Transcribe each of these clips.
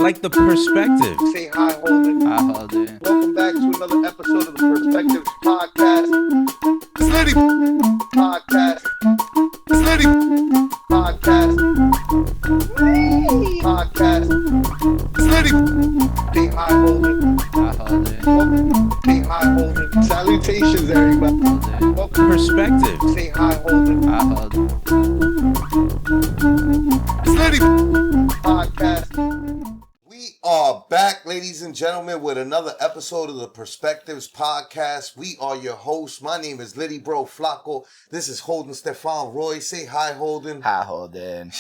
like the perspective. Say hi, Holden. Hi, Holden. Welcome back to another episode of the Perspectives Podcast. It's Littyyy Podcast. It's Littyyy Podcast. Podcast. It's Littyyy. Say hi, Holden. Hi, Holden. Welcome. Say hi, Holden. Salutations, everybody. Holden. Welcome. Perspective. Say hi, Holden. Hi, Holden. It's Littyyy Podcast. We are back, ladies and gentlemen, with another episode of the Perspectives Podcast. We are your hosts. My name is Littyyy Bro Flacko. This is Holden Stephan Roy. Say hi, Holden. Hi, Holden.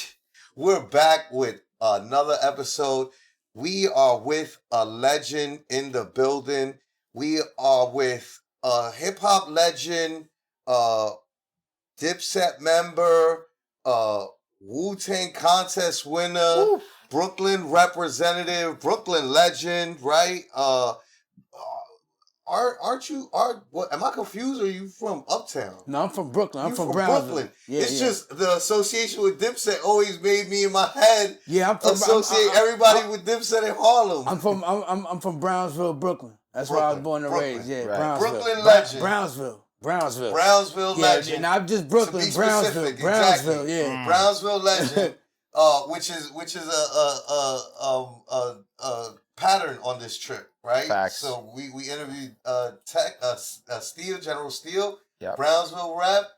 We're back with another episode. We are with a legend in the building. We are with a hip-hop legend, Dipset member, Wu Tang contest winner, Woo. Brooklyn representative, Brooklyn legend, right? What, am I confused or are you from Uptown? No, I'm from Brooklyn. I'm You from Brownsville. Brooklyn. Yeah, It's yeah. just the association with Dipset always made me in my head Yeah, I'm from associate everybody with Dipset in Harlem. I'm from Brownsville, Brooklyn. That's where I was born and Brooklyn. raised. Yeah, Right. Brownsville. Brooklyn legend. Brownsville. Brownsville Yeah, legend. not just Brooklyn. To be Brownsville. specific, Brownsville. exactly. Yeah. Brownsville legend, which is a pattern on this trip, right? Facts. So we interviewed Steele, General Steele, Yep. Brownsville rep,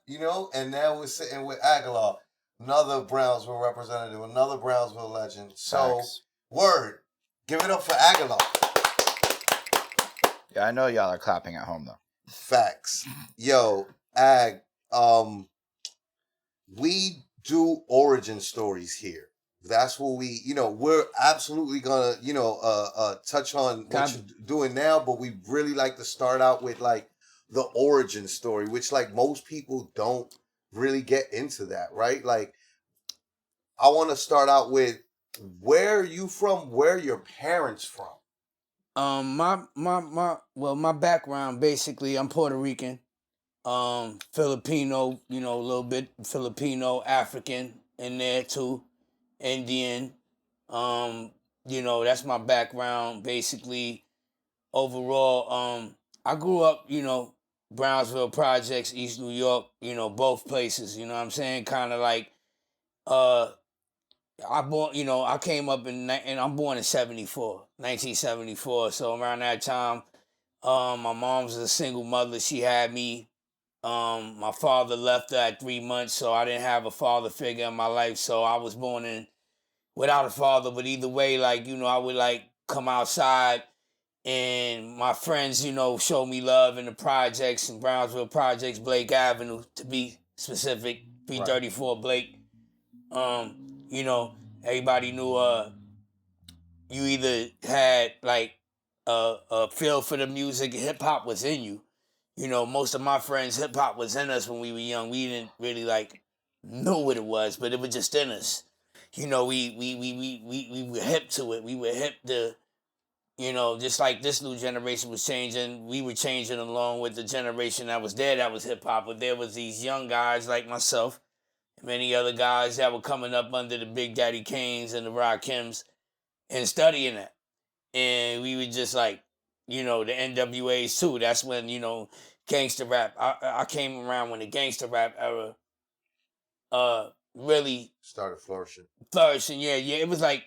and now we're sitting with Agallah, another Brownsville representative, another Brownsville legend. So Facts. word, give it up for Agallah. Yeah, I know y'all are clapping at home, though. Facts. Yo, Ag, we do origin stories here. That's what we're absolutely gonna, touch on what you're doing now, but we really like to start out with like the origin story, which like most people don't really get into that, right? Like, I want to start out with where are you from? Where are your parents from? My background basically, I'm Puerto Rican, Filipino, a little bit Filipino, African in there too, Indian. That's my background basically. Overall, I grew up, Brownsville Projects, East New York, both places. You know what I'm saying? Kind of like, I came up and I'm born in 1974. So around that time, my mom was a single mother. She had me. My father left her at 3 months, so I didn't have a father figure in my life. So I was born in without a father. But either way, I would come outside and my friends, show me love in the projects in Brownsville Projects, Blake Avenue to be specific, 334 Blake. Everybody knew you either had a feel for the music, hip hop was in you. Most of my friends, hip hop was in us when we were young. We didn't really know what it was, but it was just in us. We were hip to it. We were hip to, just like this new generation was changing, we were changing along with the generation that was there that was hip hop. But there was these young guys like myself, many other guys that were coming up under the Big Daddy Kanes and the Rakims and studying that. And we were just the NWAs too. That's when, gangster rap, I came around when the gangster rap era really Started flourishing. Yeah. It was like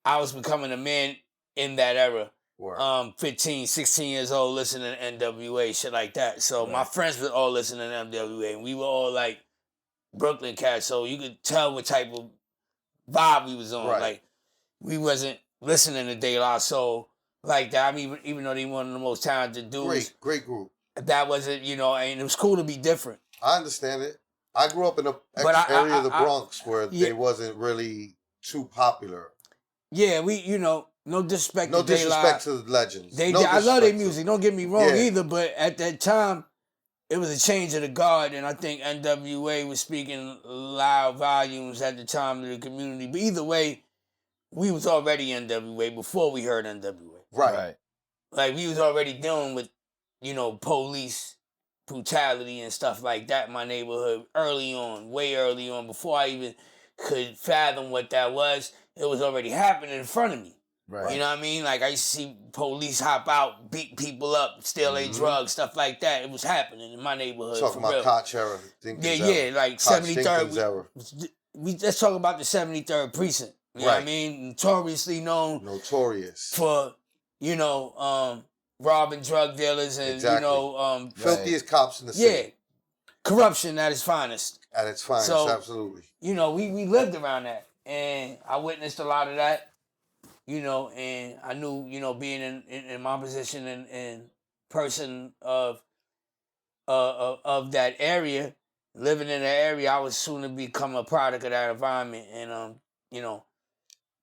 I was becoming a man in that era. Word. 15, 16 years old listening to NWA, shit like that. So my friends were all listening to NWA and we were all Brooklyn cats, so you could tell what type of vibe we was on. Right. We wasn't listening to De La Soul like that. I mean, even though they were one of the most talented dudes. Great group. That wasn't, and it was cool to be different. I understand it. I grew up in an area of the Bronx where they wasn't really too popular. Yeah, no disrespect No to De La. disrespect to the legends. I love their music, don't get me wrong either, but at that time, it was a change of the guard, and I think NWA was speaking loud volumes at the time to the community. But either way, we was already NWA before we heard NWA. Right. We was already dealing with, police brutality and stuff like that in my neighborhood way early on, before I even could fathom what that was. It was already happening in front of me. Right. You know what I mean? Like I used to see police hop out, beat people up, steal their drugs, stuff like that. It was happening in my neighborhood. Talking about Koch era. Like Koch 73rd. era. Let's talk about the 73rd precinct. You know what I mean? Notoriously known for, robbing drug dealers and, filthiest cops in the city. Yeah. Corruption at its finest. At its finest, so, absolutely. We lived around that. And I witnessed a lot of that. And I knew, being in my position and person of that area, living in that area, I was soon to become a product of that environment. And,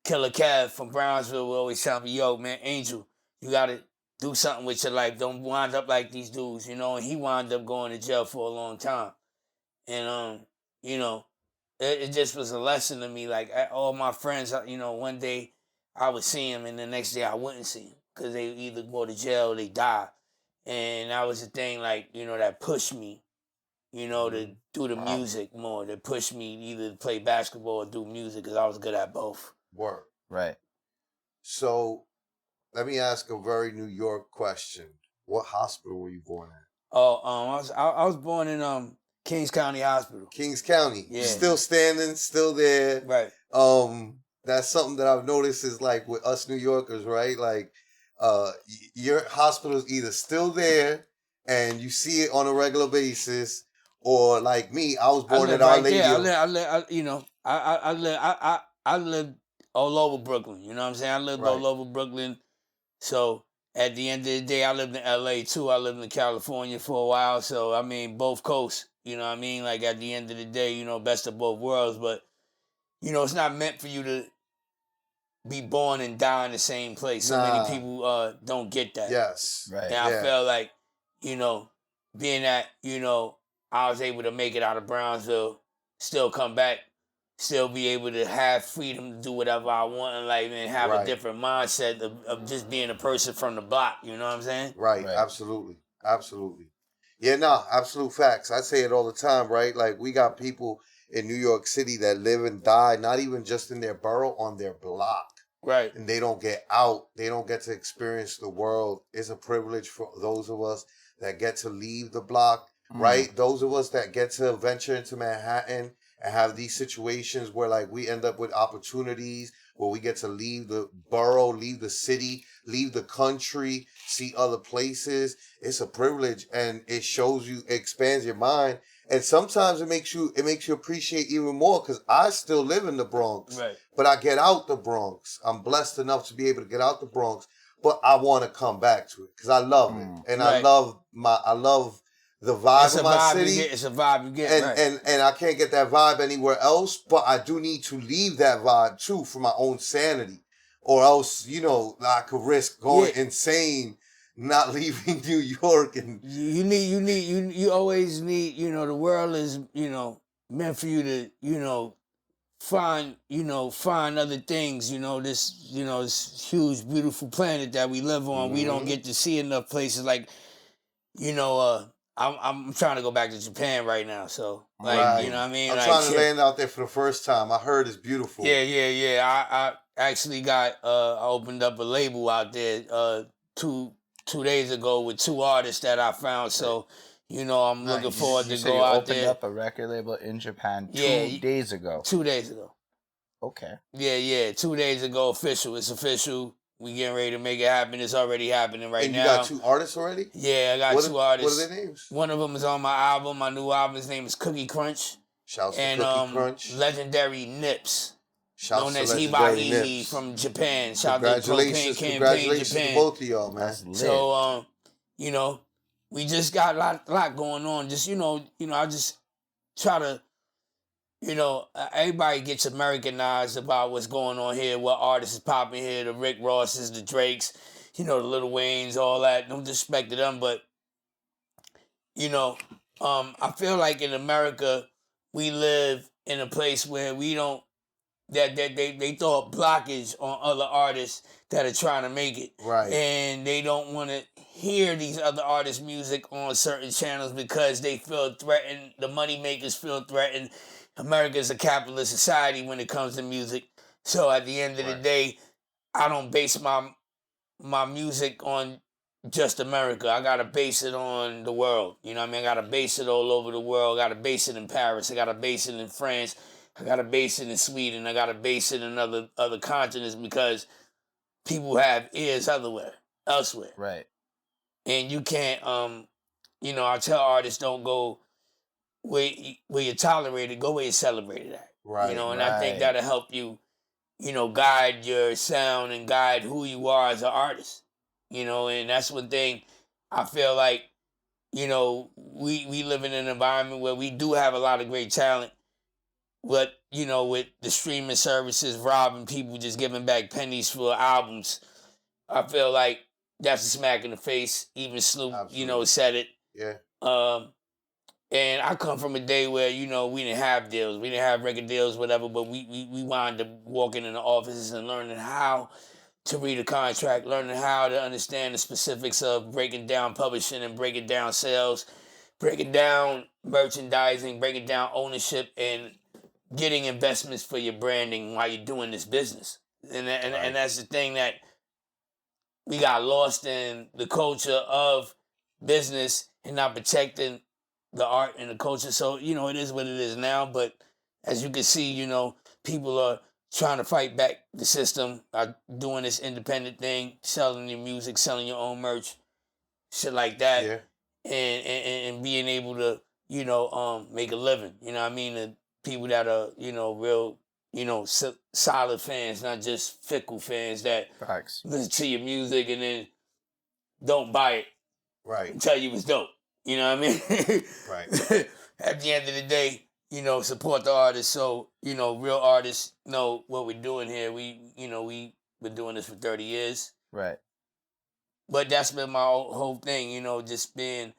Killer Kev from Brownsville would always tell me, yo, man, Angel, you got to do something with your life. Don't wind up like these dudes, and he wound up going to jail for a long time. And, it just was a lesson to me. Like, all my friends, one day I would see him and the next day I wouldn't see him because they either go to jail or they die. And that was the thing, like, that pushed me, to do the music more, that pushed me either to play basketball or do music because I was good at both. Word. Right. So, let me ask a very New York question. What hospital were you born at? Oh, I was born in Kings County Hospital. Kings County. Yeah. Still standing, still there. Right. That's something that I've noticed is like with us New Yorkers, right? Like, your hospital is either still there and you see it on a regular basis, or like me, I was born at Our Lady. I lived all over Brooklyn. You know what I'm saying? I lived all over Brooklyn. So at the end of the day, I lived in LA too. I lived in California for a while. So, I mean, both coasts, you know what I mean? Like at the end of the day, best of both worlds. But, it's not meant for you to be born and die in the same place. So many people don't get that. Yes. Right. And I felt like, being that, I was able to make it out of Brownsville, still come back, still be able to have freedom to do whatever I want in life and have a different mindset of just being a person from the block. You know what I'm saying? Right. Absolutely. Yeah, absolute facts. I say it all the time, right? Like, we got people in New York City that live and die, not even just in their borough, on their block. Right. And they don't get out. They don't get to experience the world. It's a privilege for those of us that get to leave the block, right? Those of us that get to venture into Manhattan and have these situations where, like, we end up with opportunities where we get to leave the borough, leave the city, leave the country, see other places. It's a privilege, and it shows you, expands your mind. And sometimes it makes you appreciate even more, because I still live in the Bronx, but I get out the Bronx. I'm blessed enough to be able to get out the Bronx, but I want to come back to it because I love it, and I love the vibe of my city. It's a vibe you get, and I can't get that vibe anywhere else. But I do need to leave that vibe too for my own sanity, or else I could risk going insane. Not leaving New York, and you always need, the world is, meant for you to, find other things, this huge, beautiful planet that we live on. We don't get to see enough places. Like, I'm trying to go back to Japan right now. So, like, you know what I mean? I'm like, trying to land out there for the first time. I heard it's beautiful. Yeah. I actually I opened up a label out there, 2 days ago with 2 artists that I found. So, I'm looking forward to go out there. You opened up a record label in Japan 2 days ago. 2 days ago. Okay. Yeah. 2 days ago, official. It's official. We getting ready to make it happen. It's already happening right now. And you got 2 artists already? Yeah, I got 2 artists. What are their names? One of them is on my album. My new album, his name is Cookie Crunch. Shouts to Cookie Crunch. Legendary Nips. Shouts known to as Legendary Hibahihi Nips. from Japan. Shout out to Congratulations Japan. to both of y'all, man. So, we just got a lot going on. Just, I just try to, everybody gets Americanized about what's going on here, what artists is popping here, the Rick Rosses, the Drakes, the Lil Waynes, all that. No disrespect to them, but, I feel like in America, we live in a place where we don't, that they throw a blockage on other artists that are trying to make it. Right. And they don't want to hear these other artists' music on certain channels because they feel threatened. The money makers feel threatened. America is a capitalist society when it comes to music. So at the end of the day, I don't base my music on just America. I gotta base it on the world. You know what I mean? I gotta base it all over the world. I gotta base it in Paris. I gotta base it in France. I gotta base it in Sweden. I gotta base it in other continents because people have ears elsewhere. Right. And you can't I tell artists don't go where you're tolerated, go where you're celebrated at. Right. And I think that'll help you, guide your sound and guide who you are as an artist. And that's one thing I feel like, we live in an environment where we do have a lot of great talent, but, with the streaming services robbing people, just giving back pennies for albums, I feel like that's a smack in the face. Even Snoop, Absolutely. said it. Yeah. And I come from a day where, we didn't have deals. We didn't have record deals, whatever, but we wound up walking in the offices and learning how to read a contract, learning how to understand the specifics of breaking down publishing and breaking down sales, breaking down merchandising, breaking down ownership, and getting investments for your branding while you're doing this business. And that's the thing that we got lost in the culture of business and not protecting the art and the culture. So, it is what it is now. But as you can see, people are trying to fight back the system, doing this independent thing, selling your music, selling your own merch, shit like that. Yeah. And being able to, make a living. You know what I mean? The people that are, real, solid fans, not just fickle fans that Facts. listen to your music and then don't buy it. Right. And tell you it's dope. You know what I mean? Right. At the end of the day, support the artists. So, real artists know what we're doing here. We've been doing this for 30 years. Right. But that's been my whole thing, just being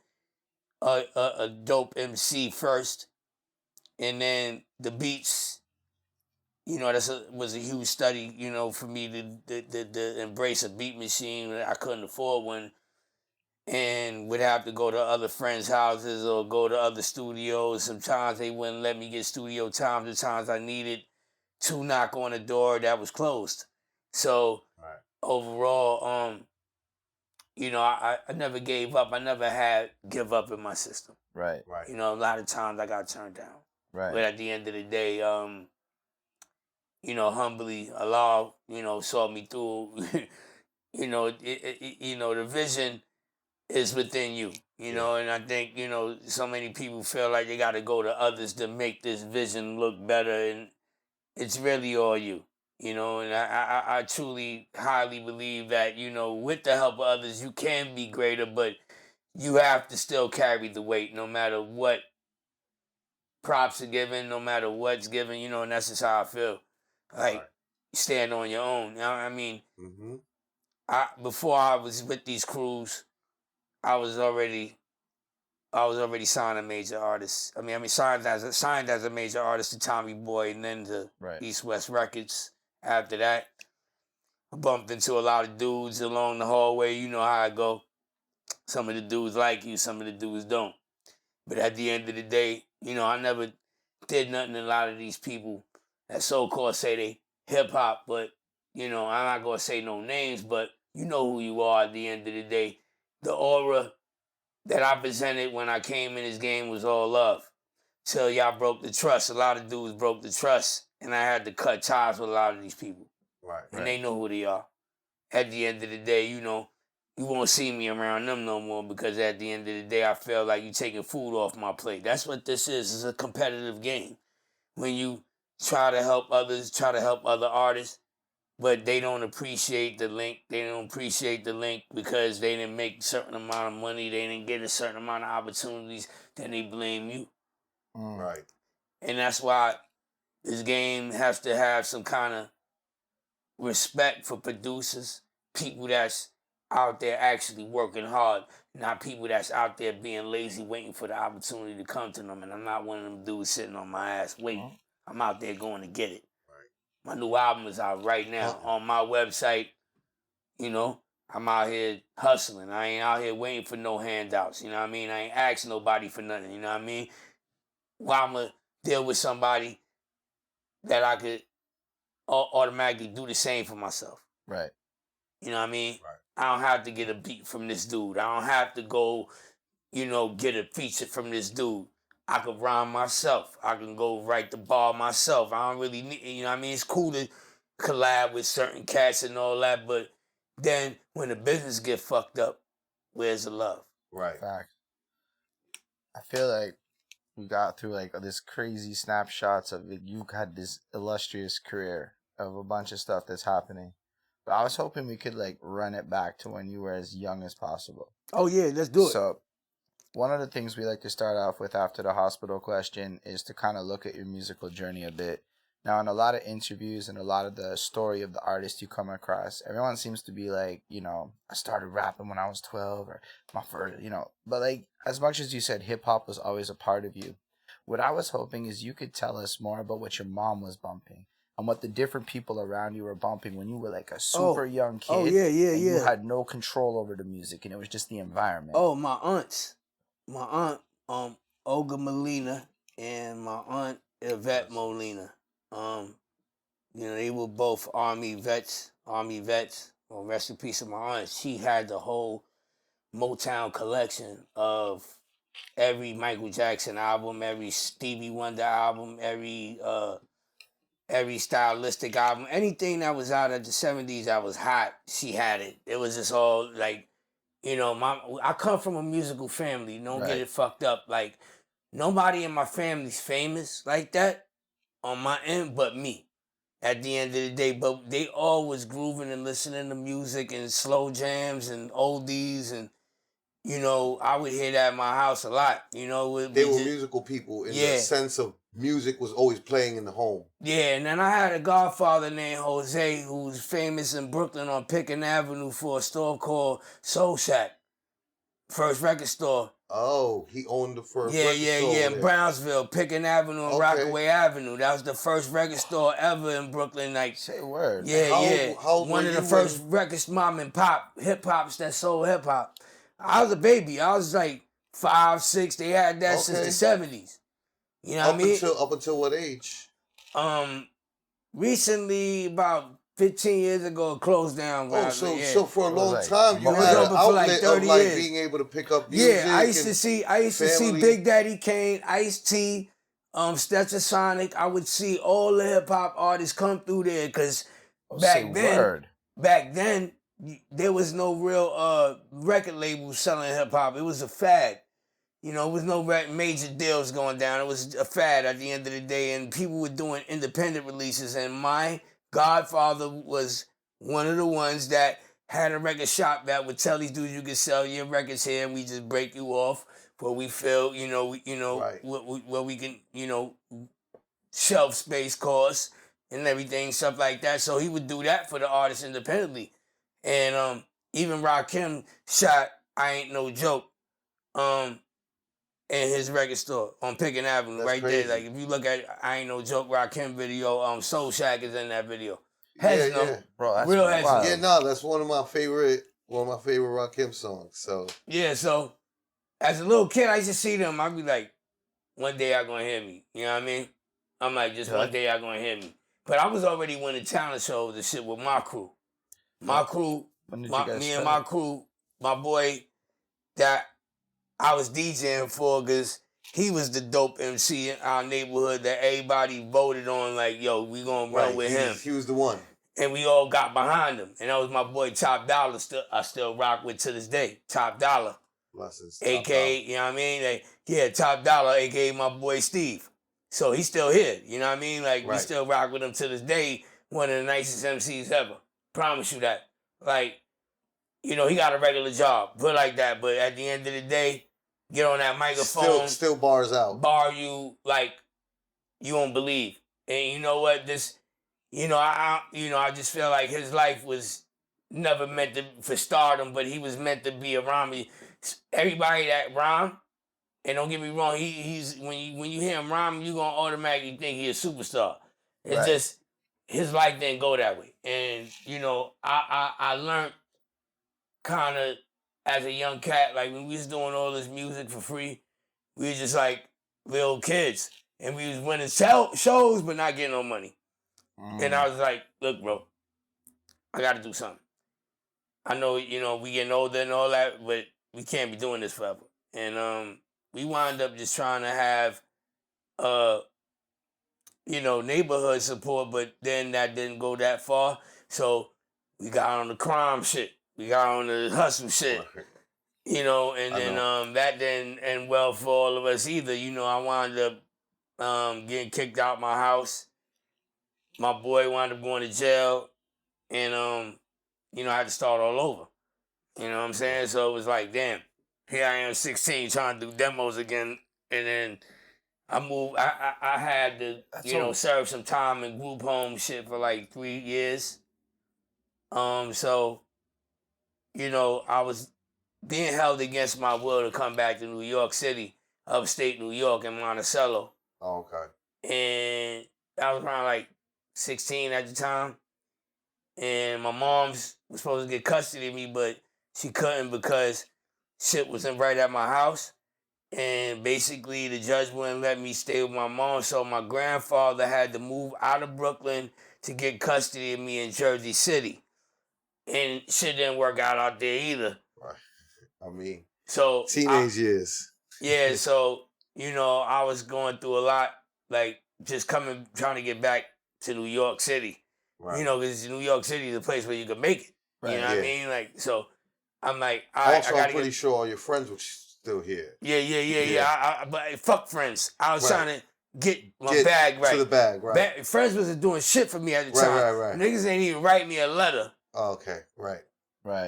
a dope MC first. And then the beats, was a huge study, for me to embrace a beat machine. I couldn't afford one. And would have to go to other friends' houses or go to other studios. Sometimes they wouldn't let me get studio time. The times I needed to knock on a door that was closed. So overall, I never gave up. I never had give up in my system. Right. Right. A lot of times I got turned down. Right. But at the end of the day, humbly, Allah, saw me through. The vision is within you, and I think, so many people feel like they got to go to others to make this vision look better, and it's really all you, and I truly highly believe that, with the help of others, you can be greater, but you have to still carry the weight no matter what props are given, no matter what's given, and that's just how I feel. Like, stand on your own. I mean, before I was with these crews, I was already signed a major artist. I mean, signed as a major artist to Tommy Boy, and then to East West Records. After that, I bumped into a lot of dudes along the hallway. You know how I go. Some of the dudes like you, some of the dudes don't. But at the end of the day, I never did nothing to a lot of these people that so-called say they hip-hop, but, I'm not going to say no names, but you know who you are at the end of the day. The aura that I presented when I came in this game was all love. Till y'all broke the trust. A lot of dudes broke the trust, and I had to cut ties with a lot of these people. Right. And they know who they are. At the end of the day, you won't see me around them no more, because at the end of the day, I feel like you're taking food off my plate. That's what this is. It's a competitive game. When you try to help others, try to help other artists, but they don't appreciate the link. They don't appreciate the link because they didn't make a certain amount of money. They didn't get a certain amount of opportunities. Then they blame you. Right. And that's why this game has to have some kind of respect for producers, people that's out there actually working hard, not people that's out there being lazy, waiting for the opportunity to come to them. And I'm not one of them dudes sitting on my ass waiting. I'm out there going to get it. My new album is out right now on my website. I'm out here hustling. I ain't out here waiting for no handouts. You know what I mean? I ain't asking nobody for nothing. You know what I mean? Well, I'm going to deal with somebody that I could automatically do the same for myself. Right. You know what I mean? Right. I don't have to get a beat from this dude. I don't have to go, get a feature from this dude. I could rhyme myself. I can go write the bar myself. I don't really need, you know what I mean? It's cool to collab with certain cats and all that, but then when the business get fucked up, where's the love? Right. Fact. I feel like we got through like this crazy snapshots of it. You had this illustrious career of a bunch of stuff that's happening. But I was hoping we could like run it back to when you were as young as possible. Oh yeah, let's do it. So one of the things we like to start off with after the hospital question is to kind of look at your musical journey a bit. Now, in a lot of interviews and a lot of the story of the artist you come across, everyone seems to be like, I started rapping when I was 12 or my first, But like, as much as you said hip-hop was always a part of you, what I was hoping is you could tell us more about what your mom was bumping and what the different people around you were bumping when you were like a super young kid. Oh, yeah. You had no control over the music and it was just the environment. Oh, my aunts. My aunt, Olga Molina, and my aunt, Yvette Molina. They were both Army vets. Well, rest in peace of my aunt. She had the whole Motown collection of every Michael Jackson album, every Stevie Wonder album, every stylistic album, anything that was out of the 70s that was hot, she had it. It was just all like, I come from a musical family. Don't get it fucked up. Like, nobody in my family's famous like that on my end but me at the end of the day. But they all was grooving and listening to music and slow jams and oldies. And, I would hear that in my house a lot. They were musical people in the sense of music was always playing in the home. Yeah, and then I had a godfather named Jose who was famous in Brooklyn on Pickens Avenue for a store called Soul Shack. First record store. Oh, he owned the first record store. Yeah, in Brownsville, Pickens Avenue and Rockaway Avenue. That was the first record store ever in Brooklyn. Like, say a word. Yeah. One of the first records, mom and pop, hip-hops that sold hip-hop. I was a baby. I was like 5, 6. They had that since the 70s. You know what I mean? Up until what age? Recently, about 15 years ago, it closed down. So for a long time, you had an outlet of like being able to pick up music. Yeah, I used to see Big Daddy Kane, Ice-T, Stetsasonic. I would see all the hip hop artists come through there because back then there was no real record label selling hip hop. It was a fad. It was no major deals going down. It was a fad at the end of the day, and people were doing independent releases. And my godfather was one of the ones that had a record shop that would tell these dudes, you can sell your records here, and we just break you off where we feel, where we can, shelf space costs and everything, stuff like that. So he would do that for the artists independently. And even Rakim shot I Ain't No Joke in his record store on Pickens Avenue. That's crazy. There. Like, if you look at I Ain't No Joke Rakim video, Soul Shack is in that video. Bro, that's real wild. Yeah, no, that's one of my favorite Rakim songs. So yeah, so as a little kid, I used to see them. I'd be like, one day y'all gonna hear me. You know what I mean? I'm like, just one day y'all gonna hear me. But I was already winning talent shows and shit with my crew. My crew, me and my crew, my boy that I was DJing for, because he was the dope MC in our neighborhood that everybody voted on, like, yo, we gonna run with him. He was the one. And we all got behind him. And that was my boy Top Dollar, I still rock with to this day. Top Dollar. Blessings. AKA, you know what I mean? Top Dollar, AKA my boy Steve. So he's still here, you know what I mean? Like, we still rock with him to this day. One of the nicest MCs ever. Promise you that. Like, he got a regular job, put like that. But at the end of the day, get on that microphone. Still bars out. Bar you like you won't believe. And you know what? I just feel like his life was never meant for stardom, but he was meant to be around me. Everybody that rhyme, and don't get me wrong, he's when you hear him rhyme, you're gonna automatically think he's a superstar. It's just his life didn't go that way. And I learned kind of as a young cat, like when we was doing all this music for free, we was just like little kids. And we was winning shows but not getting no money. And I was like, look, bro, I got to do something. I know, we getting older and all that, but we can't be doing this forever. And we wind up just trying to have, neighborhood support, but then that didn't go that far. So we got on the crime shit. We got on the hustle shit. And then that didn't end well for all of us either. I wound up getting kicked out my house. My boy wound up going to jail. And, I had to start all over. You know what I'm saying? So it was like, damn, here I am 16 trying to do demos again. And then I moved. I had to, serve some time in group home shit for like 3 years. So, I was being held against my will to come back to New York City, upstate New York in Monticello. Oh, okay. And I was around like 16 at the time. And my mom's was supposed to get custody of me, but she couldn't because shit wasn't right at my house. And basically the judge wouldn't let me stay with my mom. So my grandfather had to move out of Brooklyn to get custody of me in Jersey City. And shit didn't work out there either. Right. I mean, so teenage years. Yeah, so, I was going through a lot, like just trying to get back to New York City. Right. Because New York City is a place where you can make it. Right. You know what I mean? Like, so I'm like, all right, I'm pretty sure all your friends were still here. Yeah. But fuck friends. I was trying to get my bag right. To the bag, right. Friends wasn't doing shit for me at the time. Right. Niggas ain't even write me a letter. Oh, okay, right.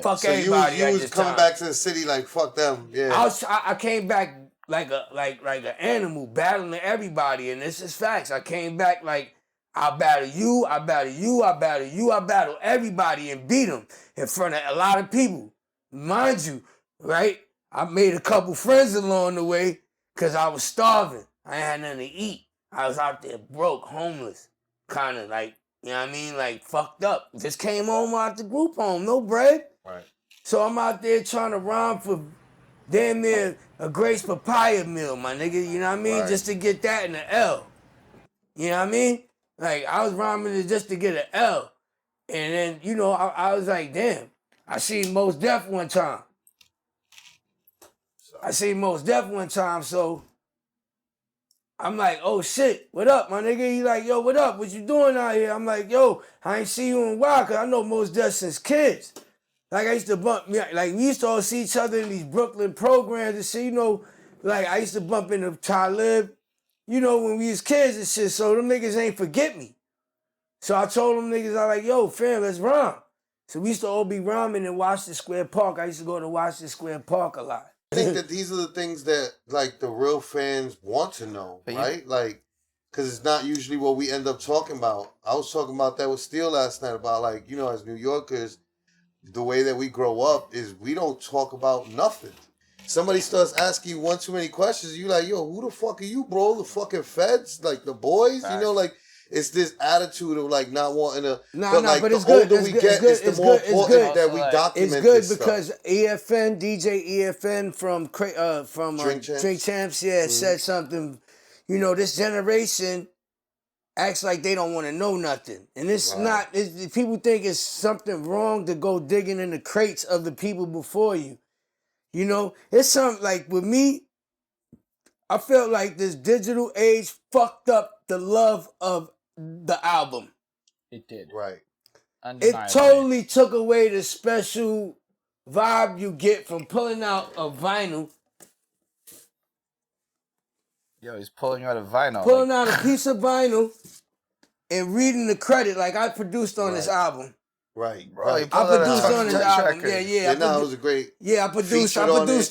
Fuck so everybody. You was coming back to the city like fuck them. Yeah. I came back like an animal battling everybody, and this is facts. I came back like I battle you, I battle you, I battle you, I battle everybody and beat them in front of a lot of people. Mind you, right? I made a couple friends along the way because I was starving. I had nothing to eat. I was out there broke, homeless, kind of like, you know what I mean? Like fucked up. Just came home out the group home, no bread. Right. So I'm out there trying to rhyme for damn near a Grace papaya meal, my nigga. You know what I mean? Right. Just to get that in the L. You know what I mean? Like, I was rhyming it just to get an L. And then, I was like, damn, I seen Mos Def one time. So I'm like, oh shit, what up, my nigga? He like, yo, what up? What you doing out here? I'm like, yo, I ain't see you in a while, cause I know Mos Def since kids. Like, I used to we used to all see each other in these Brooklyn programs and shit, like, I used to bump into Talib, when we was kids and shit, so them niggas ain't forget me. So I told them niggas, I like, yo, fam, let's rhyme. So we used to all be rhyming in Washington Square Park. I used to go to Washington Square Park a lot. I think that these are the things that, like, the real fans want to know, right? Like, because it's not usually what we end up talking about. I was talking about that with Steel last night about, like, as New Yorkers, the way that we grow up is we don't talk about nothing. Somebody starts asking you one too many questions, you like, yo, who the fuck are you, bro? The fucking feds? Like, the boys? Right. Like, it's this attitude of, like, not wanting to... but it's good. It's more important that we document it's good this because stuff. DJ EFN from Drink Champs, said something. This generation acts like they don't want to know nothing. And it's not... people think it's something wrong to go digging in the crates of the people before you. It's something like with me, I felt like this digital age fucked up the love of the album. It did. Right. It totally took away the special vibe you get from pulling out a vinyl. Yo, he's pulling out a vinyl. Pulling out a piece of vinyl and reading the credit like I produced on this album. Right, bro. I produced on this album. Yeah. It was a great. Yeah, I produced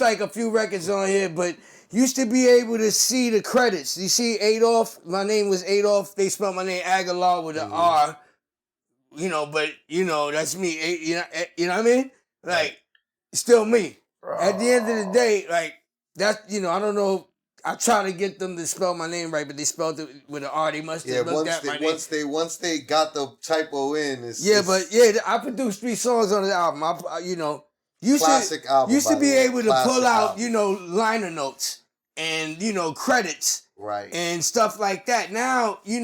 like a few records on here, but used to be able to see the credits. You see Adolph. My name was Adolph. They spelled my name Agallah with an R. But that's me. You know what I mean? Like, still me. At the end of the day, like that's I don't know. I try to get them to spell my name right, but they spelled it with an R. They must have looked at my name. Once they got the typo in, I produced 3 songs on the album. Classic album. Used to be able to pull out, liner notes and credits, right, and stuff like that. Now, we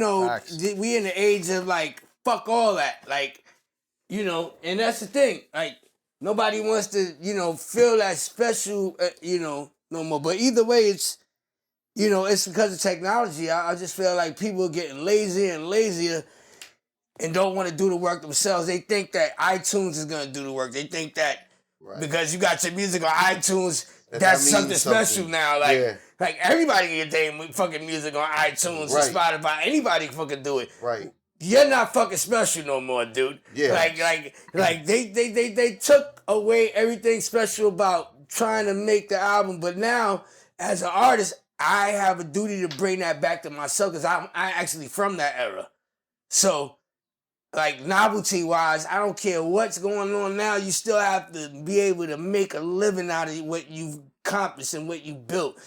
in the age of like fuck all that. Like, you know, and that's the thing. Like, nobody wants to, you know, feel that special, you know, no more. But either way, it's, you know, it's because of technology. I just feel like people are getting lazier and lazier and don't want to do the work themselves. They think that iTunes is going to do the work. They think that because you got your music on iTunes, that's something special now. Like everybody can get their fucking music on iTunes or Spotify. Anybody can fucking do it. Right. You're not fucking special no more, dude. Yeah. Like they took away everything special about trying to make the album, but now as an artist, I have a duty to bring that back to myself because I'm actually from that era. So, like, novelty wise, I don't care what's going on now. You still have to be able to make a living out of what you've accomplished and what you built.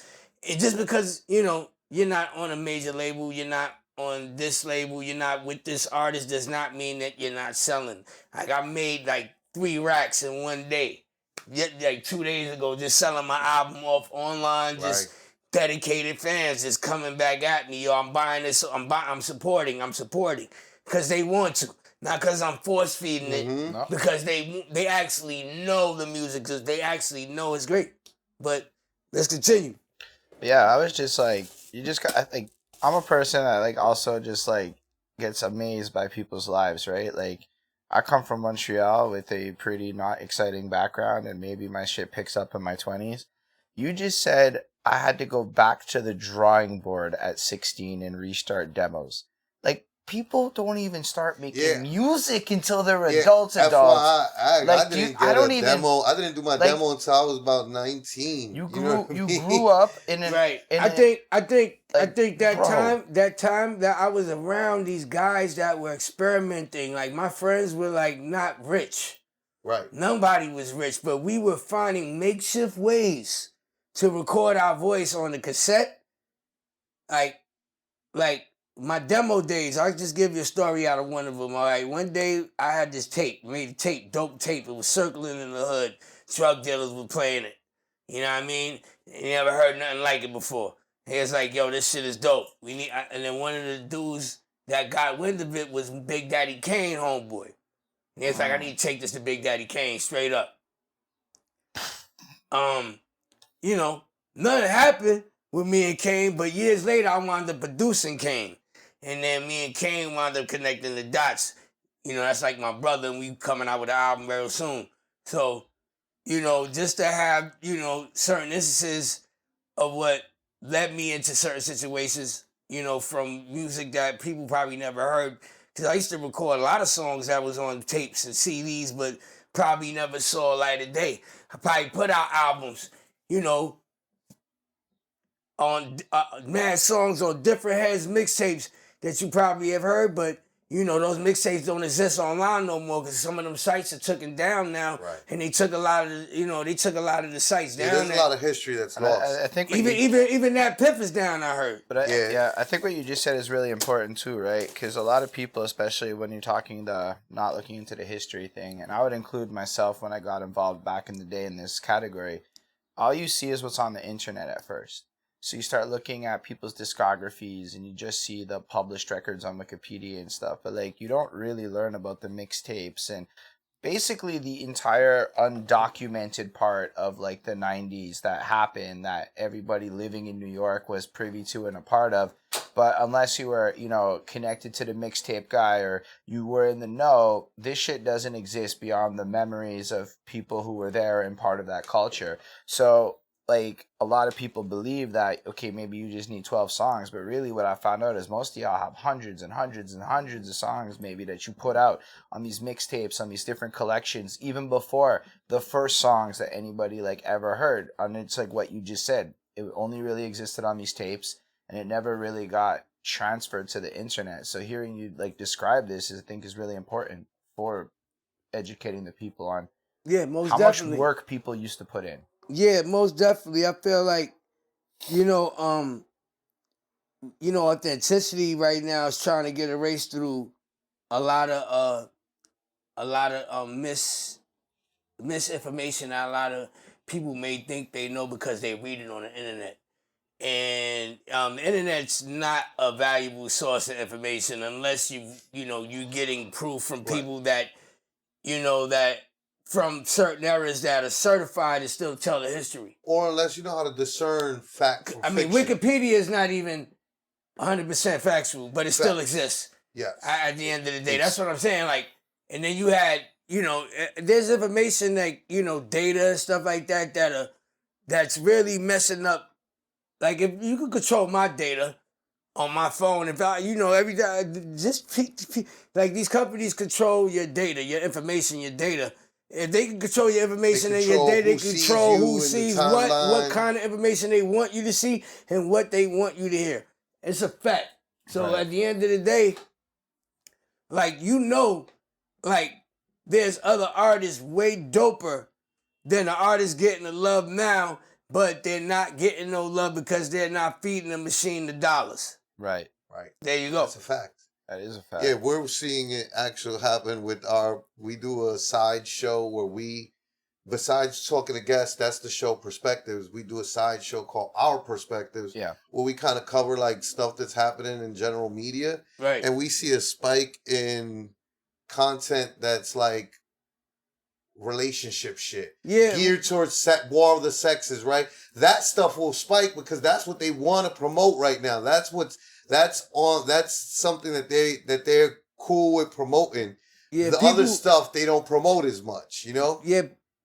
And just because, you know, you're not on a major label, you're not on this label, you're not with this artist, does not mean that you're not selling. Like, I made like 3 racks in one day. Like 2 days ago, just selling my album off online, just dedicated fans just coming back at me. Yo, I'm buying this, I'm supporting. Because they want to. Not because I'm force feeding it, because they actually know the music, because they actually know it's great. But let's continue. Yeah, I was just like, I think I'm a person that like also just like gets amazed by people's lives, right? Like, I come from Montreal with a pretty not exciting background, and maybe my shit picks up in my 20s. You just said I had to go back to the drawing board at 16 and restart demos. Like, people don't even start making music until they're adults. I didn't do my demo until I was about 19. You grew up in an I think that time that I was around these guys that were experimenting, like my friends were like not rich. Right. Nobody was rich, but we were finding makeshift ways to record our voice on the cassette. Like my demo days, I'll just give you a story out of one of them, all right? One day, I had this tape, dope tape. It was circling in the hood. Drug dealers were playing it. You know what I mean? You never heard nothing like it before. He was like, yo, this shit is dope. And then one of the dudes that got wind of it was Big Daddy Kane, homeboy. And he was like, I need to take this to Big Daddy Kane, straight up. You know, nothing happened with me and Kane, but years later, I wound up producing Kane. And then me and Kane wound up connecting the dots. You know, that's like my brother, and we coming out with an album very soon. So, you know, just to have, you know, certain instances of what led me into certain situations, you know, from music that people probably never heard. Because I used to record a lot of songs that was on tapes and CDs, but probably never saw light of day. I probably put out albums, you know, on mad songs on different heads, mixtapes that you probably have heard, but you know those mixtapes don't exist online no more because some of them sites are taken down now, and they took a lot of the sites down. There's a lot of history that's lost. I think even that Piff is down. I heard. But I think what you just said is really important too, right? Because a lot of people, especially when you're talking not looking into the history thing, and I would include myself when I got involved back in the day in this category. All you see is what's on the internet at first. So you start looking at people's discographies and you just see the published records on Wikipedia and stuff. But like, you don't really learn about the mixtapes and basically the entire undocumented part of like the 90s that happened that everybody living in New York was privy to and a part of. But unless you were, you know, connected to the mixtape guy or you were in the know, this shit doesn't exist beyond the memories of people who were there and part of that culture. So like a lot of people believe that, okay, maybe you just need 12 songs, but really what I found out is most of y'all have hundreds and hundreds and hundreds of songs maybe that you put out on these mixtapes, on these different collections, even before the first songs that anybody like ever heard. And it's like what you just said, it only really existed on these tapes and it never really got transferred to the internet. So hearing you like describe this I think is really important for educating the people on how much work people used to put in. Yeah, most definitely. I feel like, you know, authenticity right now is trying to get erased through a lot of misinformation that a lot of people may think they know because they read it on the internet. And the internet's not a valuable source of information unless you're getting proof from people that you know, that from certain eras that are certified to still tell the history. Or unless you know how to discern fact from fiction. Wikipedia is not even 100% factual, but it still exists. Yes. At the end of the day. That's what I'm saying. Like, and then you had, you know, there's information like, you know, data and stuff like that that's really messing up. Like, if you could control my data on my phone, if I, you know, every time, like these companies control your data, your information, your data. If they can control your information and your data, they control who sees what kind of information they want you to see and what they want you to hear. It's a fact. So at the end of the day, like, you know, like, there's other artists way doper than the artists getting the love now, but they're not getting no love because they're not feeding the machine the dollars. Right. There you go. That's a fact. That is a fact. Yeah, we're seeing it actually happen with we do a side show where we, besides talking to guests, that's the show Perspectives. We do a side show called Our Perspectives. Yeah. Where we kind of cover like stuff that's happening in general media. Right. And we see a spike in content that's like relationship shit. Yeah. Geared towards war of the sexes, right? That stuff will spike because that's what they want to promote right now. That's something that they're cool with promoting. Yeah, the other stuff they don't promote as much, you know? Yeah,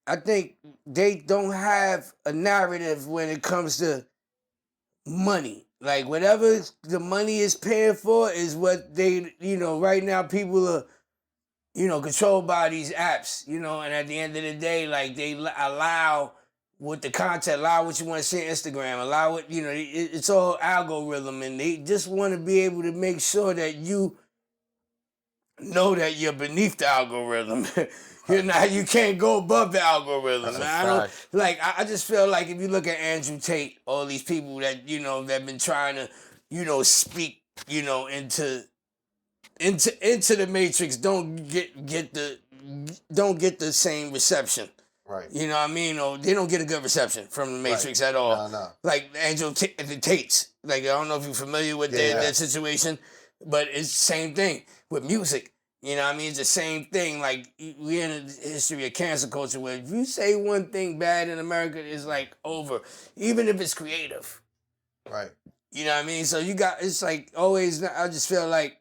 I think they don't have a narrative when it comes to money. Like, whatever the money is paying for is what they, you know, right now people are, you know, controlled by these apps, you know, and at the end of the day, like, they allow with the content, allow what you want to see on Instagram, allow it, you know, it's all algorithm, and they just want to be able to make sure that you know that you're beneath the algorithm. You can't go above the algorithm. I just feel like if you look at Andrew Tate, all these people that, you know, that been trying to, you know, speak, you know, into the Matrix don't get the same reception. Right. You know what I mean? Or they don't get a good reception from the Matrix at all. No. Like the Tates. Like, I don't know if you're familiar with their situation, but it's the same thing with music. You know what I mean? It's the same thing. Like, we're in a history of cancel culture where if you say one thing bad in America, it's like over. Even if it's creative. Right. You know what I mean? So it's like always, I just feel like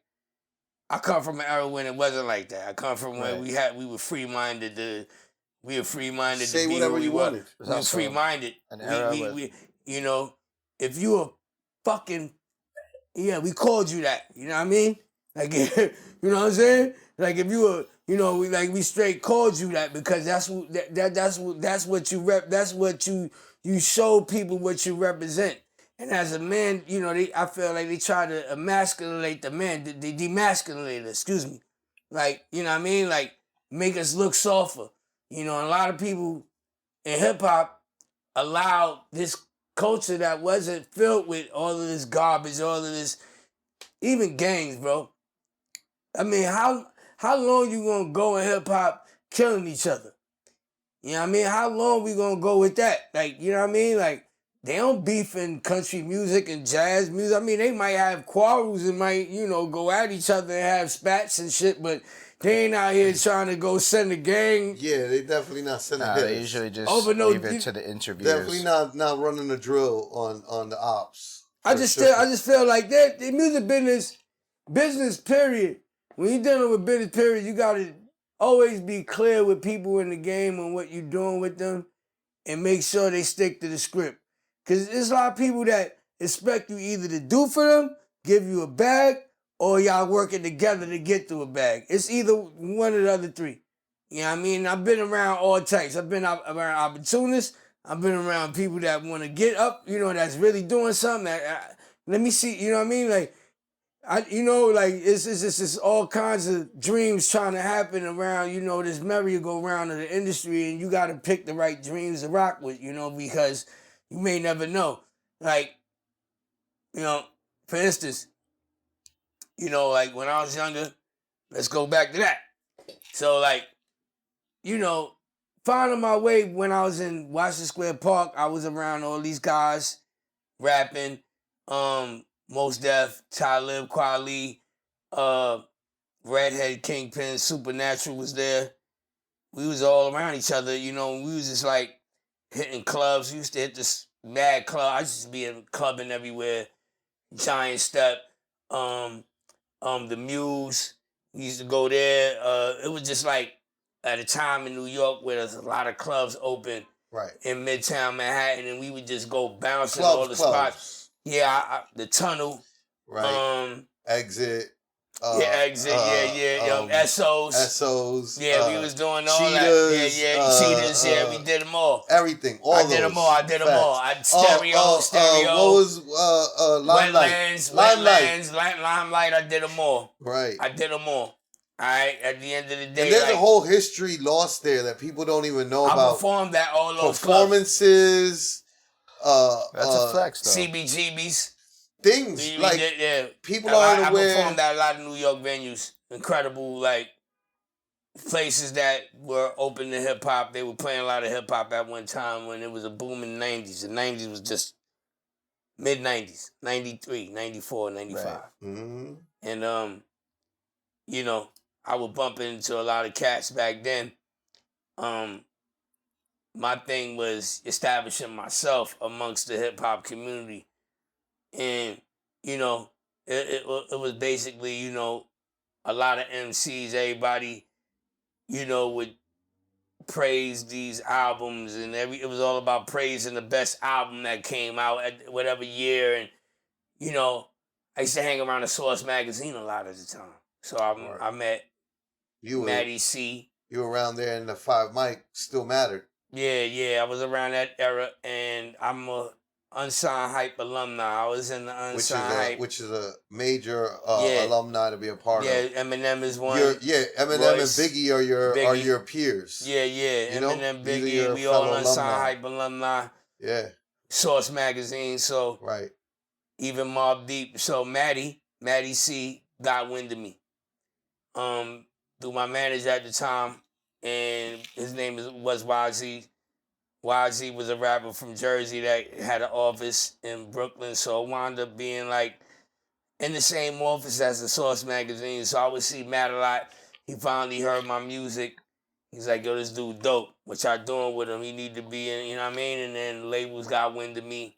I come from an era when it wasn't like that. I come from where we were free-minded to... We were free-minded say to be whatever who we you were. wanted. We were free-minded. We, you know, if you were fucking, we called you that. You know what I mean? Like, you know what I'm saying? Like, if you were, you know, we straight called you that because that's what you rep. That's what you show people what you represent. And as a man, you know, I feel like they try to emasculate the man. They demasculate us. Excuse me. Like, you know what I mean? Like, make us look softer. You know, and a lot of people in hip-hop allowed this culture that wasn't filled with all of this garbage, all of this, even gangs, bro. I mean, how long you gonna go in hip-hop killing each other? You know what I mean? How long we gonna go with that? Like, you know what I mean? Like, they don't beef in country music and jazz music. I mean, they might have quarrels and might, you know, go at each other and have spats and shit, but they ain't out here trying to go send a gang. Yeah, they definitely not sending they usually just leave it to the interviewers. Definitely not running a drill on the ops. I just feel like that the music business period. When you're dealing with business period, you gotta always be clear with people in the game and what you're doing with them, and make sure they stick to the script. Cause there's a lot of people that expect you either to do for them, give you a bag, or y'all working together to get to a bag. It's either one of the other three. You know what I mean? I've been around all types. I've been around opportunists. I've been around people that want to get up, you know, that's really doing something. Let me see, you know what I mean? Like, it's just all kinds of dreams trying to happen around, you know, this merry-go-round of the industry, and you got to pick the right dreams to rock with, you know, because you may never know. Like, you know, for instance, you know, like when I was younger, let's go back to that. So, like, you know, finding my way when I was in Washington Square Park, I was around all these guys rapping, Mos Def, Talib Kweli, Redhead Kingpin, Supernatural was there. we was all around each other. You know, we was just like hitting clubs. We used to hit this mad club. I used to be clubbing everywhere. Giant Step, the Muse. We used to go there. It was just like at a time in New York where there's a lot of clubs open. Right. In Midtown Manhattan, and we would just go bouncing all the spots. Yeah, the Tunnel. Right. Exit. Exit. Essos. Essos. Yeah, we was doing all Cheetahs, that. Cheetahs. Yeah, we did them all. Everything. I did them all. Stereo. What was Limelight. I did them all. Right. I did them all. All right. At the end of the day, and there's a whole history lost there that people don't even know about. I performed at all those performances. That's a flex, though. CBGBs. Things people aren't aware. I performed at a lot of New York venues. Incredible, like places that were open to hip hop. They were playing a lot of hip hop at one time when it was a boom in the 90s. The 90s was just mid 90s, 93, 94, 95. Right. Mm-hmm. And you know, I would bump into a lot of cats back then. My thing was establishing myself amongst the hip hop community. And, you know, it was basically, you know, a lot of MCs, everybody, you know, would praise these albums, and it was all about praising the best album that came out at whatever year. And, you know, I used to hang around the Source magazine a lot of the time. So I met Maddie C. You were around there, and the 5 mic still mattered. Yeah, I was around that era, and I'm a Unsigned Hype alumni. I was in the Unsigned Hype. Which is a major alumni to be a part of. Yeah, Eminem is one. Eminem Royce, and Biggie are your peers. Yeah. You Eminem, Biggie, we all Unsigned Hype alumni. Yeah. Source magazine, so. Right. Even Mobb Deep. So Maddie C got wind of me. Through my manager at the time, and his name was YZ. YZ was a rapper from Jersey that had an office in Brooklyn, so I wound up being like in the same office as the Source magazine. So I would see Matt a lot. He finally heard my music. He's like, yo, this dude dope. What y'all doing with him? He need to be in, you know what I mean? And then labels got wind of me.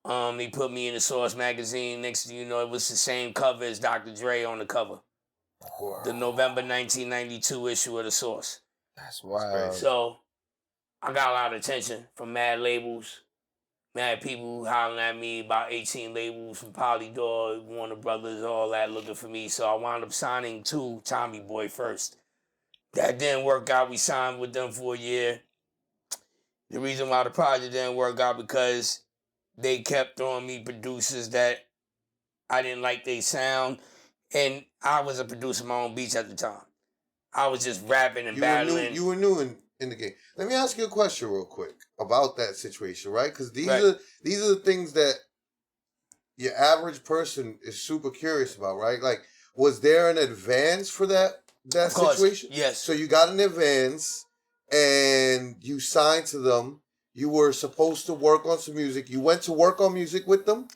He put me in the Source magazine. Next thing you know, it was the same cover as Dr. Dre on the cover. Wow. The November 1992 issue of the Source. That's wild. So I got a lot of attention from mad labels, mad people hollering at me, about 18 labels from Polydor, Warner Brothers, all that looking for me. So I wound up signing to Tommy Boy first. That didn't work out. We signed with them for a year. The reason why the project didn't work out because they kept throwing me producers that I didn't like their sound. And I was a producer of my own beats at the time. I was just rapping and battling. You were new in the game. Let me ask you a question real quick about that situation, right? Because these are the things that your average person is super curious about, right? Like, was there an advance for that situation? Yes. So you got an advance and you signed to them. You were supposed to work on some music. You went to work on music with them?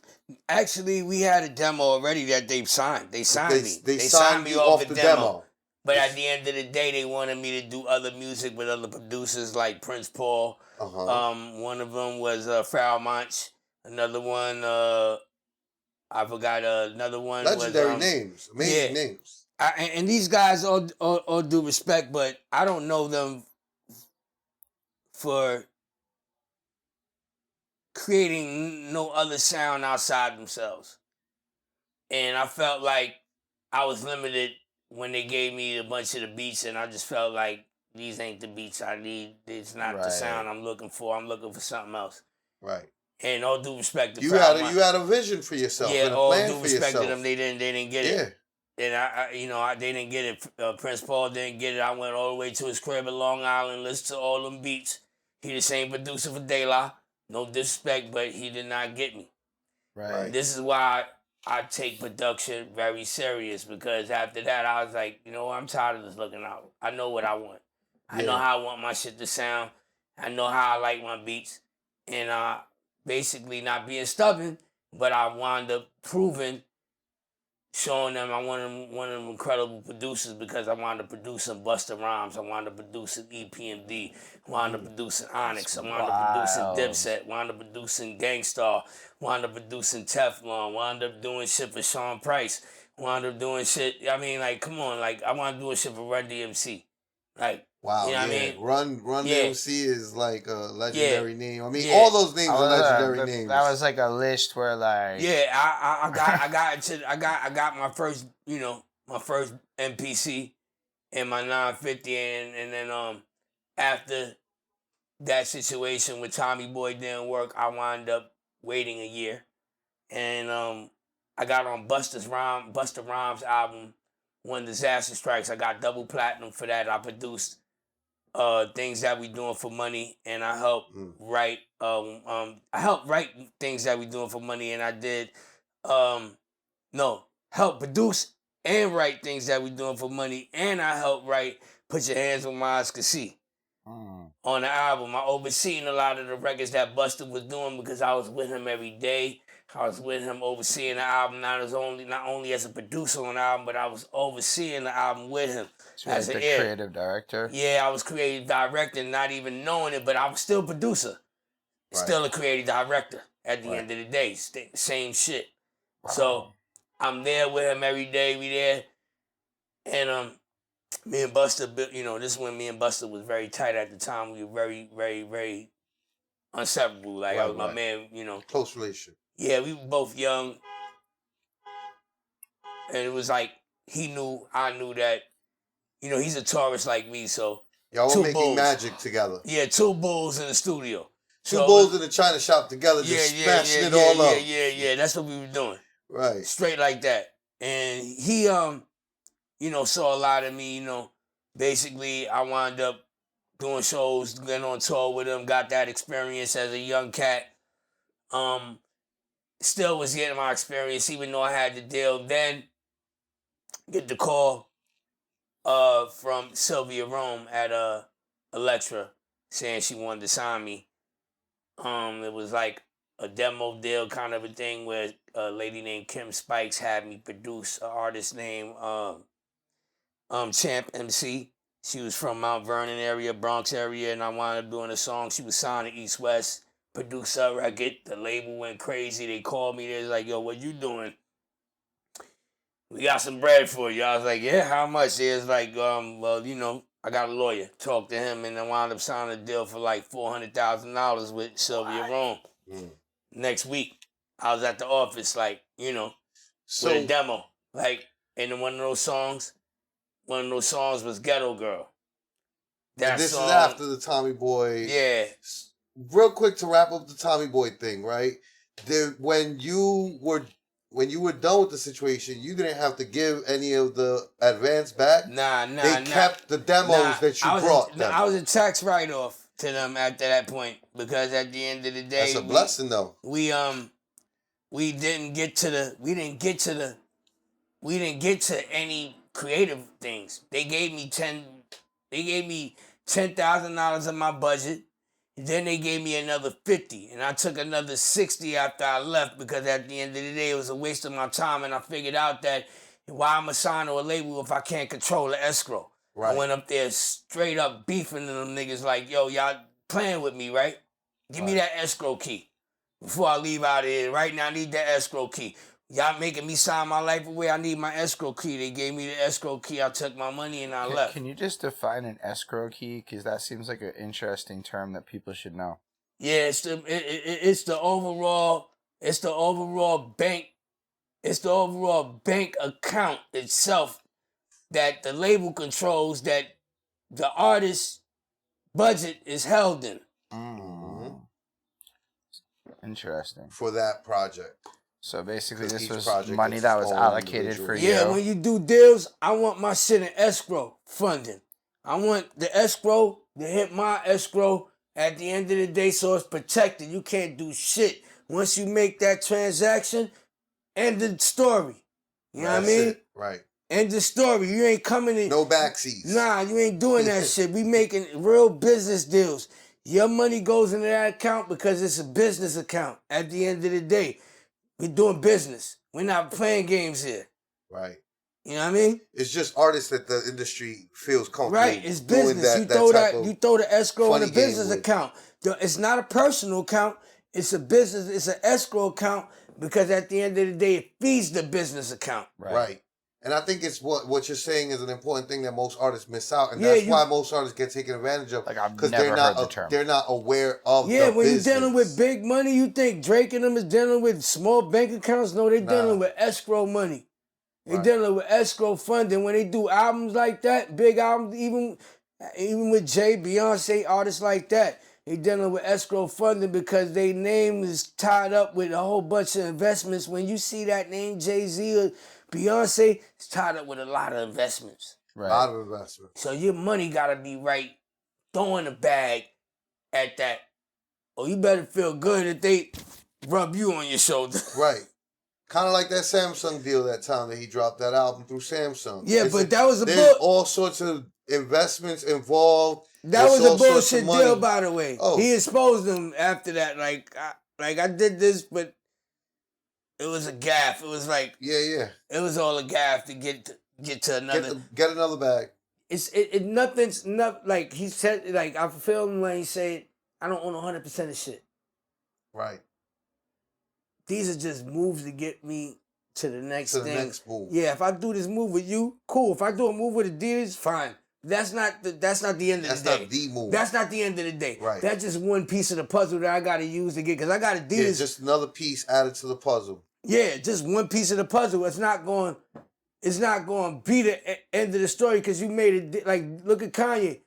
Actually, we had a demo already that they've signed. They signed me. They signed me off the demo. But at the end of the day, they wanted me to do other music with other producers like Prince Paul. One of them was Frau Monch. Another one, I forgot. Another one legendary was names, amazing names. And these guys, all due respect, but I don't know them for creating no other sound outside themselves. And I felt like I was limited when they gave me a bunch of the beats, and I just felt like these ain't the beats I need. It's not the sound I'm looking for. I'm looking for something else. Right. And all due respect to you had a vision for yourself. Yeah, and a all plan due for respect yourself. to them, they didn't get it. And they didn't get it. Prince Paul didn't get it. I went all the way to his crib in Long Island, listened to all them beats. He the same producer for De La. No disrespect, but he did not get me. Right. This is why I take production very serious, because after that, I was like, you know what? I'm tired of this looking out. I know what I want. I know how I want my shit to sound. I know how I like my beats. And basically not being stubborn, but I wound up proving showing them I wanted one of them incredible producers because I wanted to produce some Busta Rhymes, I wanted to produce an EPMD, I wanted to produce an Onyx, I wanted to produce an Dipset, wanted to produce an Gangstar, wanted to produce an Teflon, wound up doing shit for Sean Price, wound up doing shit. I mean, like, come on, like I want to do a shit for Run DMC, like. Wow, You know yeah. what I mean? Run Yeah. DMC is like a legendary name. I mean, Yeah. all those names are legendary names. That was like a list where like I got my first, you know, my first MPC and my 950 and then after that situation with Tommy Boy didn't work, I wound up waiting a year. And I got on Busta Rhymes album, When Disaster Strikes. I got double platinum for that. I produced Things That We Doing for Money, and I helped write. I helped write Things That We Doing for Money, and I did help produce and write Things That We Doing for Money, and I helped write Put Your Hands Where My Eyes Can See on the album. I overseen a lot of the records that Busta was doing because I was with him every day. I was with him overseeing the album, not only as a producer on the album, but I was overseeing the album with him. So as the creative director? Yeah, I was creative director, not even knowing it, but I was still a producer. Right. Still a creative director at the end of the day. Same shit. Wow. So I'm there with him every day. We there. And me and Busta, you know, this is when me and Busta was very tight at the time. We were very, very, very inseparable. Like, I was my man, you know. Close relationship. Yeah, we were both young. And it was like, I knew that, you know, he's a Taurus like me, so. Y'all were making magic together. Yeah, 2 bulls in the studio. Two bulls in the China shop together, just smashing it all up. Yeah, that's what we were doing. Right. Straight like that. And he, you know, saw a lot of me, you know. Basically, I wound up doing shows, getting on tour with him, got that experience as a young cat. Still was getting my experience, even though I had the deal. Then get the call from Sylvia Rome at Elektra saying she wanted to sign me. It was like a demo deal kind of a thing where a lady named Kim Spikes had me produce an artist named Champ MC. She was from Mount Vernon area, Bronx area, and I wound up doing a song. She was signed to East West. Produced her record. The label went crazy. They called me. They was like, yo, what you doing? We got some bread for you. I was like, yeah, how much? They was like, well, you know, I got a lawyer. Talked to him, and I wound up signing a deal for like $400,000 with Sylvia Rome. Next week, I was at the office, like, you know, with a demo. Like, and one of those songs was Ghetto Girl. This is after the Tommy Boy. Yeah. Real quick to wrap up the Tommy Boy thing, right? When you were done with the situation, you didn't have to give any of the advance back. Nah. They kept the demos that you brought them. I was a tax write-off to them after that point because at the end of the day, that's a blessing though. We didn't get to any creative things. They gave me $10,000 of my budget. Then they gave me another 50, and I took another 60 after I left because at the end of the day, it was a waste of my time, and I figured out that why I'm assigned to a label if I can't control the escrow. Right. I went up there straight up beefing to them niggas like, yo, y'all playing with me, right? Give me that escrow key before I leave out of here. Right now, I need that escrow key. Y'all making me sign my life away. I need my escrow key. They gave me the escrow key. I took my money and I left. Can you just define an escrow key? Because that seems like an interesting term that people should know. Yeah, it's the overall bank. It's the overall bank account itself that the label controls that the artist's budget is held in. Interesting. For that project. So basically this was money that was allocated for you. Yeah, when you do deals, I want my shit in escrow funding. I want the escrow to hit my escrow at the end of the day so it's protected. You can't do shit. Once you make that transaction, end the story. You know what I mean? Right. End the story. You ain't coming in. No backseats. Nah, you ain't doing that shit. We making real business deals. Your money goes into that account because it's a business account at the end of the day. We're doing business. We're not playing games here. Right. You know what I mean? It's just artists that the industry feels comfortable. Right, it's doing business. That You throw the escrow in a funny game business with. account. It's not a personal account. It's a business. It's an escrow account because at the end of the day, it feeds the business account. Right. And I think it's what you're saying is an important thing that most artists miss out, and that's why most artists get taken advantage of. Like I've because never heard the term. They're not aware of. Yeah, the when business. you're dealing with big money, you think Drake and them is dealing with small bank accounts. No, they're dealing with escrow money. They're dealing with escrow funding. When they do albums like that, big albums, even with Jay, Beyonce, artists like that, they dealing with escrow funding because their name is tied up with a whole bunch of investments. When you see that name, Jay-Z or Beyonce, it's tied up with a lot of investments. Right. A lot of investments. So your money gotta be right. Throwing a bag at that. Oh, you better feel good if they rub you on your shoulder. Right. Kind of like that Samsung deal that time that he dropped that album through Samsung. Yeah, but that was a there's all sorts of investments involved. That was a bullshit deal, by the way. Oh. He exposed them after that. I did this, but it was a gaffe. It was like it was all a gaffe to get to another. Get another bag. Nothing's not like he said. Like I feel him when he said, "I don't own 100% of shit." Right. These are just moves to get me to the next thing. The next move. Yeah, if I do this move with you, cool. If I do a move with Adidas, fine. That's not the end of the day. That's not the move. That's not the end of the day. Right. That's just one piece of the puzzle that I got to use to get, because I got Adidas. Yeah, just another piece added to the puzzle. Yeah, just one piece of the puzzle. It's not going to be the end of the story because you made it. Like, look at Kanye.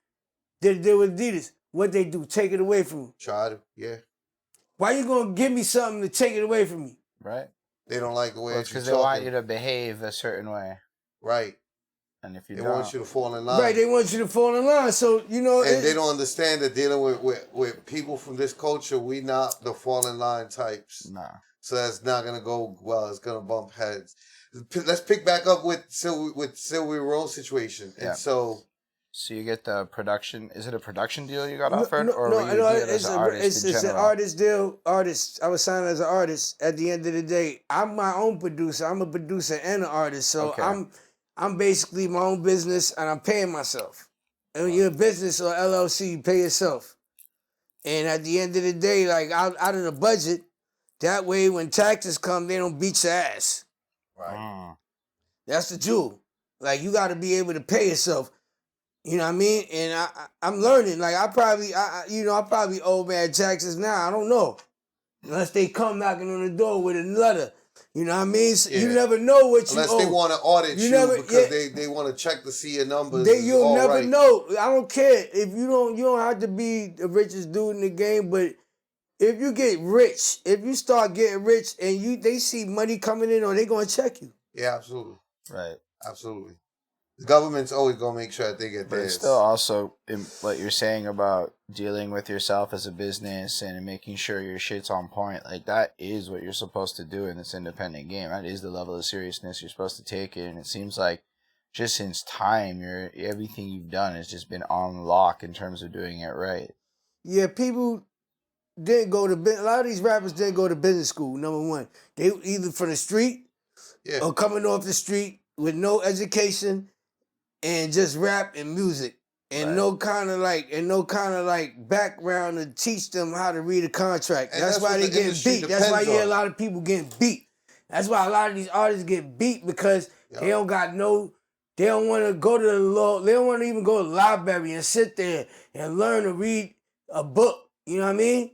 Did a deal with Adidas. What'd they do? Take it away from him. Try to, yeah. Why you going to give me something to take it away from me? Right. They don't like the way because they want you to behave a certain way. Right. And if you they don't, want you to fall in line. Right, they want you to fall in line. So, you know. And they don't understand that dealing with people from this culture, we not the fall in line types. Nah. So that's not going to go well. It's going to bump heads. Let's pick back up with Sylvie Rowe's situation. And so you get the production. Is it a production deal you got offered? No, or were you deal as an artist in it's general? an artist deal. I was signed as an artist. At the end of the day, I'm my own producer. I'm a producer and an artist. So I'm basically my own business and I'm paying myself. And when you're a business or LLC, you pay yourself. And at the end of the day, like out of the budget, that way when taxes come, they don't beat your ass. Right. That's the jewel. Like you got to be able to pay yourself. You know what I mean? And I'm learning. Like I probably owe bad taxes now. I don't know. Unless they come knocking on the door with a letter. You know what I mean? So you never know what you owe. Unless they want to audit you because they want to check to see your numbers. You'll never know. I don't care. If you don't have to be the richest dude in the game, but if you get rich, if you start getting rich and they see money coming in, or they gonna check you. Yeah, absolutely. Right. Absolutely. The government's always gonna make sure that they get theirs. But it's still also what you're saying about dealing with yourself as a business and making sure your shit's on point. Like that is what you're supposed to do in this independent game. That is the level of seriousness you're supposed to take it. And it seems like just since time, everything you've done has just been on lock in terms of doing it right. Yeah, people didn't go to a lot of these rappers didn't go to business school. Number one, they were either from the street or coming off the street with no education. And just rap and music, and no kind of like background to teach them how to read a contract. That's why they get beat. That's why you hear a lot of people getting beat. That's why a lot of these artists get beat because they don't want to go to the law. They don't want to even go to the library and sit there and learn to read a book. You know what I mean?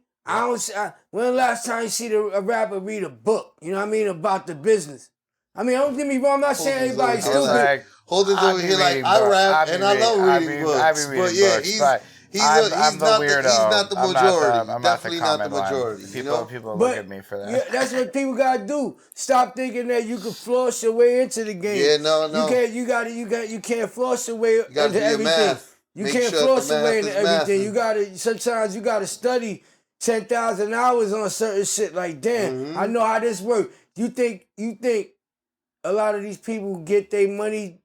When the last time you see a rapper read a book? You know what I mean about the business? I mean, don't get me wrong. I'm not saying anybody's stupid. Holden's over here like, I rap and I love reading books. But yeah, he's not the majority. Definitely not the majority. People look at me for that. Yeah, that's what people gotta do. Stop thinking that you can floss your way into the game. Yeah, no. You can't floss your way into everything. You can't floss your way into everything. Sometimes you gotta study 10,000 hours on certain shit. Like, damn, I know how this works. You think a lot of these people get their money?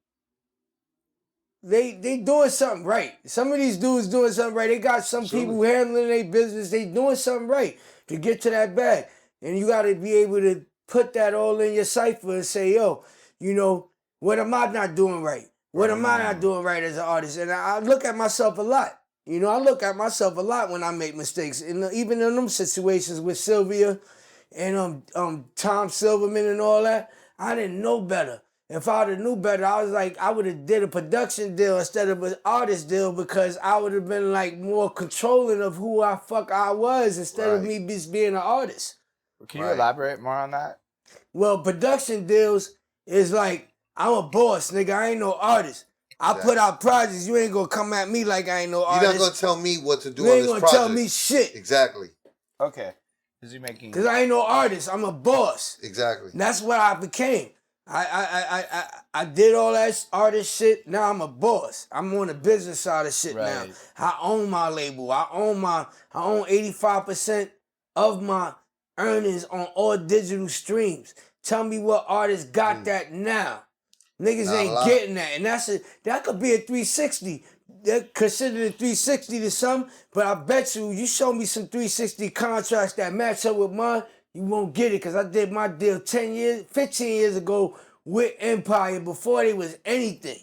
They doing something right. Some of these dudes doing something right. They got some people handling their business. They doing something right to get to that bag. And you got to be able to put that all in your cipher and say, yo, you know, What am I not doing right? What am I not doing right as an artist? And I look at myself a lot. You know, I look at myself a lot when I make mistakes. And even in them situations with Sylvia and Tom Silverman and all that, I didn't know better. If I would have knew better, I was like, I would have did a production deal instead of an artist deal because I would have been like more controlling of who I was instead of me just being an artist. Can you elaborate more on that? Well, production deals is like, I'm a boss, nigga. I ain't no artist. I put out projects. You ain't gonna come at me like I ain't no artist. You're not gonna tell me what to do you on ain't this gonna project. tell me shit. Exactly. Okay. Because I ain't no artist. I'm a boss. Exactly. And that's what I became. I did all that artist shit. Now I'm a boss. I'm on the business side of shit now. I own my label. I own 85% of my earnings on all digital streams. Tell me what artists got that now. Niggas ain't getting that. And that could be a 360. They're considered a 360 to some, but I bet you show me some 360 contracts that match up with mine, you won't get it because I did my deal 15 years ago with Empire before they was anything.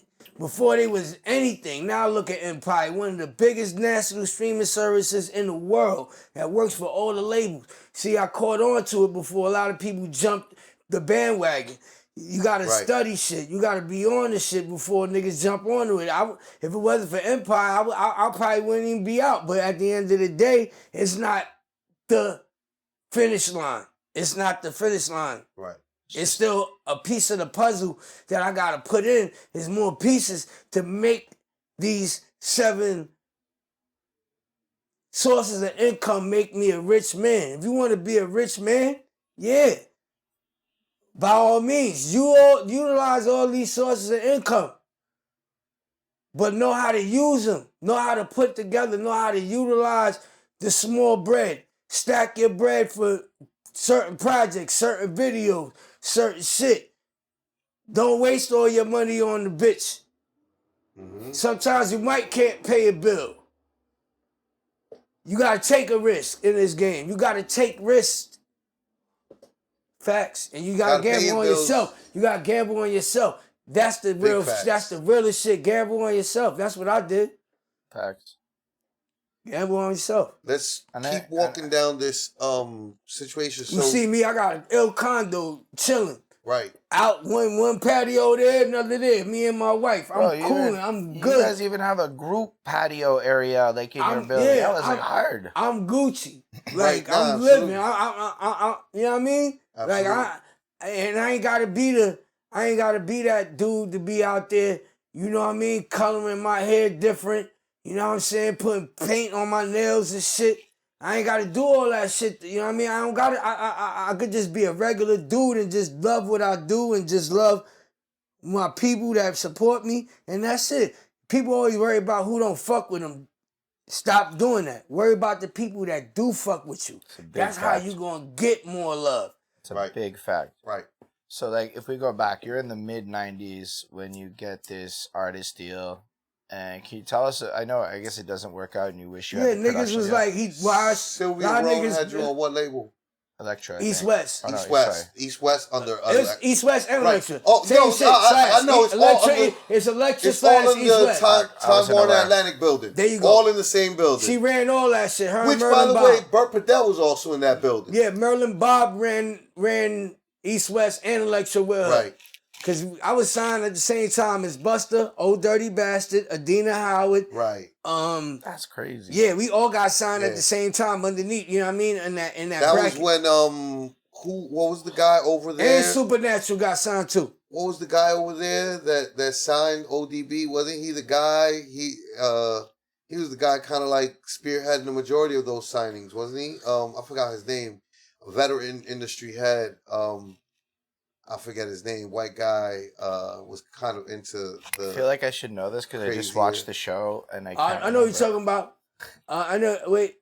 Now look at Empire, one of the biggest national streaming services in the world that works for all the labels. See, I caught on to it before a lot of people jumped the bandwagon. You gotta study shit. You gotta be on the shit before niggas jump onto it. If it wasn't for Empire, I probably wouldn't even be out. But at the end of the day, it's not the finish line. Right. It's still a piece of the puzzle that I gotta put in. There's more pieces to make these 7 sources of income make me a rich man. If you want to be a rich man, yeah. By all means, utilize all these sources of income. But know how to use them. Know how to put together. Know how to utilize the small bread. Stack your bread for certain projects, certain videos, certain shit. Don't waste all your money on the bitch. Mm-hmm. Sometimes you can't pay a bill. You gotta take a risk in this game. You gotta take risks. Facts. And you gotta gamble on yourself. You gotta gamble on yourself. That's the realest shit. Gamble on yourself. That's what I did. Facts. Gamble on yourself. Let's keep walking down this situation. You see me, I got an ill condo chilling. Right. Out one patio there, another there. Me and my wife. I'm cool. I'm good. You guys even have a group patio area like in your building. Yeah, that was like hard. I'm Gucci. Like I'm living. I you know what I mean? Absolutely. Like I ain't gotta be that dude to be out there, you know what I mean, coloring my hair different, you know what I'm saying, putting paint on my nails and shit. I ain't gotta do all that shit, you know what I mean? I don't gotta I could just be a regular dude and just love what I do and just love my people that support me, and that's it. People always worry about who don't fuck with them. Stop doing that. Worry about the people that do fuck with you. That's how you gonna get more love. It's a big fact. Right. So, like, if we go back, you're in the mid-90s when you get this artist deal. And can you tell us, I guess it doesn't work out and you wish you had the niggas was like, he watched. Sylvia Rome had you on what label? Electra. East West. Oh, no, East West under East West and Electra. Oh, same shit. I know it's Electra, all under, it's Electra it's all in East the West. Time Warner Atlantic building. There you go. All in the same building. She ran all that shit. Her Which, and Merlin by the Bob. way, Burt Padell was also in that building. Yeah, Merlin Bob ran East West and Electra with her. Right. Because I was signed at the same time as Busta, Old Dirty Bastard, Adina Howard. Right. That's crazy. Yeah, we all got signed at the same time underneath, you know what I mean? In that bracket. Was when what was the guy over there? And Supernatural got signed too. What was the guy over there that signed ODB? Wasn't he the guy? He was the guy kind of like spearheading the majority of those signings, wasn't he? I forgot his name. A veteran industry head. I forget his name. White guy was kind of into the. I feel like I should know this because I just watched the show and I can't. I know what you're talking about. I know. Wait.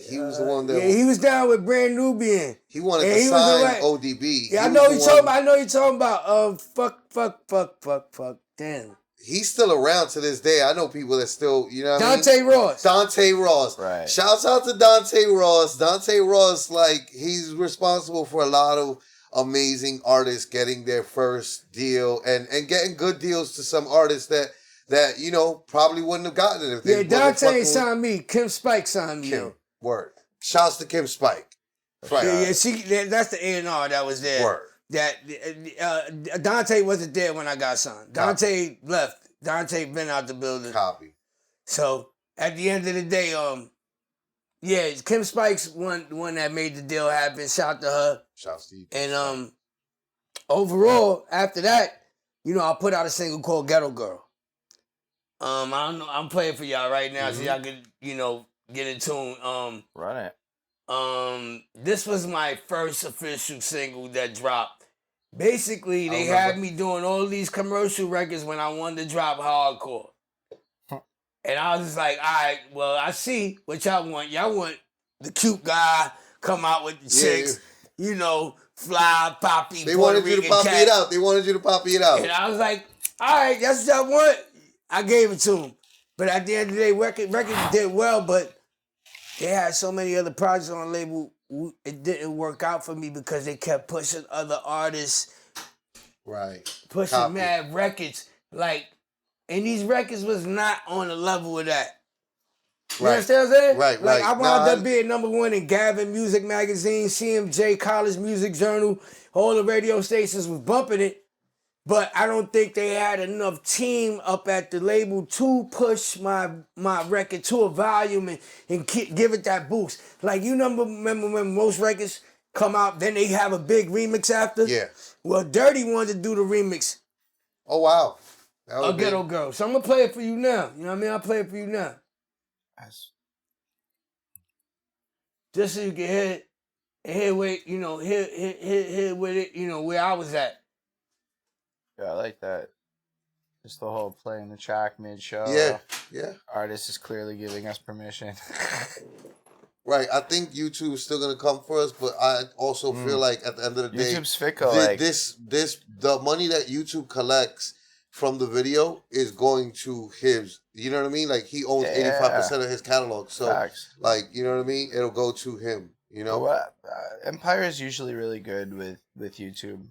He was the one that. Yeah, he was down with Brand Nubian. He wanted to sign ODB. Yeah, I know you're talking about. I know you're talking about. Fuck. Damn. He's still around to this day. I know people that still, you know what Dante I mean? Ross. Dante Ross. Right. Shouts out to Dante Ross. Dante Ross, like, he's responsible for a lot of amazing artists getting their first deal and getting good deals to some artists that you know probably wouldn't have gotten it if they Dante signed me. Kim Spike signed me. Kim, word. Shouts to Kim Spike. Right. That's the A&R that was there. Word. That Dante wasn't there when I got signed. Dante left. Dante been out the building. Copy. So at the end of the day, Kim Spike's one that made the deal happen. Shout to her. Shouts to you. And overall, after that, you know, I put out a single called Ghetto Girl. I don't know. I'm playing for y'all right now, so y'all can, you know, get in tune. Run it. This was my first official single that dropped. Basically, they had me doing all these commercial records when I wanted to drop hardcore. And I was just like, all right, well, I see what y'all want. Y'all want the cute guy, come out with the chicks, you know, fly, poppy, They wanted you to poppy it out. They wanted you to poppy it out. And I was like, all right, that's what y'all want. I gave it to them. But at the end of the day, records did well, but they had so many other projects on the label, it didn't work out for me because they kept pushing other artists. Right. Pushing mad records. Like, and these records was not on the level of that. You understand what I'm saying? Right, like, I wound up being #1 in Gavin Music Magazine, CMJ, College Music Journal. All the radio stations was bumping it. But I don't think they had enough team up at the label to push my record to a volume and give it that boost. Like, you remember when most records come out, then they have a big remix after? Yeah. Well, Dirty wanted to do the remix. Oh, wow. A Ghetto Girl. So I'm going to play it for you now. You know what I mean? I'll play it for you now. Nice. Just so you can hear it and hear with, you know, hear with it, you know, where I was at. Yeah, I like that. Just the whole playing the track mid-show. Yeah. Artist is clearly giving us permission. Right. I think YouTube's still gonna come for us, but I also feel like at the end of the day, YouTube's fickle. The money that YouTube collects from the video is going to his. You know what I mean? Like, he owns 85% of his catalog. So, like, you know what I mean? It'll go to him. You know. Empire is usually really good with YouTube,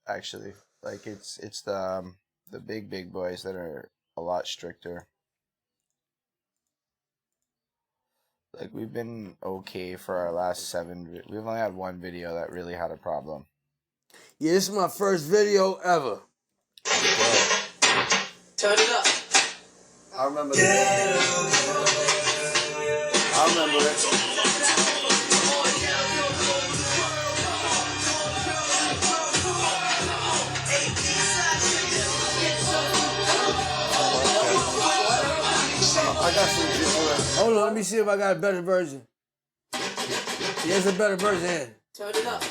actually. Like, it's the big boys that are a lot stricter. Like, we've been okay for our last 7. We've only had one video that really had a problem. Yeah, this is my first video ever. Turn it up. I remember that. I remember it. I got some juice. Hold on, let me see if I got a better version. There's a better version here. Turn it up.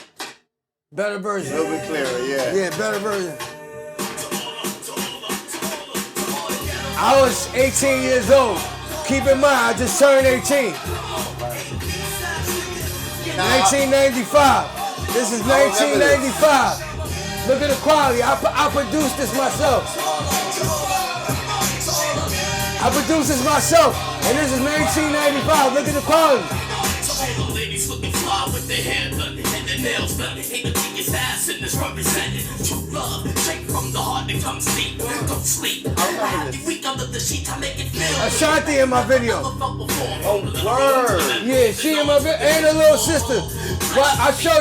Better version. A little bit clearer, yeah. Yeah, better version. I was 18 years old. Keep in mind, I just turned 18. 1995. This is 1995. Look at the quality. I produced this myself. I produced this myself, and this is 1995. Look at the quality. Ladies looking fly with their hair done and their nails done. Ain't the biggest ass in this represented. True love, straight from the heart to come sleep. Don't sleep. Week under the sheet, I make it feel. Ashanti in my video. Oh, word. Yeah, she in my video, and her little sister. Well, I'll show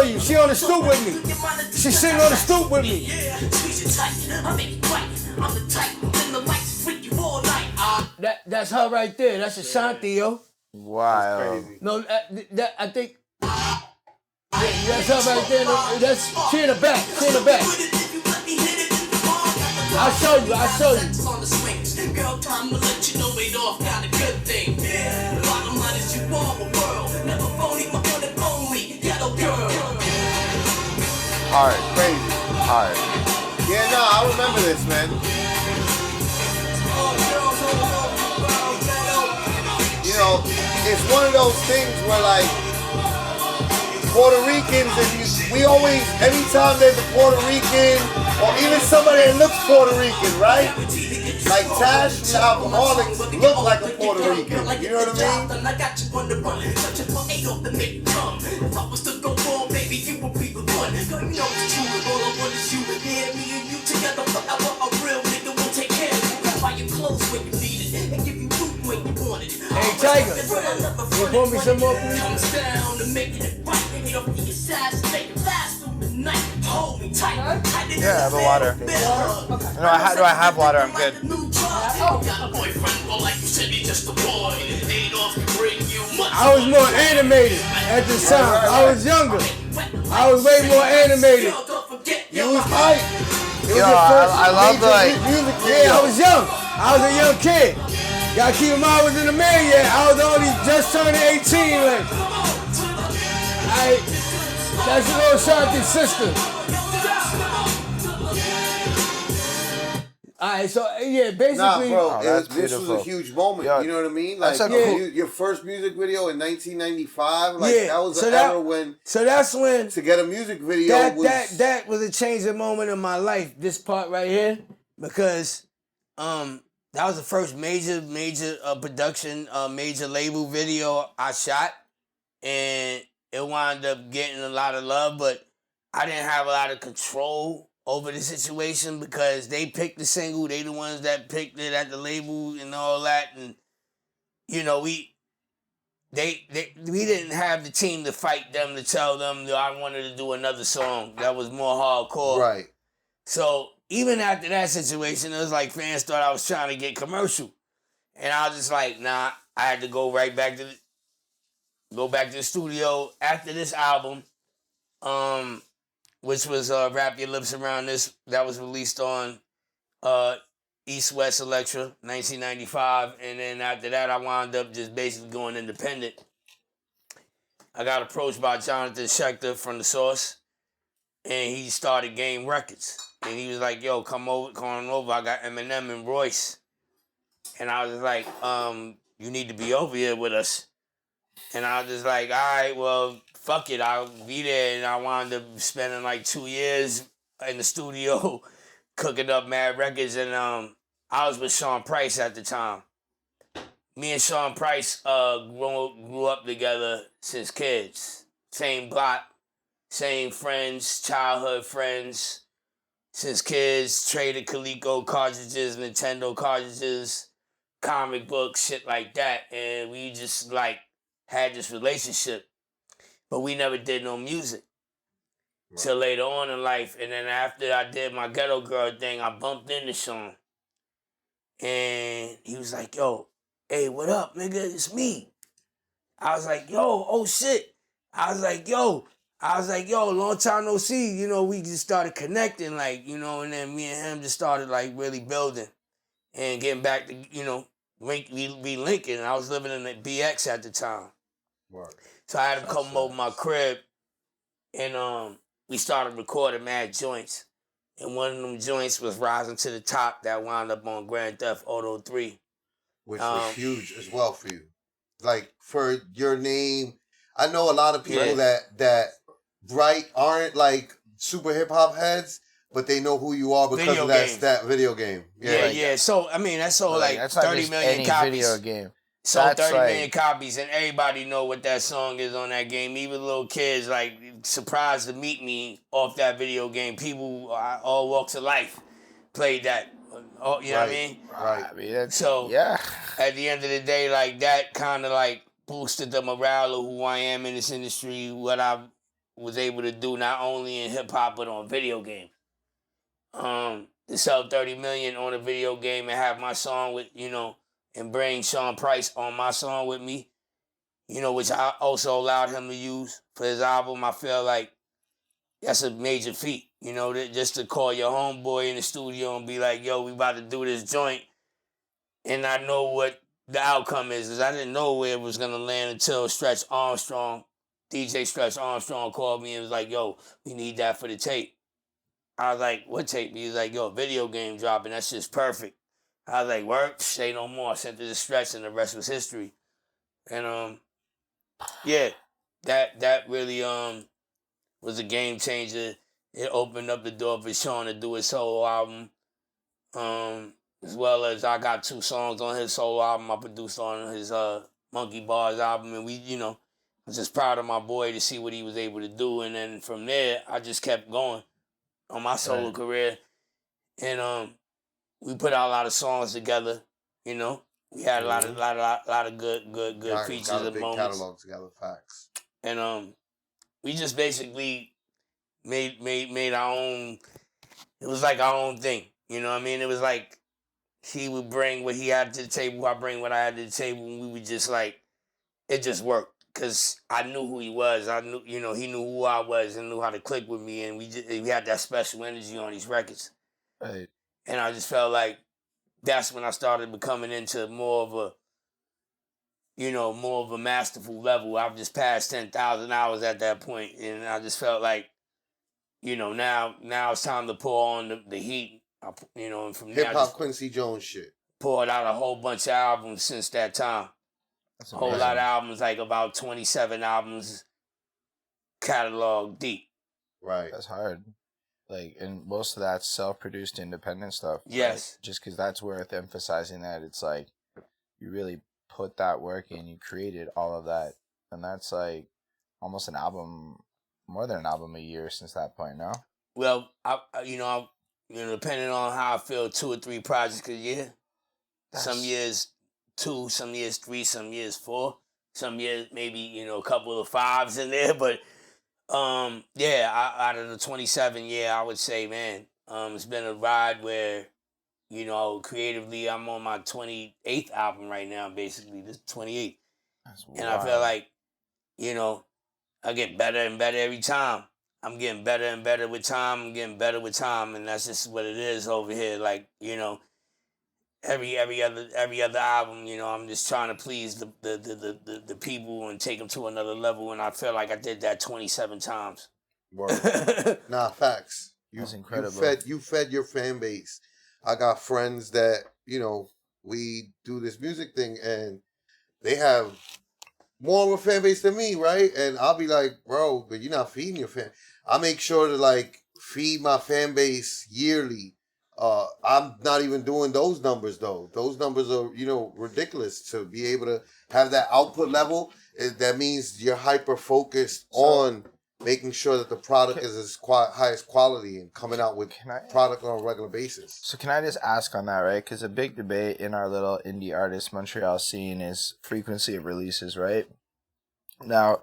you. She on the stoop with me. She sitting on the stoop with me. Squeeze it tight, I make it right. I'm the type, then the lights freak you all night. That's her right there. That's Ashanti, yo. Wow. No, I think. Yeah, that's her right there. That's she in the back. She in the back. I'll show you. Girl, time to let you know it off, got a good thing. The bottom line is you are the world. Never phony, but one and only. Ghetto Girl. Hard. Crazy. Hard. Yeah, no, I remember this, man. You know, it's one of those things where, like, Puerto Ricans, and we always, anytime there's a Puerto Rican, or even somebody that looks Puerto Rican, right? Like Tash, the Alcoholics, look like a Puerto Rican. You know what I mean? I got you on the run, searching for 8 off the make come. If I was to go wrong, baby, you would be the one. Tiger. You pour me some more, please? Comes down to making it right. Maybe don't be assassinated. Last through the night. Hold me tight. Yeah, I have a water. No, I have water. I'm good. I was more animated at the time. I was younger. I was way more animated. You was hype. Yo, I love like. Yeah, I was young. I was a young kid. Gotta keep in mind I was in the man yet. I was only just turning 18. Like, that's a little shot to sister. Alright, so yeah, basically. Nah, bro, Oh, that's this was a beautiful. huge moment. Yo, you know what I mean? Like that's a your first music video in 1995. Like Yeah, that was so an era when So that's when to get a music video that was a changing moment in my life. This part right here, because that was the first major production, major label video I shot, and it wound up getting a lot of love, but I didn't have a lot of control over the situation because they picked the single. They the ones that picked it at the label and all that, and you know we didn't have the team to fight them to tell them that I wanted to do another song that was more hardcore. right. So even after that situation, it was like fans thought I was trying to get commercial, and I was just like, nah. I had to go back to the studio after this album, which was Wrap Your Lips Around This. That was released on East West Electra, 1995, and then after that, I wound up just basically going independent. I got approached by Jonathan Schechter from The Source, and he started Game Records. And he was like, yo, come on over. I got Eminem and Royce. And I was like, you need to be over here with us. And I was just like, all right, well, fuck it. I'll be there. And I wound up spending like 2 years in the studio cooking up mad records. And I was with Sean Price at the time. Me and Sean Price grew up together since kids. Same block, same friends, childhood friends. Since kids, traded Coleco cartridges, Nintendo cartridges, comic books, shit like that. And we just like had this relationship. But we never did no music. Right. Till later on in life. And then after I did my Ghetto Girl thing, I bumped into Sean. And he was like, yo, hey, what up, nigga? It's me. I was like, yo, oh shit. I was like, yo, long time no see. You know, we just started connecting, like, you know, and then me and him just started, like, really building and getting back to, you know, re-linking. And I was living in the BX at the time. Right. So I had him come over my crib, and we started recording mad joints. And one of them joints was Rising to the Top that wound up on Grand Theft Auto 3. Which was huge as well for you. Like, for your name, I know a lot of people that aren't like super hip hop heads, but they know who you are because of that video game. Yeah. So I mean, that's all like that's 30 million copies. Video game. Sold 30 million copies, and everybody know what that song is on that game. Even little kids like surprised to meet me off that video game. People all walks of life played that. Oh, you know what I mean? Right. I mean, so at the end of the day, like that kind of like boosted the morale of who I am in this industry, what I was able to do not only in hip hop but on video games. To sell 30 million on a video game and have my song with, you know, and bring Sean Price on my song with me, you know, which I also allowed him to use for his album. I feel like that's a major feat, you know, just to call your homeboy in the studio and be like, yo, we about to do this joint. And I know what the outcome is I didn't know where it was going to land until DJ Stretch Armstrong called me and was like, yo, we need that for the tape. I was like, what tape? He was like, yo, video game dropping. That's just perfect. I was like, work, say no more. I sent it to Stretch and the rest was history. And, that really was a game changer. It opened up the door for Sean to do his solo album. As well as I got 2 songs on his solo album I produced on his Monkey Bars album. And we, you know, I was just proud of my boy to see what he was able to do. And then from there, I just kept going on my solo career. And we put out a lot of songs together, you know. We had a lot of good features got a and big moments. catalog together. Facts. And we just basically made our own. It was like our own thing. You know what I mean? It was like he would bring what he had to the table, I bring what I had to the table, and we would just like, it just worked. Cause I knew who he was. I knew, he knew who I was and knew how to click with me, and we had that special energy on these records. Right. And I just felt like that's when I started becoming into more of a masterful level. I've just passed 10,000 hours at that point, and I just felt like, now it's time to pour on the heat. And from there, Hip hop Quincy Jones shit. Poured out a whole bunch of albums since that time. That's A whole lot of albums, like about 27 albums, catalog deep. Right. That's hard. Like, and most of that's self-produced independent stuff. Yes. Right? Just because that's worth emphasizing that it's like you really put that work in, you created all of that, and that's like almost an album, more than an album a year since that point. No. Well, depending on how I feel, 2 or 3 projects a year. Some years 2, some years 3, some years 4, some years maybe a couple of 5s in there. But out of the 27, I would say, man, it's been a ride where creatively I'm on my 28th album right now. Basically, this 28th, and I feel like I get better and better every time. I'm getting better and better with time. I'm getting better with time, and that's just what it is over here. Like every other album, I'm just trying to please the people and take them to another level, and I feel like I did that 27 times. Word. Nah, facts. That's incredible. You fed your fan base. I got friends that we do this music thing, and they have more of a fan base than me, right? And I'll be like, bro, but you're not feeding your fan. I make sure to like feed my fan base yearly. I'm not even doing those numbers though. Those numbers are, ridiculous to be able to have that output level. That means you're hyper focused on making sure that the product is as highest quality and coming out with product on a regular basis. So can I just ask on that, right? Because a big debate in our little indie artist Montreal scene is frequency of releases, right? Now,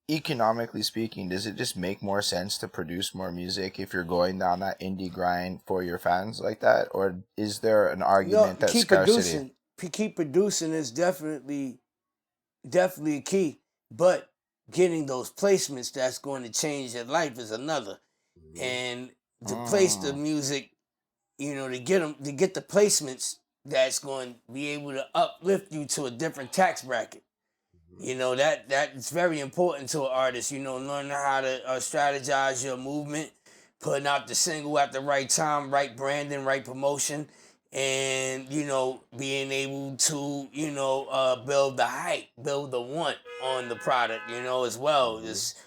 economically speaking, does it just make more sense to produce more music if you're going down that indie grind for your fans like that? Or is there an argument that scarcity? Keep producing is definitely a key. But getting those placements that's going to change your life is another. And to place the music, to get the placements that's going to be able to uplift you to a different tax bracket. That is very important to an artist, learning how to strategize your movement, putting out the single at the right time, right branding, right promotion, and, being able to, build the hype, build the want on the product, as well. Just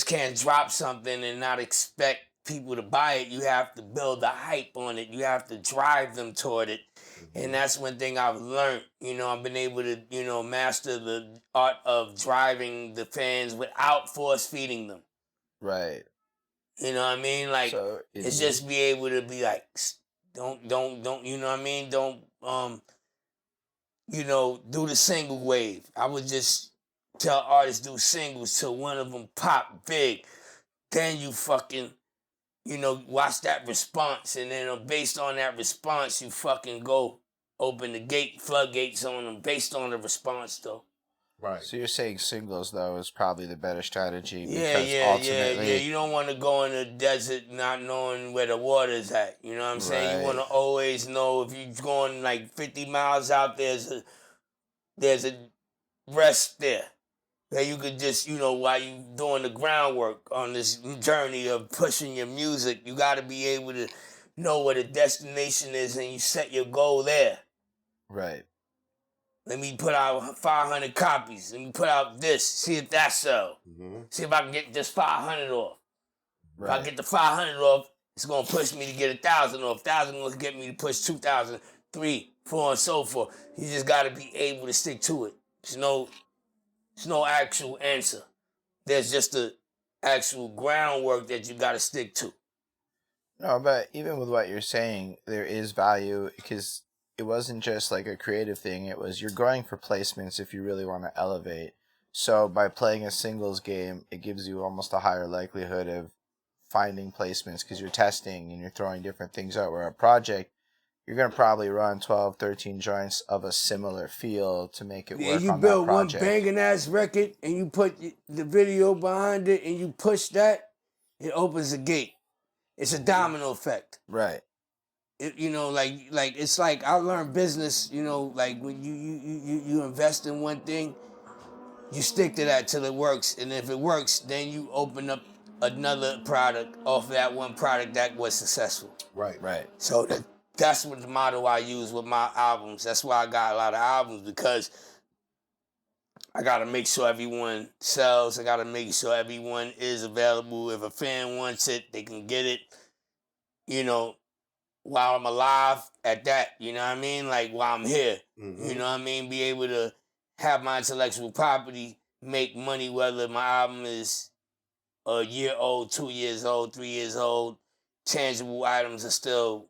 can't drop something and not expect people to buy it. You have to build the hype on it. You have to drive them toward it. And that's one thing I've learned. I've been able to, master the art of driving the fans without force feeding them. Right. You know what I mean? Like, so it's just be able to be like, don't, you know what I mean? Don't, do the single wave. I would just tell artists do singles till one of them pop big. Then you fucking, watch that response. And then based on that response, you fucking go open the floodgates on them based on the response, though. Right. So you're saying singles, though, is probably the better strategy. Yeah. You don't want to go in the desert not knowing where the water's at. You know what I'm saying? You want to always know if you're going like 50 miles out, there's a rest there. That you could just, while you doing the groundwork on this journey of pushing your music, you got to be able to know what the destination is and you set your goal there. Right. Let me put out 500 copies. Let me put out this. See if that sells. Mm-hmm. See if I can get just 500 off. Right. If I get the 500 off, it's going to push me to get 1,000 off. 1,000 will get me to push 2,000, 3, 4, and so forth. You just got to be able to stick to it. There's no actual answer. There's just the actual groundwork that you got to stick to. No, but even with what you're saying, there is value because it wasn't just like a creative thing. It was you're going for placements if you really want to elevate. So by playing a singles game, it gives you almost a higher likelihood of finding placements because you're testing and you're throwing different things out. Where a project, you're going to probably run 12, 13 joints of a similar feel to make it work on that project. You build one banging ass record and you put the video behind it and you push that, it opens the gate. It's a domino effect. Right. You know, like it's like I learned business, you know, like when you invest in one thing, you stick to that till it works. And if it works, then you open up another product off that one product that was successful. Right. Right. So that's what the motto I use with my albums. That's why I got a lot of albums, because I got to make sure everyone sells. I got to make sure everyone is available. If a fan wants it, they can get it, you know, while I'm alive at that, you know what I mean? Like while I'm here, you know what I mean? Be able to have my intellectual property, make money, whether my album is a year old, 2 years old, 3 years old. Tangible items are still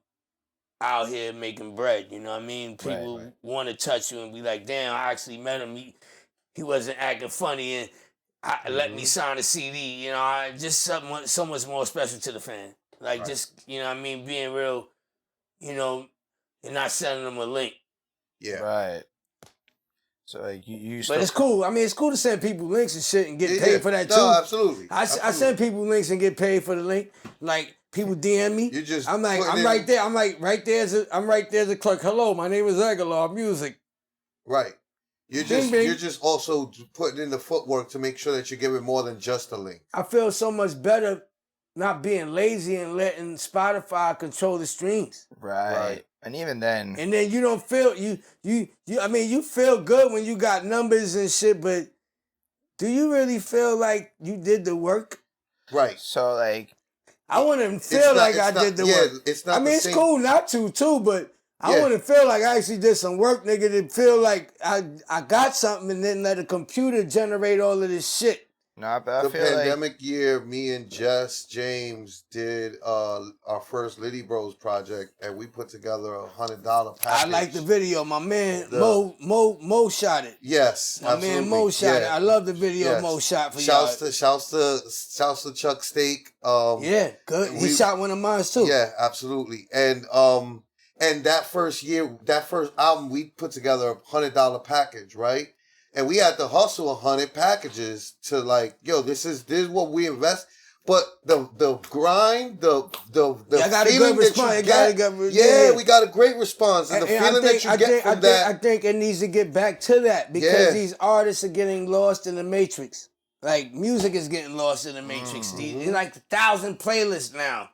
out here making bread, you know what I mean? People want to touch you and be like, damn, I actually met him. He wasn't acting funny and let me sign a CD, you know, just so much more special to the fan. Like just, you know what I mean, being real, you know, and not sending them a link. Yeah. Right. So like you but it's cool. I mean, it's cool to send people links and shit and get paid for that too. No, absolutely. I send people links and get paid for the link. Like people DM me. You just I'm like, I'm right there. I'm like right there's a clerk. Hello, my name is Agallah Music. Right. You're just also putting in the footwork to make sure that you're giving more than just a link. I feel so much better not being lazy and letting Spotify control the streams. Right. And even then. And then you don't feel I mean, you feel good when you got numbers and shit, but do you really feel like you did the work? Right. So like I wouldn't feel like I did the work. It's not. I mean, it's cool not to too, but I wouldn't feel like I actually did some work, nigga, to feel like I got something and then let a computer generate all of this shit. Nah, but the I feel pandemic year, me and Jess James did our first Littyyy Bros project, and we put together $100 package. I like the video. My man Mo shot it. Yes, my man Mo shot it. I love the video Mo shot for y'all. Shouts to Chuck Steak. Yeah, good. He shot one of mine too. Yeah, absolutely. And that first album, we put together a $100 package, right? And we had to hustle 100 packages to like, yo, this is what we invest. But the grind, the feeling that you get, we got a great response, and the feeling that you get from that. I think it needs to get back to that because these artists are getting lost in the matrix. Like music is getting lost in the matrix. There's like 1,000 playlists now.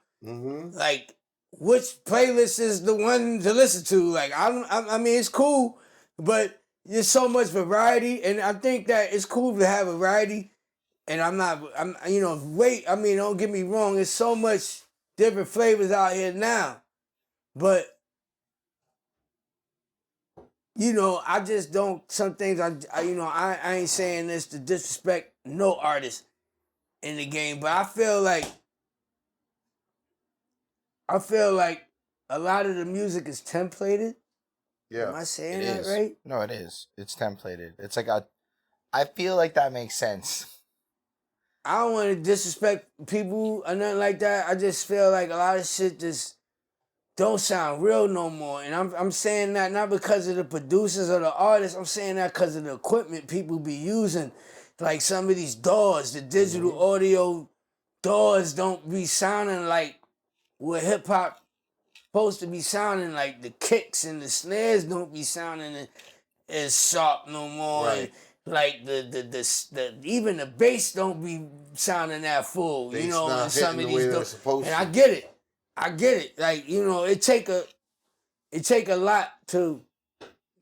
Like which playlist is the one to listen to? Like I mean, it's cool, but there's so much variety, and I think that it's cool to have variety. And don't get me wrong, there's so much different flavors out here now. But, you know, I just don't, some things, I ain't saying this to disrespect no artist in the game, but I feel like a lot of the music is templated. Yeah. Am I saying that right? No, it is. It's templated. It's like I feel like that makes sense. I don't want to disrespect people or nothing like that. I just feel like a lot of shit just don't sound real no more. And I'm saying that not because of the producers or the artists. I'm saying that because of the equipment people be using. Like some of these DAWs, the digital audio DAWs don't be sounding like what hip-hop supposed to be sounding like. The kicks and the snares don't be sounding as sharp no more. Right. Like the even the bass don't be sounding that full, you know. And some of these, and I get it. Like it take a lot to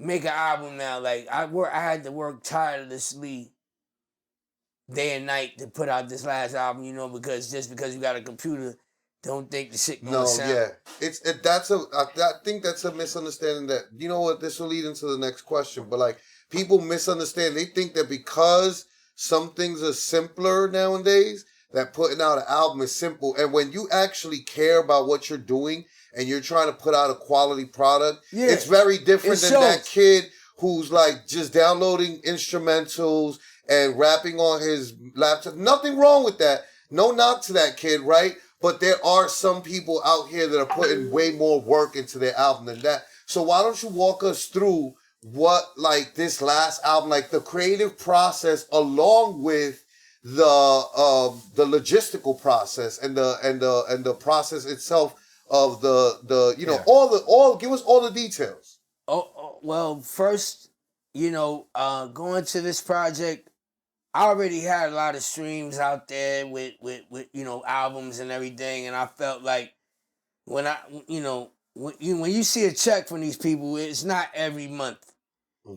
make an album now. Like I had to work tirelessly day and night to put out this last album, because just because you got a computer, don't think the shit gonna sound. I think that's a misunderstanding. That you know what, this will lead into the next question, but like. People misunderstand. They think that because some things are simpler nowadays, that putting out an album is simple. And when you actually care about what you're doing and you're trying to put out a quality product, Yeah. it's very different It than that shows. kid who's like just downloading instrumentals and rapping on his laptop. Nothing wrong with that. No knock to that kid, right? But there are some people out here that are putting way more work into their album than that. So why don't you walk us through what like this last album, like the creative process along with the logistical process and the process itself of the you know all give us all the details. Well, first, going to this project, I already had a lot of streams out there with albums and everything, and I felt like when you see a check from these people, it's not every month.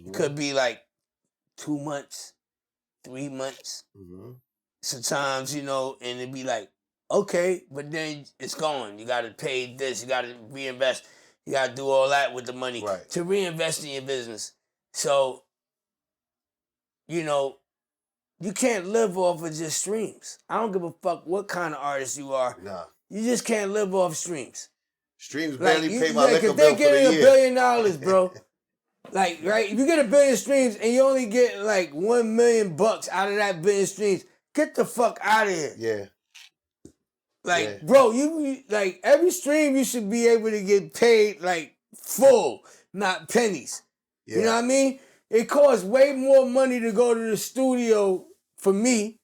It could be like 2 months, 3 months. Sometimes, and it'd be like, okay, but then it's gone. You got to pay this. You got to reinvest. You got to do all that with the money to reinvest in your business. So, you can't live off of just streams. I don't give a fuck what kind of artist you are. Nah. You just can't live off streams. Streams barely pay my liquor because bill they're for the getting year. $1 billion, bro. Like, right? If you get 1 billion streams and you only get like $1 million out of that 1 billion streams, get the fuck out of here. Yeah. Like, bro, you like every stream you should be able to get paid like full, not pennies. Yeah. You know what I mean? It costs way more money to go to the studio for me,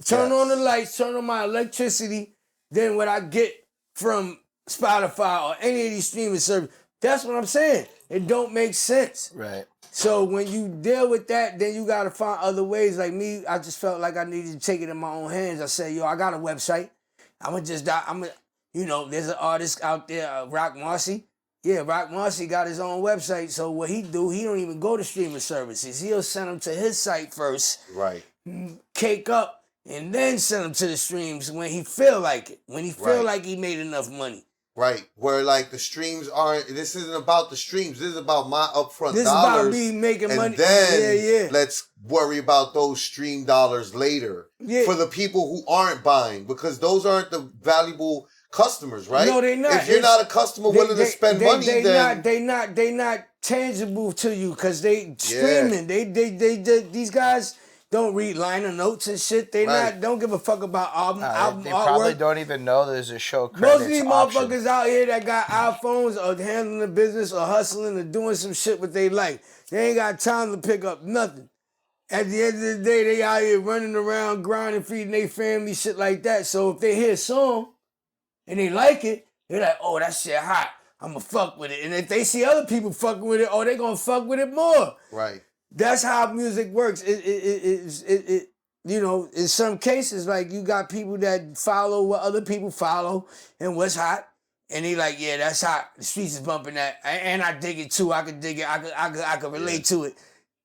turn on the lights, turn on my electricity, than what I get from Spotify or any of these streaming services. That's what I'm saying. It don't make sense. Right. So when you deal with that, then you gotta find other ways. Like me, I just felt like I needed to take it in my own hands. I said, I got a website. there's an artist out there, Rock Marcy. Yeah, Rock Marcy got his own website. So what he do, he don't even go to streaming services. He'll send them to his site first. Right. Cake up, and then send them to the streams when he feel like it. When he feel like he made enough money. Right. Where like the streams aren't, this isn't about the streams. This is about my upfront this dollars. This is about me making and money. Then let's worry about those stream dollars later. Yeah. For the people who aren't buying, because those aren't the valuable customers, right? No, they're not. If you're not a customer willing to spend money, then they not tangible to you because they streaming. These guys don't read liner notes and shit. They don't give a fuck about album they artwork. probably don't even know there's a show credits Most of these motherfuckers out here that got iPhones or handling the business or hustling or doing some shit what they like. They ain't got time to pick up nothing. At the end of the day, they out here running around, grinding, feeding their family, shit like that. So if they hear a song and they like it, they're like, oh, that shit hot. I'ma fuck with it. And if they see other people fucking with it, oh, they gonna fuck with it more. Right. That's how music works. In some cases, like you got people that follow what other people follow and what's hot. And they like, yeah, that's hot. The streets is bumping that. And I dig it too. I could dig it. I could relate to it.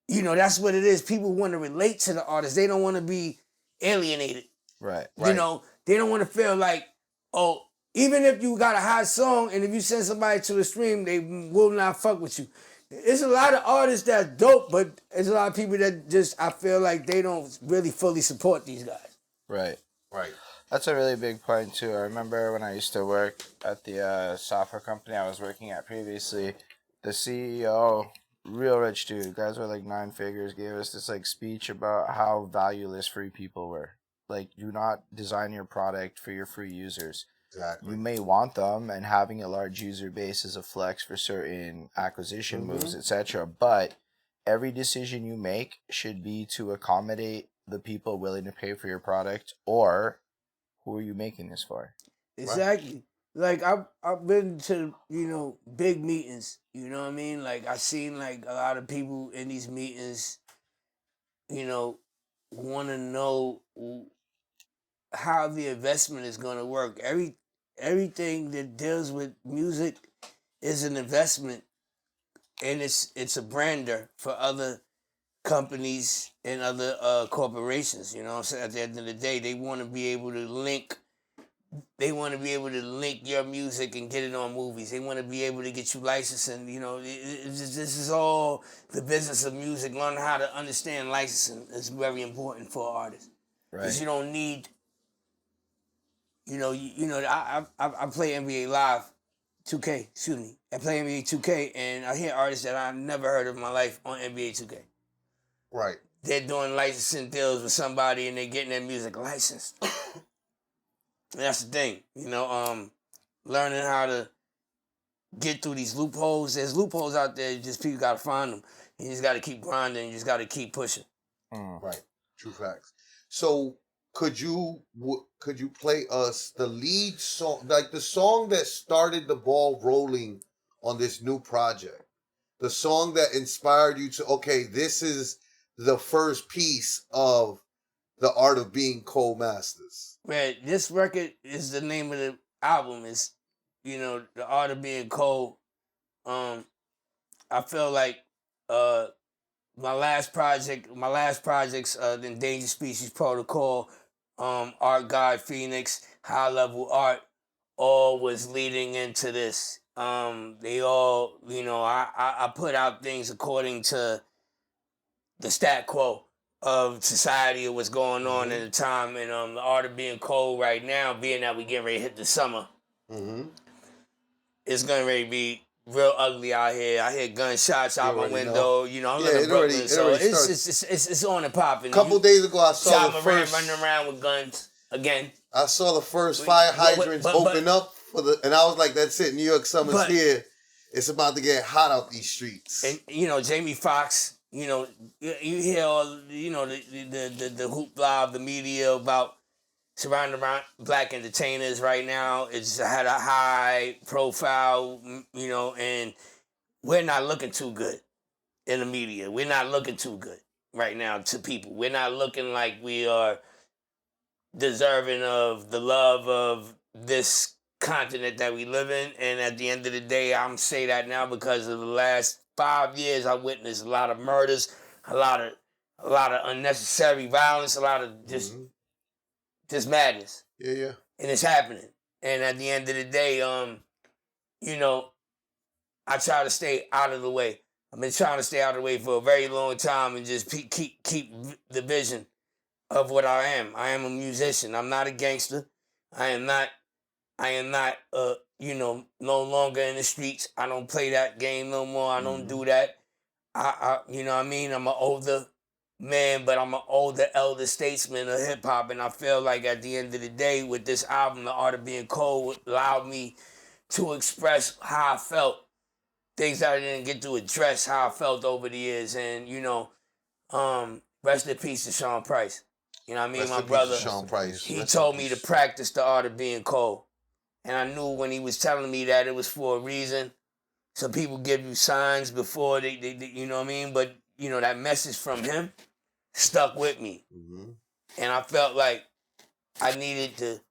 That's what it is. People want to relate to the artist. They don't want to be alienated. Right. They don't want to feel like, oh, even if you got a hot song and if you send somebody to the stream, they will not fuck with you. It's a lot of artists that's dope, but there's a lot of people that just, I feel like they don't really fully support these guys. Right. Right. That's a really big point, too. I remember when I used to work at the software company I was working at previously, the CEO, real rich dude, guys were like 9 figures, gave us this like speech about how valueless free people were. Like, do not design your product for your free users. Exactly. You may want them, and having a large user base is a flex for certain acquisition moves, etc. But every decision you make should be to accommodate the people willing to pay for your product, or who are you making this for? Exactly. Like I've been to big meetings. You know what I mean? Like I've seen like a lot of people in these meetings. Want to know how the investment is going to work. Everything that deals with music is an investment, and it's a brander for other companies and other corporations. You know what I'm saying? At the end of the day, they want to be able to link. They want to be able to link your music and get it on movies. They want to be able to get you licensing. This is all the business of music. Learn how to understand licensing is very important for artists. Because you don't need. I play NBA Live 2K, excuse me. I play NBA 2K, and I hear artists that I never heard of in my life on NBA 2K. Right. They're doing licensing deals with somebody, and they're getting their music licensed. And that's the thing, learning how to get through these loopholes. There's loopholes out there, just people got to find them. You just got to keep grinding, you just got to keep pushing. Right. True facts. So could you play us the lead song, like the song that started the ball rolling on this new project? The song that inspired you to, okay, this is the first piece of the art of being Cold Masters. Man, this record is the name of the album. Is the art of being cold. I feel like my last projects, the Endangered Species Protocol, Art Guide Phoenix, High Level Art, all was leading into this. They all, I put out things according to the stat quo of society or what's going on at the time. And the art of being cold right now, being that we getting ready to hit the summer, it's going to be real ugly out here. I hear gunshots out my window. I'm living in Brooklyn, so it's on and popping. A couple days ago, I saw the first running around with guns again. I saw the first fire hydrants open up and I was like, "That's it. New York summer's here. It's about to get hot out these streets." And Jamie Foxx. You hear all the hoopla of the media about surrounding around black entertainers right now. It's had a high profile, and we're not looking too good in the media. We're not looking too good right now to people. We're not looking like we are deserving of the love of this continent that we live in. And at the end of the day, I'm say that now because of the last 5 years, I witnessed a lot of murders, a lot of unnecessary violence, a lot of just madness. Yeah. And it's happening. And at the end of the day, I try to stay out of the way. I've been trying to stay out of the way for a very long time and just keep the vision of what I am. I am a musician. I'm not a gangster. I am not no longer in the streets. I don't play that game no more. I don't do that. I'm an older man, but I'm an elder statesman of hip hop, and I feel like at the end of the day, with this album, The Art of Being Cold, allowed me to express how I felt, things that I didn't get to address, how I felt over the years, and rest in peace to Sean Price. My brother, Sean Price. He told me to practice the art of being cold. And I knew when he was telling me that it was for a reason. Some people give you signs before they But, that message from him stuck with me. And I felt like I needed to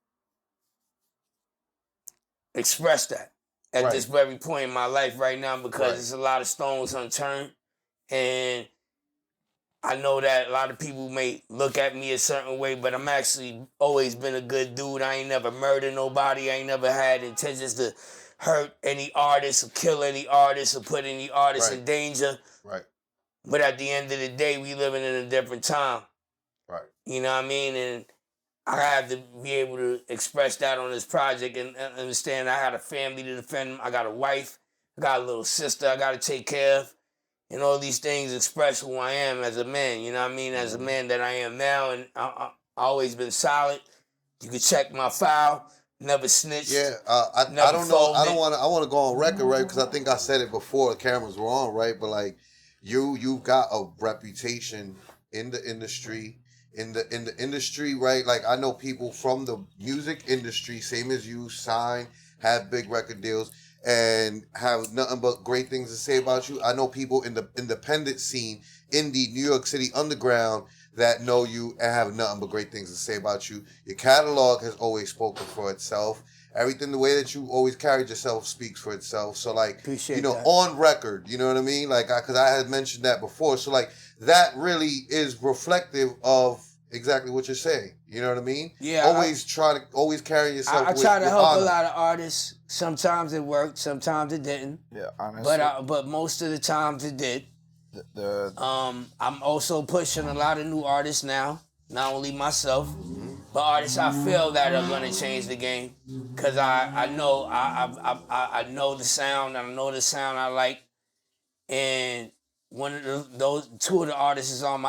express that at this very point in my life right now because there's a lot of stones unturned. And I know that a lot of people may look at me a certain way, but I'm actually always been a good dude. I ain't never murdered nobody. I ain't never had intentions to hurt any artist or kill any artist or put any artist in danger. Right. But at the end of the day, we living in a different time. Right. You know what I mean? And I have to be able to express that on this project and understand I had a family to defend. I got a wife. I got a little sister I got to take care of. And all these things express who I am as a man, as a man that I am now. And I always been solid. You can check my file, never snitched. Yeah, I don't know. I want to go on record, right? Because I think I said it before the cameras were on, right? But like, you got a reputation in the industry, right? Like I know people from the music industry, same as you, signed, have big record deals, and have nothing but great things to say about you. I know people in the independent scene, indie, New York City underground, that know you and have nothing but great things to say about you. Your catalog has always spoken for itself. Everything, the way that you always carried yourself speaks for itself. So like, appreciate that. On record, you know what I mean? Like, because I had mentioned that before. So like, that really is reflective of exactly what you're saying. You know what I mean? Yeah. Always carry yourself. I try to help a lot of artists. Sometimes it worked, sometimes it didn't. Yeah, honestly. But most of the times it did. I'm also pushing a lot of new artists now. Not only myself. but artists I feel that are gonna change the game, cause I know I know the sound, I know the sound I like, and two of the artists is on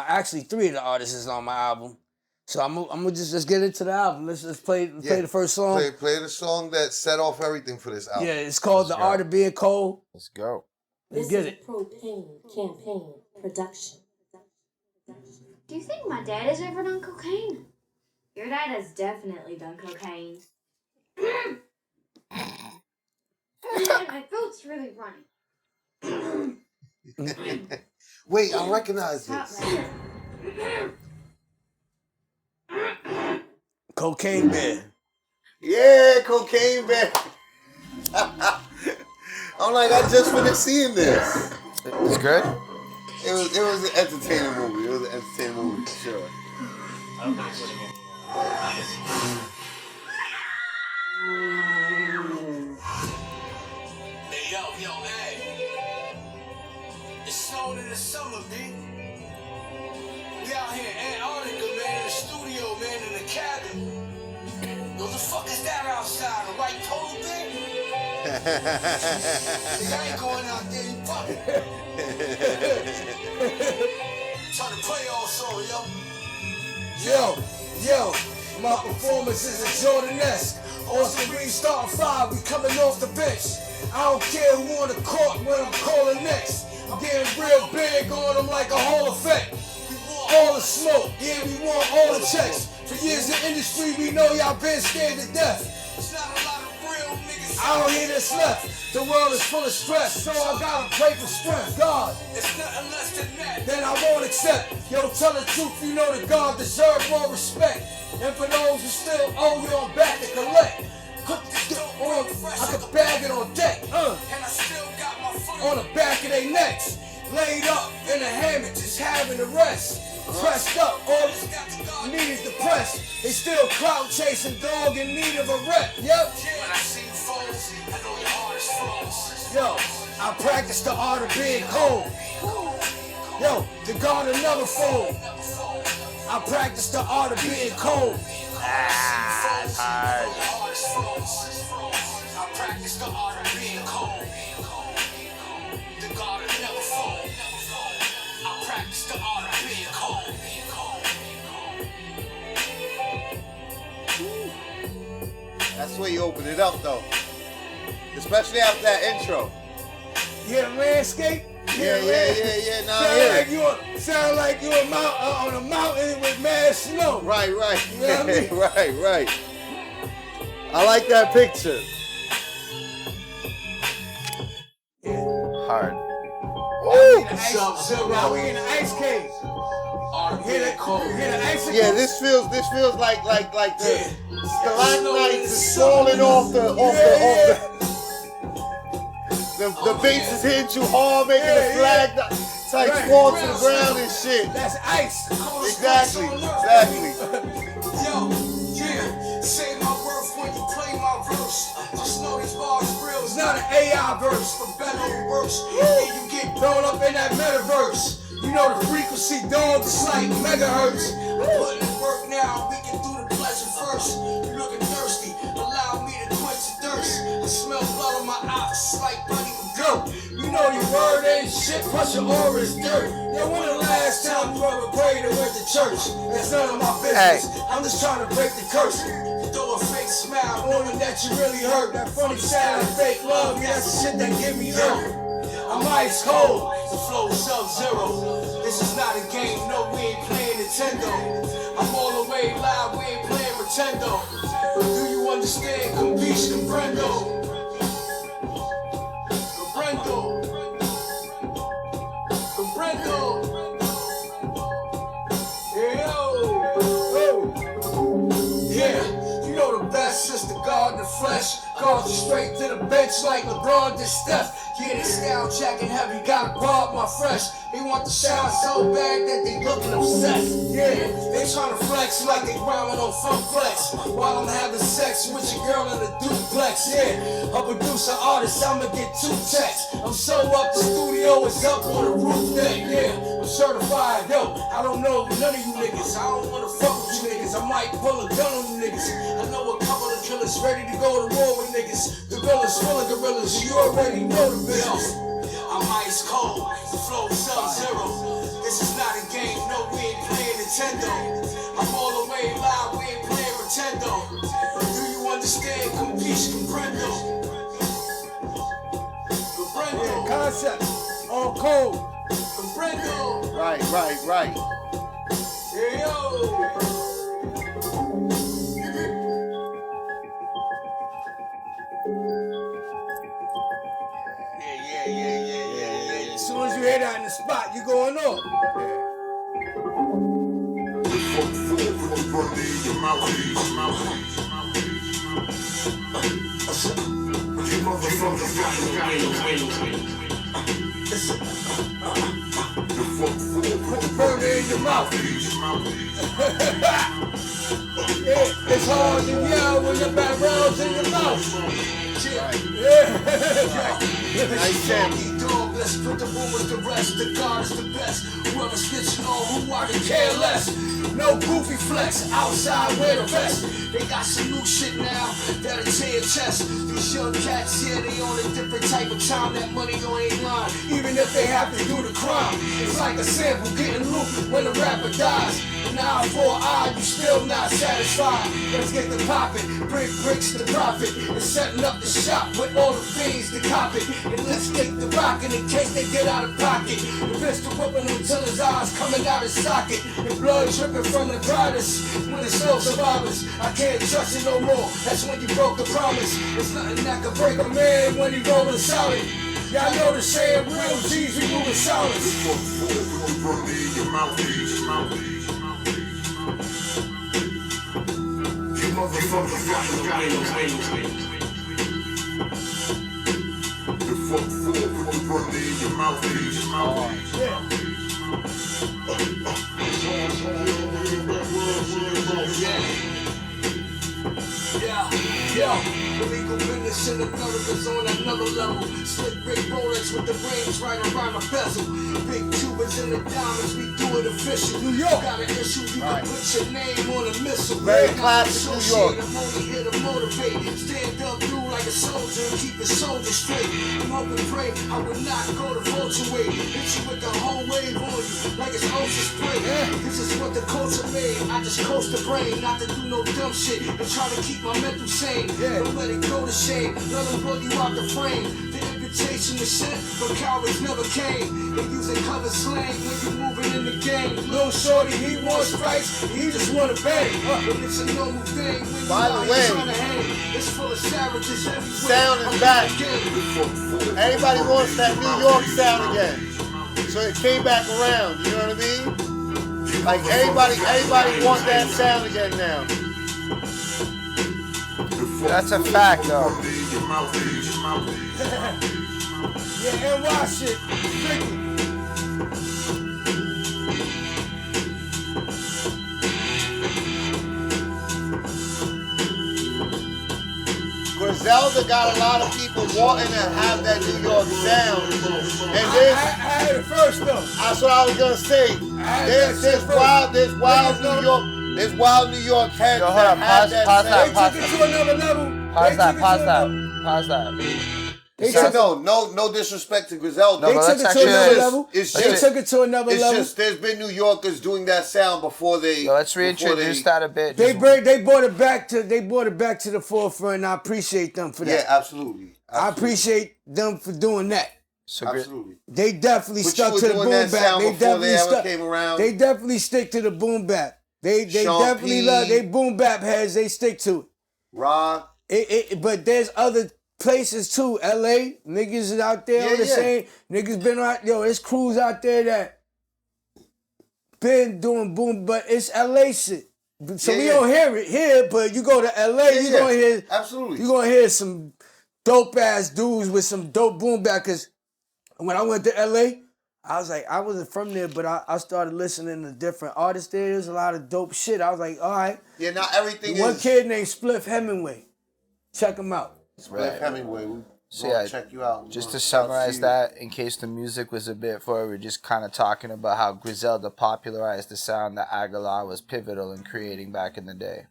three of the artists is on my album. So I'm gonna just get into the album. Let's play the first song. Play the song that set off everything for this album. Yeah, it's called The Art of Being Cold. Let's go. Let's get it. This is a propane campaign production. Do you think my dad has ever done cocaine? Your dad has definitely done cocaine. My throat's really running. Wait, I recognize this. Cocaine Bear. Yeah, Cocaine Bear. I'm like, I just finished seeing this. It's good? It was an entertaining movie. It was an entertaining movie for sure. Hey, yo, hey. It's snowing in the summer, B. We out here in Antarctica, man, in the studio, man, in the cabin. What the fuck is that outside? A white polo thing? I ain't going out there, you fucking. Trying to play all song, Yo, my performance is a Jordan-esque. Austin Reed starting 5, we coming off the bench. I don't care who on the court when I'm calling next. I'm getting real big on them like a Hall of Fame. All the smoke, yeah, we want all the checks. For years in industry, we know y'all been scared to death. It's not a lot of real niggas. I don't hear this left. The world is full of stress, so I gotta pray for strength. God, It's nothing less than that. then I won't accept. Yo, tell the truth, you know that God deserve more respect. And for those who still owe, we on back to collect. Cook the dope on, I could bag it on deck. And I still got my foot On the back of their necks, laid up in a hammock, just having a rest. Pressed up, all they need is the press. They still clout chasing, dog, in need of a rep. Yep. When I see you foes, I know your heart is froze. Yo, I practice the art of being cold. Yo, the God will never fold. I practice the art of being cold. It's hard. I practice the art of being cold. The God will never fold. I practice the art of being cold. That's where you open it up, though. Especially after that intro. Yeah, the landscape. Yeah. Nah, Sound like you on a mountain with mad snow. Right. You know what I mean? right. I like that picture. Hard. Now we in the ice cave. Hear the ice Yeah, this feels like the stalactites is falling off the base is hitting too hard, making the flag like fall to the ground and shit. That's ice. Exactly. Yo, yeah, say my worth when you play my verse. Just know these bars real. It's not an AI verse. For better or worse, and you get Thrown up in that metaverse. You know the frequency, dog, it's like megahertz. putting in work now. We can do the pleasure first. You looking thirsty? Allow me to quench the thirst. I smell blood on my eyes, like buddy with Go. You know your word ain't shit, plus your aura is dirt. Yo, when the last time you ever prayed or went to church? That's none of my business. I'm just trying to break the curse. Throw a fake smile, knowing that you really hurt. That funny sound, fake love, yeah, that's the shit that give me love. I'm ice cold. the flow sub-zero. This is not a game, no, we ain't playing Nintendo. I'm all the way live, we ain't playing Pretendo. Do you understand? Capiche, comprendo. God in the flesh, calls you straight to the bench like LeBron did Steph. Yeah, they style checking heavy, got robbed my fresh. They want the shine so bad that they looking obsessed. Yeah, they tryna flex like they grinding on Funk Flex while I'm having sex with your girl in a duplex. Yeah, a producer artist, I'ma get 2 texts. I'm so up, the studio is up on the roof deck. Yeah, I'm certified, yo. I don't know none of you niggas. I don't wanna fuck with you niggas. I might pull a gun on you niggas. I know a couple of killers ready to go to war with niggas. The villas full of gorillas, you already know the business. I'm ice cold, the flow sub-zero. This is not a game, no, we ain't playing Nintendo. I'm all the way live, we ain't playing Nintendo. Do you understand? Capiche, comprendo. Comprendo. Concept, all cold. Comprendo. Right. Hey, yo. Yeah. As soon as you hear that in the spot, you going off. Burn it in your mouth. Yeah, it's hard to yell when your back rolls in your mouth. Nice jam. Dog, let's put the rumors to rest. The God is the best. Whoever's snitching on who I can care less. No goofy flex outside wear the vest. They got some new shit now that'll tear your chest. These young cats here, they on a different type of time. That money on ain't line, even if they have to do the crime. It's like a sample getting looped when a rapper dies. An eye for an eye, you still not satisfied. Let's get the poppin', bring bricks to profit, and setting up the shop with all the fiends to cop it. And let's take the rockin' in case they get out of pocket. The pistol whipping until his eyes coming out his socket. And blood dripping from the grinders. When it's no survivors, I can't trust it no more. That's when you broke the promise. There's nothing that can break a man when he rollin' solid. Y'all know the saying, real G's, we moving silence. Motherfuckers got the fuck for burn in your mouth. Yeah. Illegal business in America's on another level. Slick brick Rolex with the rings right around the bezel. Big tubers in the diamonds, we do it official. New York got an issue, you can put your name on a missile. Very classic New York. I'm only here to motivate. Stand up through like a soldier and keep the soldier straight. I'm hope and pray I would not go the vulture way. Hit you with the whole wave on you like it's ocean spray. This is what the culture made. I just coast the brain, not to do no dumb shit and try to keep my mental sane. Don't let it go to shame. Let them blow you out the frame. The invitation to shit, but cowards never came. They using cover slang when you moving in the game. Lil' shorty, he wants stripes, he just wanna bang. But it's a normal thing when you out here trying to hang. It's full of savages everywhere. Sound is back. Everybody wants that New York sound again. So it came back around, you know what I mean? Like everybody wants that sound again now. That's a fact, though. Yeah, NY shit. Strictly. Griselda got a lot of people wanting to have that New York sound. And this, I had it first, though. that's what I was gonna say. There's wild New York heads Yo, hold that on, have pause that that, sound. They took it to another level. Pause that. They Yeah, took no disrespect to Griselda. They but took let's it to another actually- level. it's They just- took it to another It's level. just there's been New Yorkers doing that sound before they. Yo, let's reintroduce that a bit. They brought it back to the forefront, and I appreciate them for that. Yeah, absolutely. I appreciate them for doing that. So Absolutely. They definitely But stuck you to were the doing boom that bap. sound They before definitely they ever stuck. came around. They definitely stick to the boom bap. They Sean definitely P. love. They boom bap heads. They stick to Raw. it. But there's other places too. LA niggas is out there on the same. Niggas been out. Yo, there's crews out there that been doing boom, but it's LA shit. So we don't hear it here, but you go to LA, you gonna hear Absolutely. You gonna hear some dope ass dudes with some dope boom bap. Cause when I went to LA, I was like, I wasn't from there, but I started listening to different artists there. There's a lot of dope shit. I was like, all right. Yeah, not everything One is. kid named Spliff Hemingway. Check him out. Spliff Hemingway. So yeah, check you out. Just to summarize that, in case the music was a bit forward, we're just kind of talking about how Griselda popularized the sound that Agallah was pivotal in creating back in the day.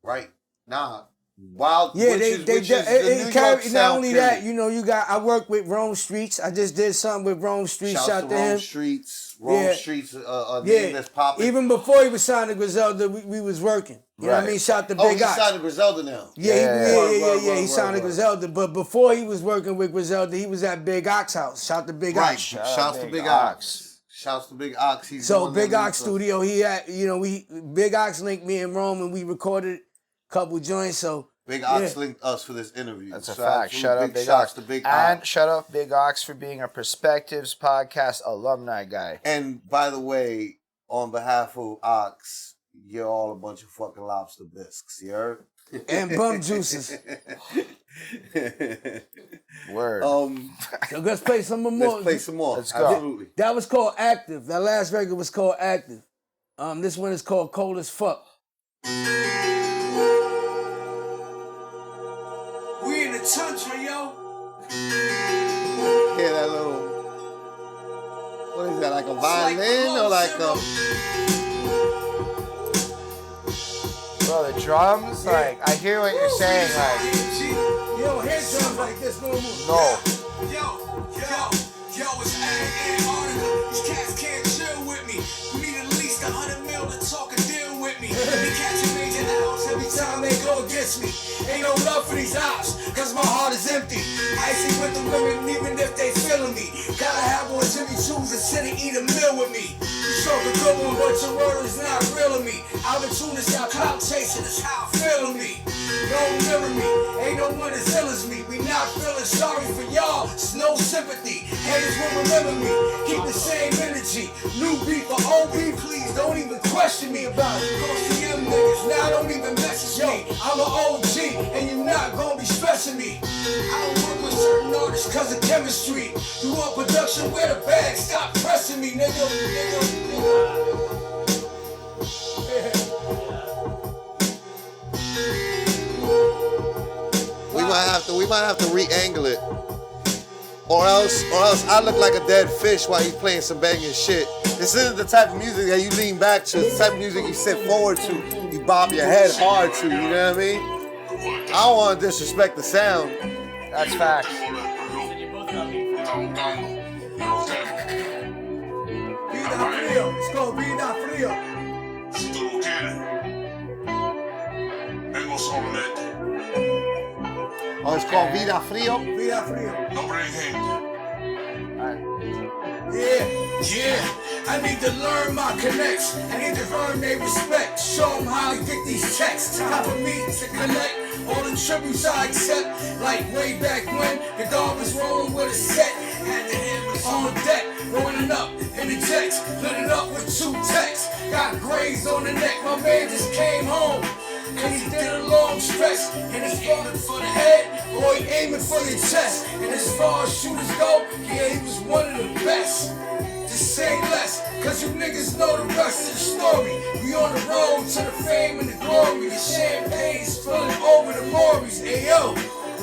Right. Nah. Wild. Yeah, not only period. that, you know, I work with Rome Streets. I just did something with Rome Streets. Shout to him. Rome Streets. Rome Streets, a name that's popping. Even before he was signed to Griselda, we was working. You know what I mean? Shout to Big Ox. He's signed to Griselda now. Yeah. He signed to Griselda. But before he was working with Griselda, he was at Big Ox house. Shout to Big Ox. Shouts to Big Ox. Shouts to Big Ox. So Big Ox studio, Big Ox linked me and Rome and we recorded a couple joints. So Big Ox linked us for this interview. That's a fact. Shout out Big Ox. And shout out Big Ox for being a Perspectives podcast alumni guy. And by the way, on behalf of Ox, you're all a bunch of fucking lobster bisques, you heard? And bum juices. Word. So let's play some more. Let's play some more. Let's go. Absolutely. That was called Active. That last record was called Active. This one is called Cold as Fuck. We in the tundra, yo. Yeah, that little. What is that? Like a violin or like a? Bro, the drums, like, I hear what you're saying, like. You don't hear drums like this no more. No. Yo, it's Antarctica. These cats can't chill with me. We need at least 100 mil to talk and deal with me. They catching major L's every time they go against me. Ain't no love for these ops, cause my heart is empty. Icy with the women, even if they feeling me. Gotta have more Jimmy Choo's and sit and eat a meal with me. You stroke a good one, but your word is not real to me. Opportunists got clout chasing, that's how I feel me. Don't remember me, ain't no one as ill as me. We not feeling sorry for y'all, it's no sympathy. Haters will remember me, keep the same energy. New beef or old beef, please don't even question me about it. Cause to them niggas, now don't even message me. I'm an OG, and you not gonna be stressing me. I don't work with certain artists cause of chemistry. You want production, wear the bag, stop pressing me, nigga. We might have to re-angle it. Or else I look like a dead fish while he's playing some banging shit. This isn't the type of music that you lean back to. It's the type of music you sit forward to. You bob your head hard to, you know what I mean? I don't want to disrespect the sound. That's facts. Vida frío, it's called Vida frío. Si tú lo quieres, vengo solamente. Oh, it's called Vida Frío? Vida frío. No bring gente. Yeah, I need to learn my connects. I need to earn their respect. Show them how to get these checks. Time for me to collect all the tributes I accept. Like way back when the dog was rolling with a set. Had the hammers on deck, rolling up in the jets. Lit it up with 2 texts. Got grays on the neck, my man just came home. And he did a long stretch. And he's aiming for the head, or he aiming for your chest. And as far as shooters go, yeah, he was one of the best. Just say less, cause you niggas know the rest of the story. We on the road to the fame and the glory. The champagne's spilling over the Morris. Hey yo,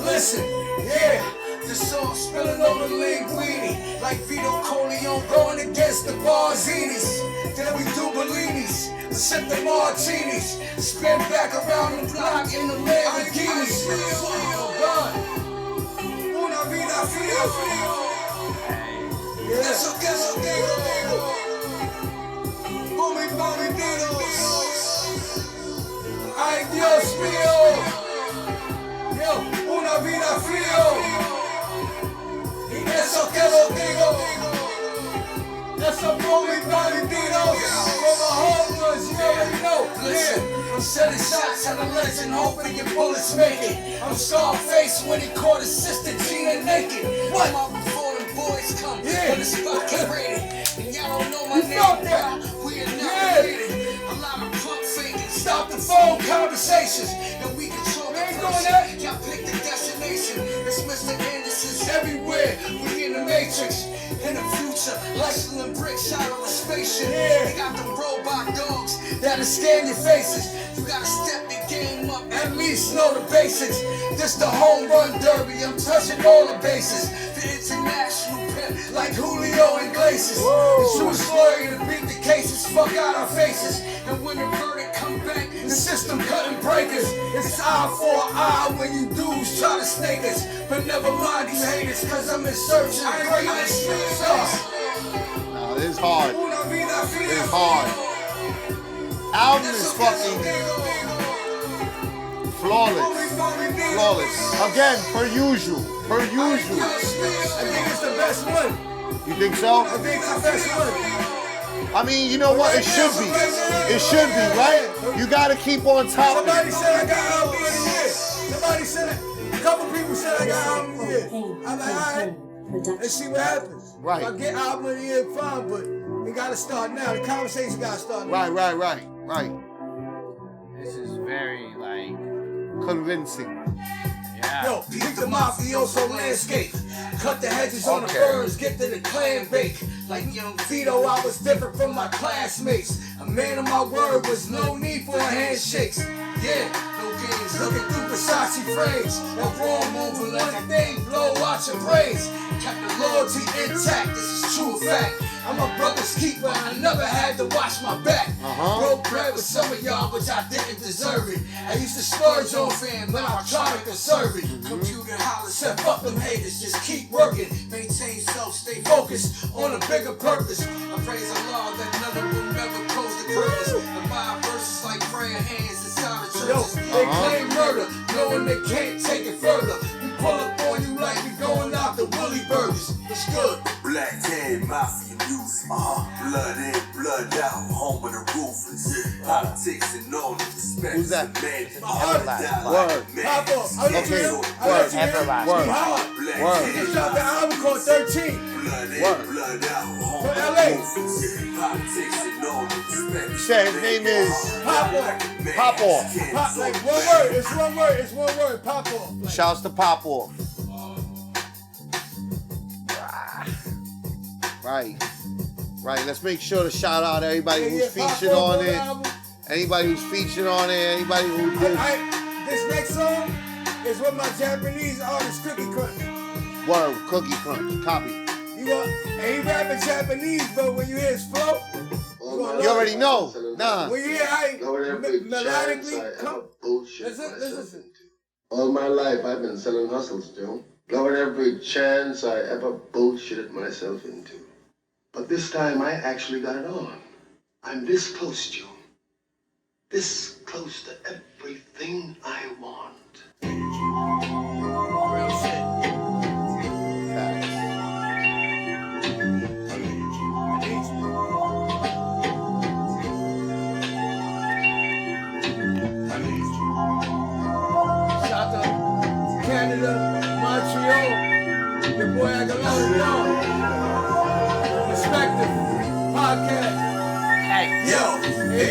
listen, yeah. The song spilling over the linguini. Like Vito Corleone going against the Barzinis. Then we do Bellinis, sip the martinis. Spin back around the block in the Lamborghinis. Una vida frío, frío. Eso que eso digo. Boomy, boomy, dinos. Ay, Dios mío. Yo, una vida frío. Y eso que lo digo. Eso boomy, boomy, dinos. For my home ones, you already know. Listen, I'm setting shots at a legend, hoping your bullets make it. I'm Scarface when he caught his sister Gina naked. What? Boys come, when the spot get raided. And y'all don't know my name, bro. We are not related. A lot of punk faking. Stop the phone conversations. And we can talk in person. Y'all pick the destination. It's Mr. Anderson's everywhere. We in the Matrix. In the future, Lexington bricks out of a spaceship. They got them robot dogs that'll scan your faces. You gotta step your game At least know the basics. This the home run derby. I'm touching all the bases. The international pimp like Julio and Glaciers. The truest lawyer to beat the cases. Fuck out our faces. And when the verdict come back, the system cutting breakers. It's eye for an eye when you dudes try to snake us. But never mind you haters, cause I'm in search of greatness. No, this is hard. It's hard. Album is fucking flawless. Flawless. Again, per usual. Per usual. I think it's the best one. You think so? I think it's the best one. I mean, you know what? It should be. It should be, right? You gotta keep on top of Somebody it. said I got album of the year. Somebody said it. A couple people said I got album of the year. I'm like, alright, let's see what happens. Right. If I get album of the year, fine, but we gotta start now. The conversation gotta start now. Right. This is very, like, Convincing. yeah. Yo, peep the mafioso landscape. Cut the hedges on the birds, get to the clan bake. Like young Vito, I was different from my classmates. A man of my word was no need for handshakes. Yeah, no games, looking through Versace frames. That wrong moving, let the thing blow out your brains. Kept the loyalty intact, this is true fact. I'm a brother's keeper, I never had to watch my back. Broke bread with some of y'all, but y'all didn't deserve it. I used to splurge on fam, but I'm trying to conserve it. Computer holler, said fuck them haters, just keep working. Maintain self, stay focused on a bigger purpose. I praise Allah that none of them never close the curtains. The five verses like prayer hands inside the churches. They claim murder, knowing they can't take it further. We pull up on you like we going out the Willy Burgers. It's good. Black Hand Mafia music. Blood in, blood out, home of the ruthless. Politics and all the respect. Who's that? Word. Pop up. I let you hear. I let you hear. Everlasting. Word. He just dropped an album called 13. Blood in, Word. blood out, home For of the LA. ruthless. Politics and all the respect. You said his name is Pop off. Pop Off. Pop, like one word. It's one word. It's one word. Pop off. Like, Shouts to Pop Off. Right. Let's make sure to shout out everybody who's featured on it. Anybody who's featured on it. Anybody who did. This next song is with my Japanese artist Cookie Crunch. Word. Cookie Crunch. Copy. You know, and he rapping Japanese, but when you hear his flow, You already know. Nah. when you hear how he melodically come. Listen. All my life I've been selling hustles, Joe. Blowing every chance I ever bullshitted myself into. But this time I actually got it on. I'm this close, Joe. This close to everything I want. Real shit. Shout out to Canada, Montreal, your boy Agallah Don. Perspective podcast. Hey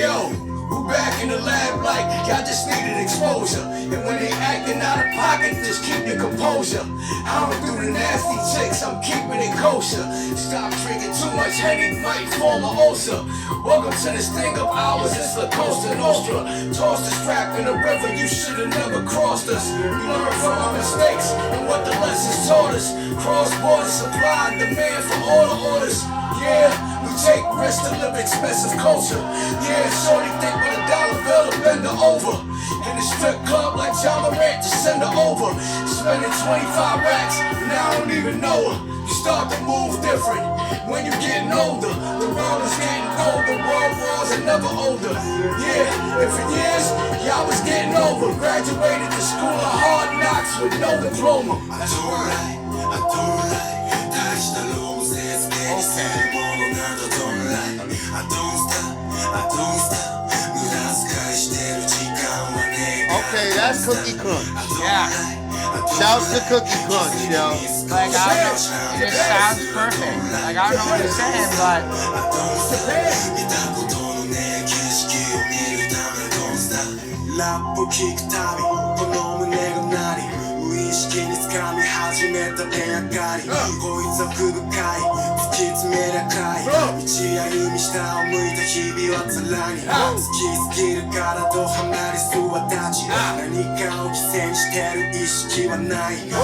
yo, who back in the lab like y'all just needed exposure. And when they acting out of pocket, just keep your composure. I don't do the nasty chicks, I'm keeping it kosher. Stop drinking too much Henny, might form an ulcer. Welcome to this thing of ours, it's La Costa Nostra. Toss the strap in the river, you should've never crossed us. We learned from our mistakes and what the lessons taught us. Cross-border supply and demand for all the orders. Yeah, we take risks to live expensive culture. Yeah, shorty think with a dollar bill to bend her over. In the strip club like John Morant to send her over. Spending 25 racks, now I don't even know her. You start to move different when you're getting older. The world is getting colder, world wars are never older. Yeah, and for years, y'all was getting over. Graduated the school of hard knocks with no diploma. I do right. 다시 날 오면서 스페이스 모두 나도 don't lie. I don't stop. 무라스가 시대로 지가와 내가. Okay, that's Cookie Crunch. Yeah. Shouts to Cookie Crunch, yo. Like, I don't know. It just sounds perfect. Like, I don't know what he's saying, but. 라프 킥탑이 너무 내가 무의식이 네 감이 하지 냈다 배약가리 거기서 그 가까이 き詰めりゃかい道歩み下を向いた日々は辛い好きすぎるからと離れそうは立ち何かを犠牲にしてる意識はない誰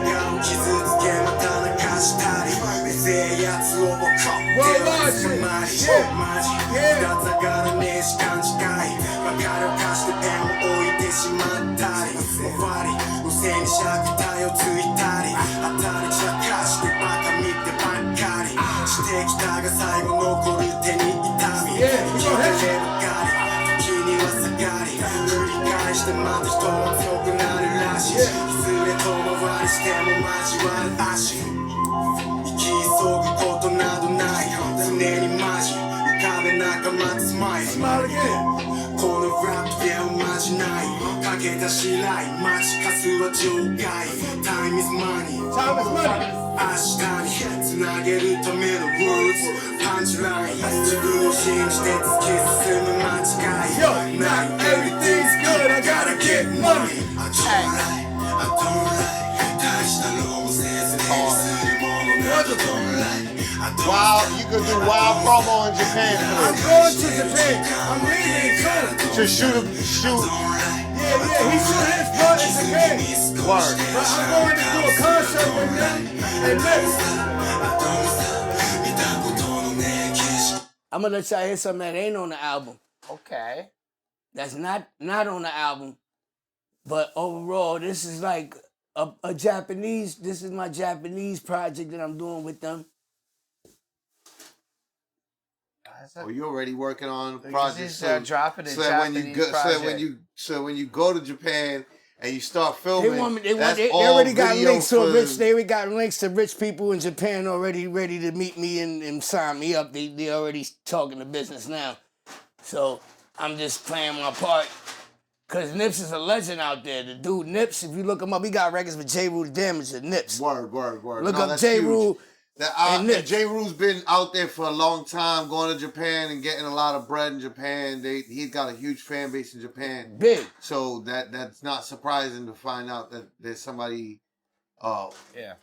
かを傷つけまた泣かしたりうぜえやつをボコってはつまりマジ二つ上がらねえし勘違い分かるかしてペンを置いてしまったり終わり無線に尺体をついたり当たり散らかしてバカ見てばっかりしてきたが最後残る手に痛み生きてればかり時には下がり繰り返してまた人は強くなるらしいいずれ遠回りしても交わる足生き急ぐことなどない常にマジ浮かべ仲間とスマイルこのラップでおまじないかけたしらい待ちかすは場外 Time is money 明日につなげるための words パンチライン自分を信じて突き進む間違い Not everything's good I gotta get money I don't lie I don't lie 大したローもせず手にするものなど don't lie Wow, you could do wild promo in Japan. I'm going to Japan. I'm leaving too. To shoot. Yeah, he's shooting his part in Japan. Word. But I'm going to do a concert with them and this. I'm gonna let y'all hear something that ain't on the album. Okay. That's not on the album. But overall, this is like a Japanese. This is my Japanese project that I'm doing with them. Oh, you're already working on Because projects. he's dropping a Japanese project. So when you go to Japan and you start filming, They already got links to rich. They already got links to rich people in Japan already ready to meet me and sign me up. They already talking the business now. So I'm just playing my part. Cause Nips is a legend out there. The dude Nips, if you look him up, he got records with J. Rule Damager. Nips. Word. Look up J. Rule. J. Rule's been out there for a long time, going to Japan and getting a lot of bread in Japan. He's got a huge fan base in Japan. Big. So that's not surprising to find out that there's somebody. Yeah,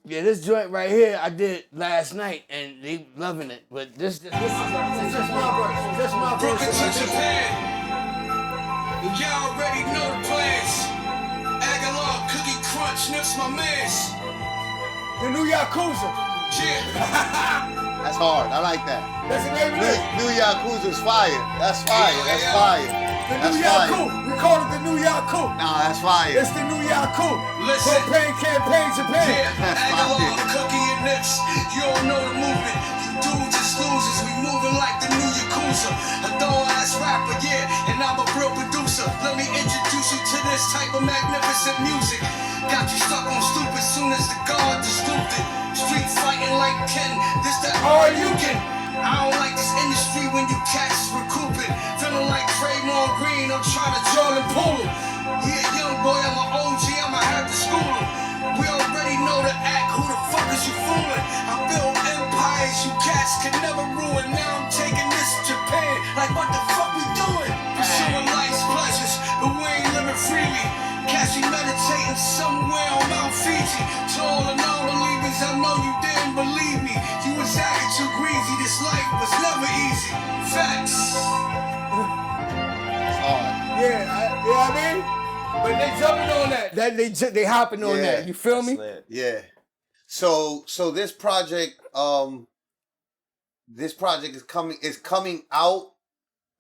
this joint right here I did last night and they loving it. But this is just my verse. Just my verse. Broken to Japan. Y'all already know the plans. Agallah, Cookie Crunch, Nips my mans. The new Yakuza. Yeah. That's hard. I like that. That's the name of it. New Yakuza's fire. That's fire. That's fire. The That's new fire. Yaku. We call it the new Yaku. Nah, that's fire. It's the new Yaku. Listen. Propane campaign Japan. Yeah, Agallah, Cookie and Nips. You all know the movement. You dudes is losers. We moving like the new Yakuza. A thorough-ass rapper, yeah, and I'm a real producer. Let me introduce you to this type of magnificent music. Got you stuck on stupid soon as the guard disturbed it. Street fighting like Ken, this that all you can. I don't like this industry when you cats recouping. Feeling like Draymond Green, I'm trying to Jordan pull him. Yeah, young boy, I'm an OG, I'ma have to school him. We already know the act, who the fuck is you fooling? I build empires you cats can never ruin. Now I'm taking this to Japan, like what the fuck we doing? Pursuing life's pleasures, but we ain't living freely. Catch me meditating somewhere on Mount Fiji. To all the non-believers, I know you didn't believe me. You was acting too greasy, this life was never easy. Facts. Yeah, you know what I mean? But they jumping on that. They hopping on that. You feel me? Yeah. So this project is coming out.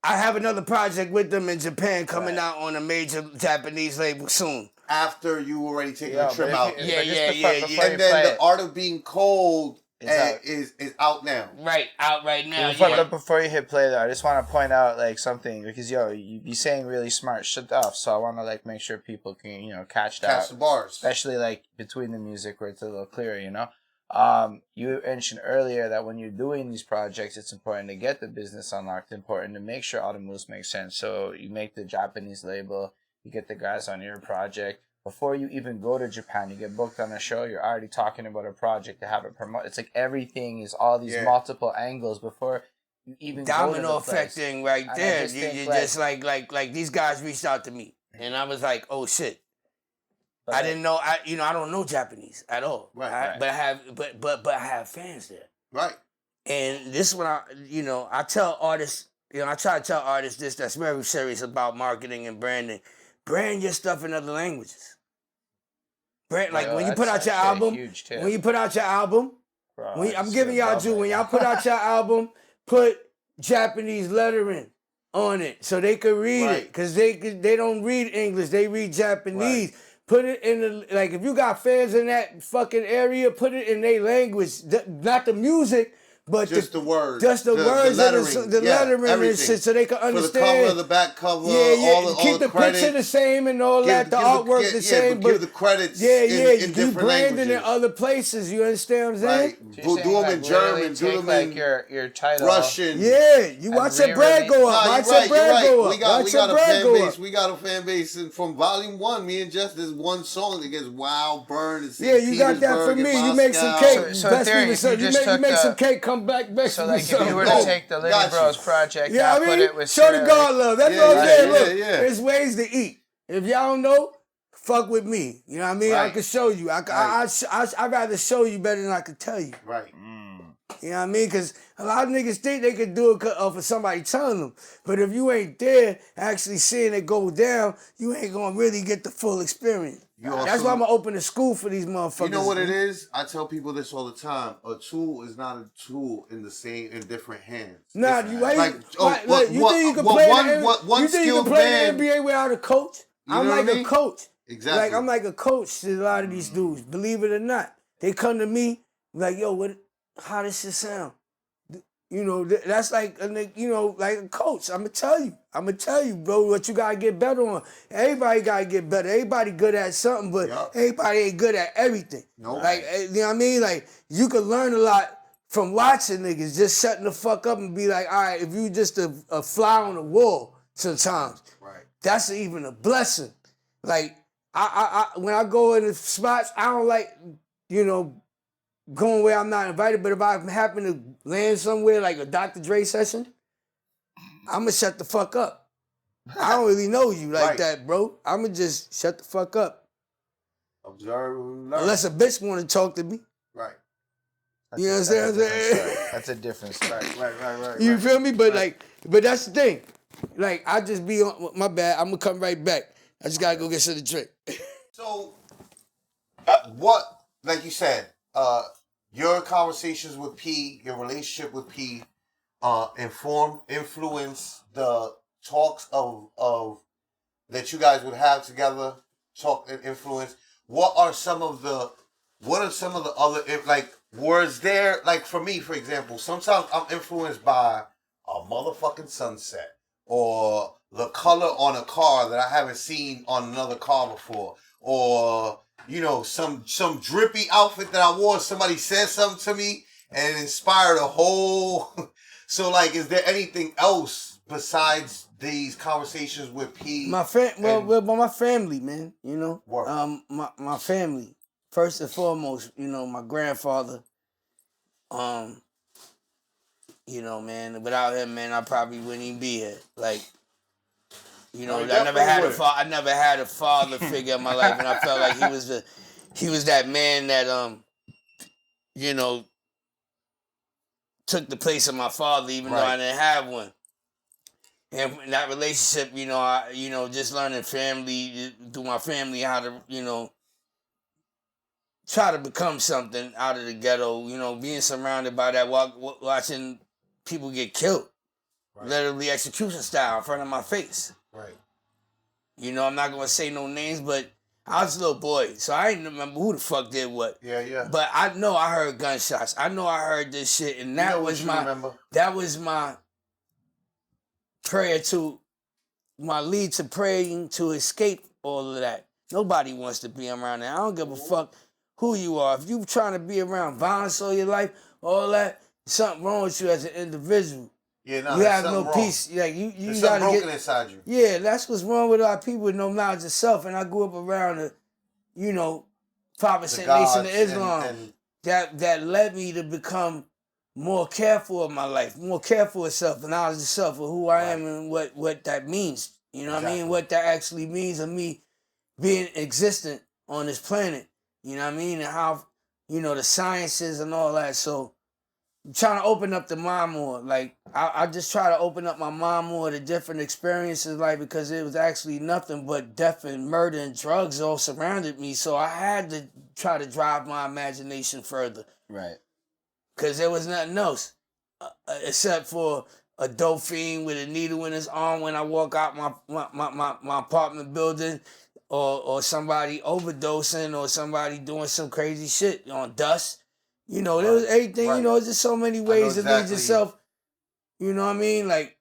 I have another project with them in Japan coming out on a major Japanese label soon. After you already taken a trip out. Yeah. And then The Art of Being Cold is out now. Right, out right now. But before you hit play though, I just want to point out like something because you be saying really smart stuff, so I want to like make sure people can catch the bars, especially like between the music where it's a little clearer. You mentioned earlier that when you're doing these projects, it's important to get the business unlocked. Important to make sure all the moves make sense. So you make the Japanese label, you get the guys on your project. Before you even go to Japan, you get booked on a show, you're already talking about a project to have it promote. It's like everything is all these multiple angles before you even domino go effect thing right there. You just like these guys reached out to me and I was like, oh shit. I didn't know. I don't know Japanese at all. Right. But I have fans there. Right. And this is when I tell artists. I try to tell artists this that's very serious about marketing and branding. Brand your stuff in other languages. When you put out your album, I'm giving y'all due. When y'all put out your album, put Japanese lettering on it so they could read it, because they don't read English, they read Japanese. Put it in the, if you got fans in that fucking area, put it in their language, not the music, but just the words, the words, the lettering and shit, so they can understand. For the cover, the back cover, keep the picture the same and all that, the artwork the same, but give the credits. You do branding in other places. You understand what I'm saying? Right. Do them in German. Do them in your title, Russian. Yeah, you watch your brand go up. Watch your brand go up. We got a fan base. We got a fan base, and from Volume 1, me and Jess, there's one song that gets Wow, Burn. Yeah, you got that from me. You make some cake. You make some cake. Come back. So like if you were to take the Littyyy Bros project, put it with show the God love. That's what I'm saying. Look, there's ways to eat. If y'all don't know, fuck with me. You know what I mean? I can show you. I'd rather show you better than I could tell you. Right. You know what I mean? Because a lot of niggas think they could do it for somebody telling them. But if you ain't there actually seeing it go down, you ain't going to really get the full experience. That's why I'm going to open a school for these motherfuckers. You know what it is? I tell people this all the time. A tool is not a tool in different hands. Nah, you think you can play the NBA without a coach? I'm like a coach. Exactly. Like I'm like a coach to a lot of these dudes. Believe it or not, they come to me like, yo, how does shit sound? You know, that's like like a coach. I'm gonna tell you, bro, what you gotta get better on. Everybody gotta get better. Everybody good at something, but everybody ain't good at everything. Nope. Like, you know what I mean? Like, you can learn a lot from watching niggas just shutting the fuck up and be like, all right, if you just a fly on the wall sometimes, that's even a blessing. Like, I when I go in the spots, I don't like, going where I'm not invited, but if I happen to land somewhere like a Dr. Dre session, I'm gonna shut the fuck up. I don't really know you like that, bro. I'm gonna just shut the fuck up. Observe, learn. Unless a bitch wanna talk to me. Right. You know what I'm saying? That's a different story. Right. You feel me? But but that's the thing. Like, I just be on, my bad, I'm gonna come right back. I just gotta go get something to drink. So, what, like you said, your conversations with P, your relationship with P, influence the talks of that you guys would have together, talk and influence. What are some of the other, was there, like for me, for example, sometimes I'm influenced by a motherfucking sunset or the color on a car that I haven't seen on another car before, or some drippy outfit that I wore. Somebody said something to me and it inspired a whole. So, like, is there anything else besides these conversations with P? My family, man. My family. First and foremost, my grandfather. Man. Without him, man, I probably wouldn't even be here. Like. I never had a father figure in my life, and I felt like he was that man that took the place of my father, even though I didn't have one. And in that relationship, just learning family through my family how to try to become something out of the ghetto. Being surrounded by that, watching people get killed, literally execution style in front of my face. Right. I'm not going to say no names, but I was a little boy, so I didn't remember who the fuck did what. Yeah. But I know I heard gunshots. I know I heard this shit, and that was my prayer to, my lead to praying to escape all of that. Nobody wants to be around that. I don't give a fuck who you are. If you trying to be around violence all your life, all that, something wrong with you as an individual. Yeah, you have no peace. Like you there's gotta something broken inside you. Yeah, that's what's wrong with our people with no knowledge of self. And I grew up around the, 5% Nation of Islam that led me to become more careful of my life, more careful of self, and knowledge of self, of who I am and what that means. You know what I mean? What that actually means of me being existent on this planet. You know what I mean? And how, you know, the sciences and all that. So I'm trying to open up the mind more. Like, I just try to open up my mind more to different experiences, like, because it was actually nothing but death and murder and drugs all surrounded me. So I had to try to drive my imagination further. Right. Because there was nothing else except for a dope fiend with a needle in his arm when I walk out my apartment building, or somebody overdosing, or somebody doing some crazy shit on dust. You know, there was everything, you know, there's just so many ways to lead yourself. You know what I mean? Like,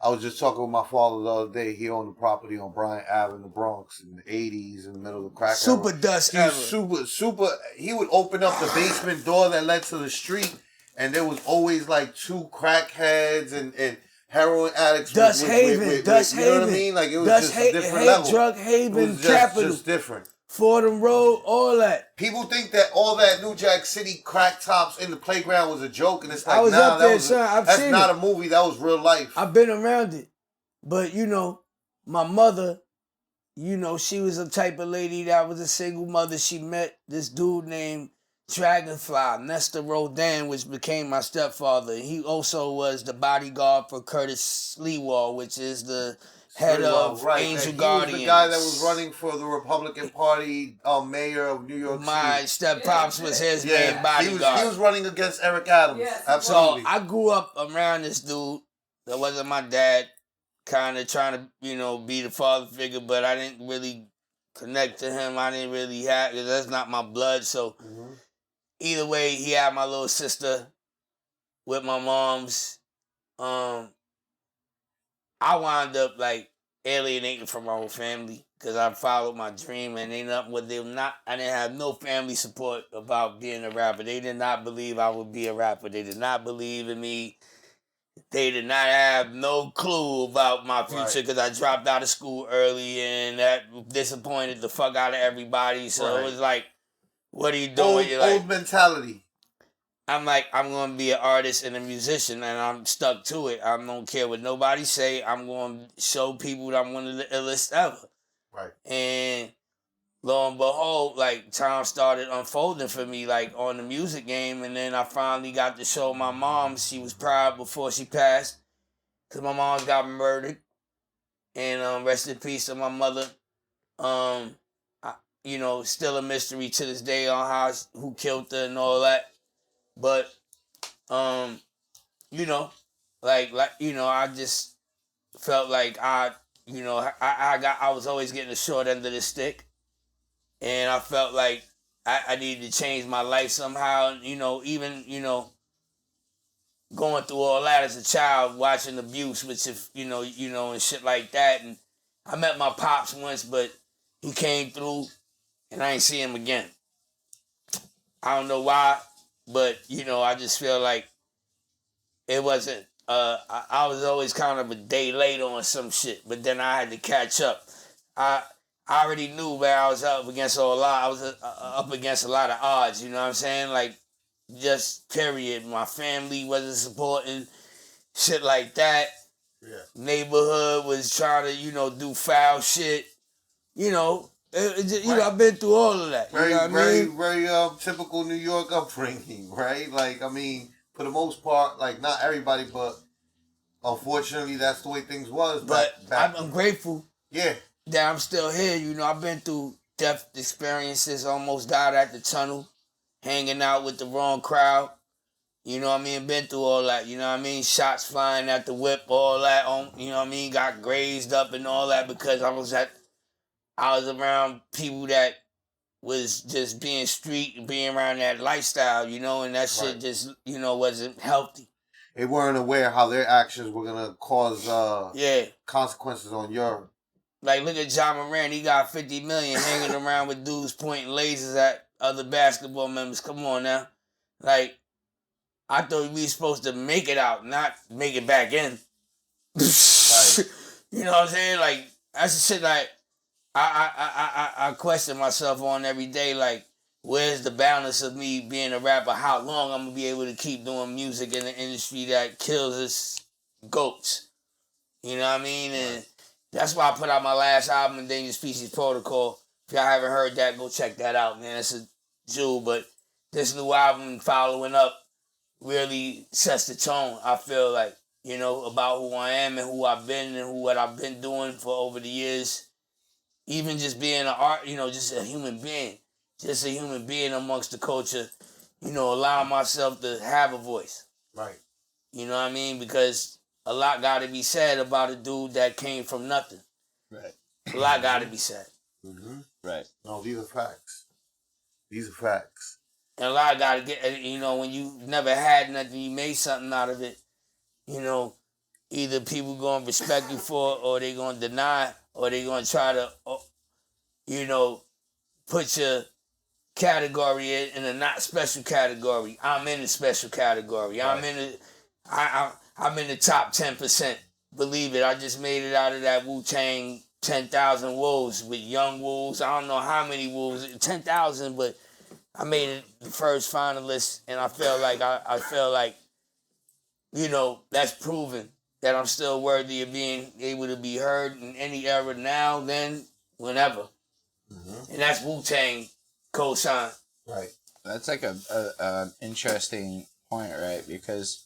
I was just talking with my father the other day. He owned a property on Bryant Ave in the Bronx in the 80s, in the middle of the crack super era. dust He was super. He would open up the basement door that led to the street, and there was always like 2 crackheads and heroin addicts. Dust Haven. You know what I mean? Like, it was just a different level. Drug Haven, it was capital. Just different. Fordham Road, all that. People think that all that New Jack City crack tops in the playground was a joke, and it's like, I was up there, son. That's not a movie. That was real life. I've been around it. But, you know, my mother, you know, she was a type of lady that was a single mother. She met this dude named Dragonfly, Nestor Rodin, which became my stepfather. He also was the bodyguard for Curtis Leewald, which is the head of Angel Guardians. He was the guy that was running for the Republican Party mayor of New York City. My step-pops was his main bodyguard. He was running against Eric Adams. Yes, absolutely. So I grew up around this dude that wasn't my dad, kind of trying to, you know, be the father figure, but I didn't really connect to him. I didn't really have, because that's not my blood. So either way, he had my little sister with my mom's. I wound up like alienating from my whole family because I followed my dream, and they not what they not. I didn't have no family support about being a rapper. They did not believe I would be a rapper. They did not believe in me. They did not have no clue about my future because I dropped out of school early, and that disappointed the fuck out of everybody. So it was like, what are you doing? Old mentality. I'm like, I'm going to be an artist and a musician, and I'm stuck to it. I don't care what nobody say. I'm going to show people that I'm one of the illest ever. Right. And lo and behold, like, time started unfolding for me, like, on the music game, and then I finally got to show my mom. She was proud before she passed, because my mom got murdered. And rest in peace to my mother. You know, still a mystery to this day on who killed her and all that. But, you know, like, you know, I just felt like I was always getting the short end of the stick. And I felt like I needed to change my life somehow. You know, even, you know, going through all that as a child, watching abuse, which and shit like that. And I met my pops once, but he came through and I ain't see him again. I don't know why. But, you know, I just feel like it wasn't, I was always kind of a day late on some shit, but then I had to catch up. I already knew where I was up against a lot. I was up against a lot of odds, you know what I'm saying? Like, just period. My family wasn't supporting shit like that. Yeah. Neighborhood was trying to, you know, do foul shit. You know, I've been through all of that. Very, you know what I mean? very typical New York upbringing, right? Like, I mean, for the most part, like, not everybody, but unfortunately, that's the way things was. But I'm grateful. Yeah. That I'm still here. You know, I've been through death experiences, almost died at the tunnel, hanging out with the wrong crowd. You know what I mean? Been through all that. You know what I mean? Shots flying at the whip, all that. You know what I mean? Got grazed up and all that because I was around people that was just being street, being around that lifestyle, you know, and that shit just, you know, wasn't healthy. They weren't aware how their actions were going to cause consequences on your... Like, look at John Moran. He got $50 million hanging around with dudes pointing lasers at other basketball members. Come on now. Like, I thought we were supposed to make it out, not make it back in. Right. You know what I'm saying? Like, that's the shit like I question myself on every day. Like, where's the balance of me being a rapper? How long I'm going to be able to keep doing music in an industry that kills us goats? You know what I mean? And that's why I put out my last album, Endangered Species Protocol, If y'all haven't heard that, go check that out, man. It's a jewel. But this new album, following up, really sets the tone, I feel like, you know, about who I am and who I've been and what I've been doing for over the years. Even just being an art, you know, just a human being. Just a human being amongst the culture, you know, allowing myself to have a voice. Right. You know what I mean? Because a lot got to be said about a dude that came from nothing. Right. A lot got to be said. Mm-hmm. Right. No, these are facts. These are facts. And a lot got to get, you know, when you never had nothing, you made something out of it, you know, either people going to respect you for it or they going to deny, or they going to try to, you know, put your category in a not special category. I'm in the special category. Right. I'm in the top 10%. Believe it. I just made it out of that Wu Tang 10,000 wolves with young wolves. I don't know how many wolves, 10,000, but I made it the first finalist, and I feel like you know, that's proven that I'm still worthy of being able to be heard in any era now, then, whenever. Mm-hmm. And that's Wu Tang co-sign. Right. That's like a interesting point, right? Because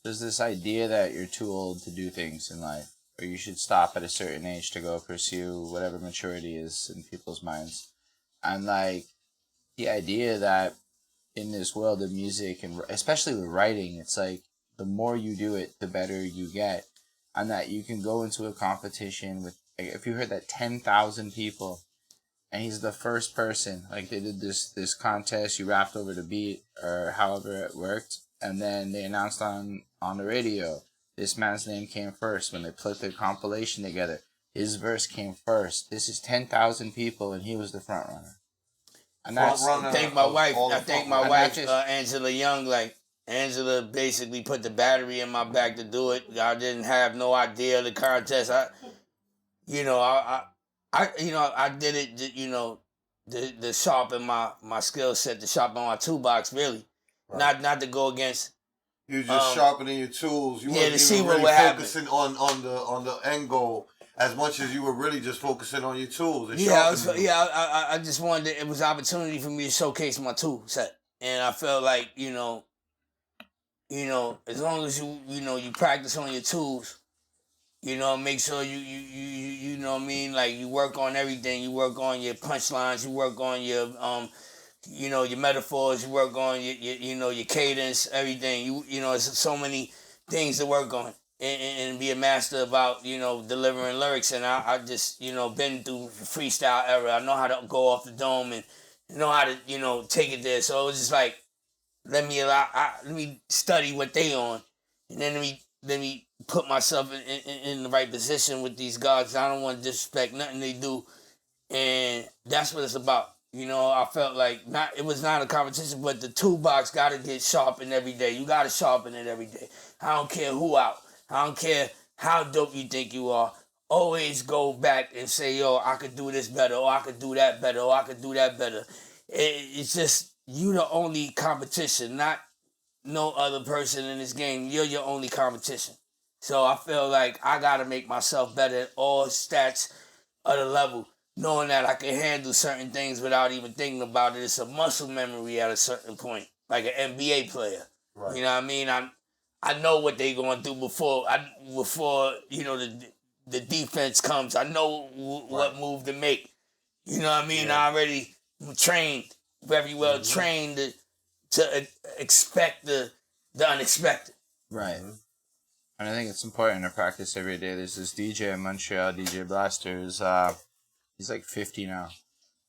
there's this idea that you're too old to do things in life, or you should stop at a certain age to go pursue whatever maturity is in people's minds. And like the idea that in this world of music, and especially with writing, it's like the more you do it, the better you get. And that you can go into a competition with, like, if you heard that 10,000 people, and he's the first person, like they did this contest, you rapped over the beat, or however it worked, and then they announced on the radio, this man's name came first. When they put the compilation together, his verse came first. This is 10,000 people, and he was the front runner. And that's, I thank my wife, Angela Young, like, Angela basically put the battery in my back to do it. I didn't have no idea of the contest. I did it, you know, to sharpen my skill set, to sharpen my toolbox, really. Right. Not to go against. You just sharpening your tools. You to see what really would happen. Focusing on the end goal as much as you were really just focusing on your tools. And I just wanted to, it was an opportunity for me to showcase my tool set. And I felt like, you know, as long as you practice on your tools, you know, make sure you know what I mean, like you work on everything. You work on your punchlines, you work on your you know, your metaphors, you work on your cadence, everything. You know, it's so many things to work on and be a master about, you know, delivering lyrics. And I just, you know, been through the freestyle era. I know how to go off the dome and know how to, you know, take it there. So it was just like, let me study what they on, and then let me put myself in the right position with these guys. I don't want to disrespect nothing they do, and that's what it's about. You know, I felt like it was not a competition, but the toolbox got to get sharpened every day. You got to sharpen it every day. I don't care who out. I don't care how dope you think you are. Always go back and say, yo, I could do this better, or I could do that better, or I could do that better. It's just, you the only competition, not no other person in this game. You're your only competition. So I feel like I got to make myself better at all stats of the level, knowing that I can handle certain things without even thinking about it. It's a muscle memory at a certain point, like an NBA player. Right. You know what I mean? I know what they going to do before you know, the defense comes. I know what move to make. You know what I mean? Yeah. I already trained, very well trained to expect the unexpected. Right. And I think it's important to practice every day. There's this DJ in Montreal, DJ Blaster, he's like 50 now.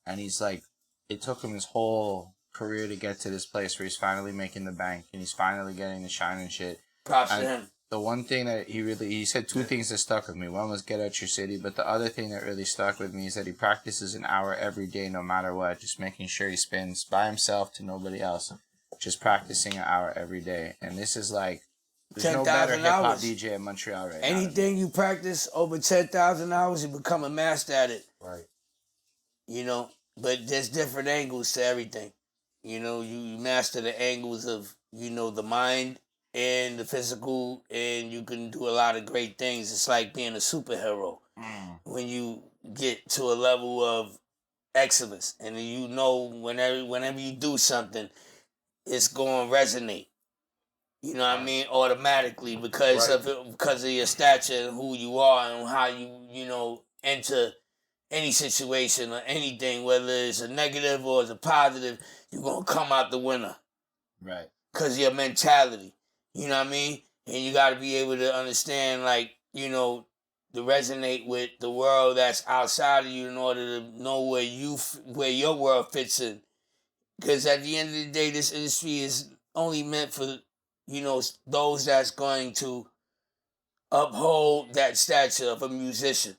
And he's like, it took him his whole career to get to this place where he's finally making the bank and he's finally getting the shine and shit. Props to him. The one thing that he said two things that stuck with me. One was get out your city, but the other thing that really stuck with me is that he practices an hour every day no matter what, just making sure he spins by himself to nobody else, just practicing an hour every day. And this is like, there's no better hip-hop DJ in Montreal right now. Anything you practice over 10,000 hours, you become a master at it. Right. You know, but there's different angles to everything. You know, you master the angles of, you know, the mind and the physical, and you can do a lot of great things. It's like being a superhero. When you get to a level of excellence. And you know whenever you do something, it's going to resonate. You know what I mean? Automatically because of your stature and who you are and how you know, enter any situation or anything, whether it's a negative or it's a positive, you're going to come out the winner. Right. Because of your mentality. You know what I mean? And you got to be able to understand, like, you know, to resonate with the world that's outside of you in order to know where your world fits in. Because at the end of the day, this industry is only meant for, you know, those that's going to uphold that stature of a musician.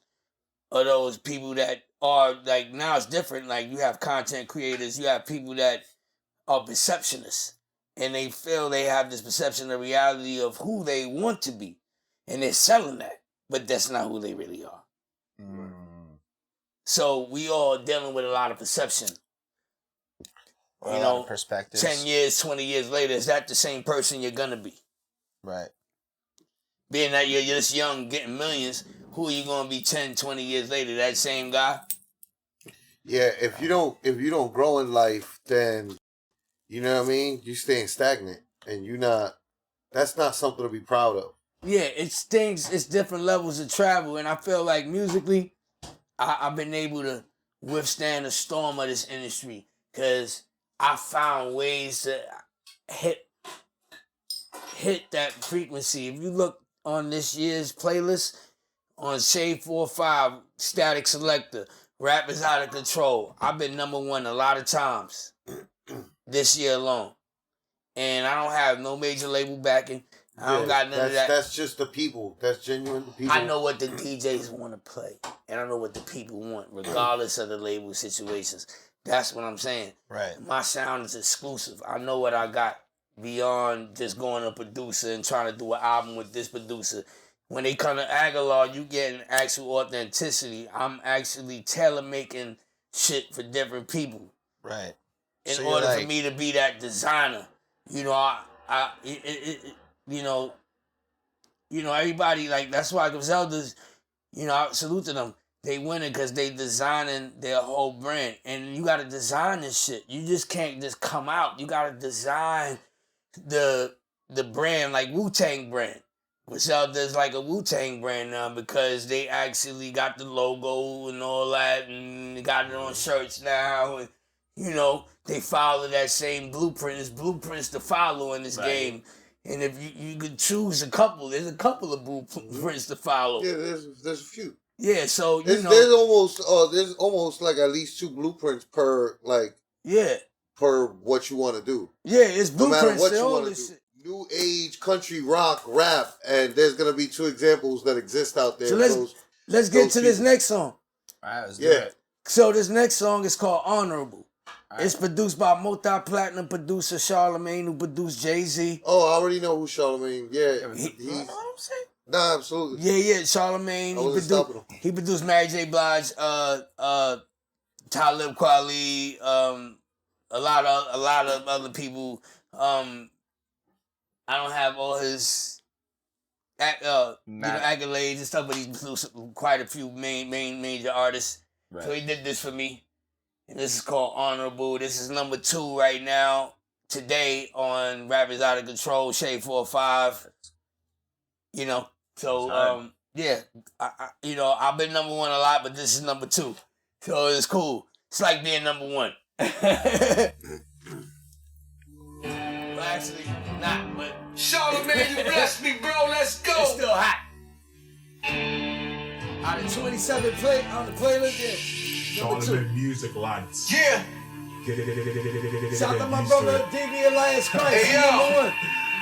Or those people that are, like, now it's different. Like, you have content creators, you have people that are perceptionists. And they feel they have this perception of reality of who they want to be. And they're selling that. But that's not who they really are. Mm. So we all dealing with a lot of perception. Or you a know, lot of perspectives. 10 years, 20 years later, is that the same person you're going to be? Right. Being that you're just young, getting millions, who are you going to be 10, 20 years later? That same guy? Yeah, if you don't grow in life, then, you know what I mean? You're staying stagnant. And that's not something to be proud of. Yeah, it's different levels of travel. And I feel like musically, I've been able to withstand the storm of this industry because I found ways to hit that frequency. If you look on this year's playlist, on Shade 4-5, Static Selector, Rap is Out of Control, I've been #1 a lot of times this year alone. And I don't have no major label backing. I don't got none of that. That's just the people. That's genuine people. I know what the DJs want to play. And I know what the people want, regardless of the label situations. That's what I'm saying. Right. My sound is exclusive. I know what I got beyond just going to producer and trying to do an album with this producer. When they come to Agallah, you get an actual authenticity. I'm actually tailor-making shit for different people. Right. In order for me to be that designer. You know, you know, everybody, like, that's why Griselda's, you know, I salute to them. They winning because they designing their whole brand. And you got to design this shit. You just can't just come out. You got to design the brand, like Wu Tang brand. Griselda's like a Wu Tang brand now because they actually got the logo and all that and they got it on shirts now. And, you know, they follow that same blueprint. There's blueprints to follow in this game. And if you could choose a couple, there's a couple of blueprints to follow. Yeah, there's a few. Yeah, so there's almost like at least 2 blueprints per what you want to do. Yeah, it's blueprints. No matter what you want to do. New age, country, rock, rap, and there's gonna be 2 examples that exist out there. So let's get to this next song. All right, let's do it. So this next song is called Honorable. Right. It's produced by multi-platinum producer Charlamagne, who produced Jay-Z. Oh, I already know who Charlamagne. Yeah, you know what I'm saying? Nah, absolutely. Yeah, Charlamagne. He produced Mary J. Blige, Talib Kweli, a lot of other people. I don't have all his accolades and stuff, but he's produced quite a few major artists. Right. So he did this for me. And this is called Honorable. This is #2 right now, today on Rap is Out of Control, Shade 4-5. You know, so, yeah. I've been #1 a lot, but this is #2. So it's cool. It's like being #1. Well, actually, not, but... Charlamagne, you blessed me, bro. Let's go. It's still hot. Out of 27 on the playlist, yeah. Charlamagne music lads. Yeah. Shout out to my brother DB Alliance Christ. Hey, yo.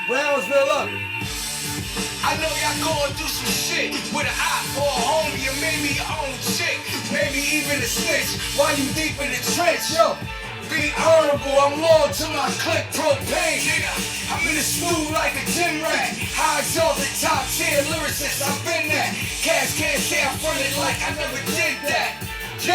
Brownsville up. I know y'all going through some shit with an eye for a homie or maybe your own chick, maybe even a snitch while you deep in the trench. Yo, be honorable, I'm loyal to my clique, propane. Nigga, I'm in the smooth like a gym rat. High exalted, top tier lyricist, I've been that. Cash can't say I fronted like I never did that. Yo,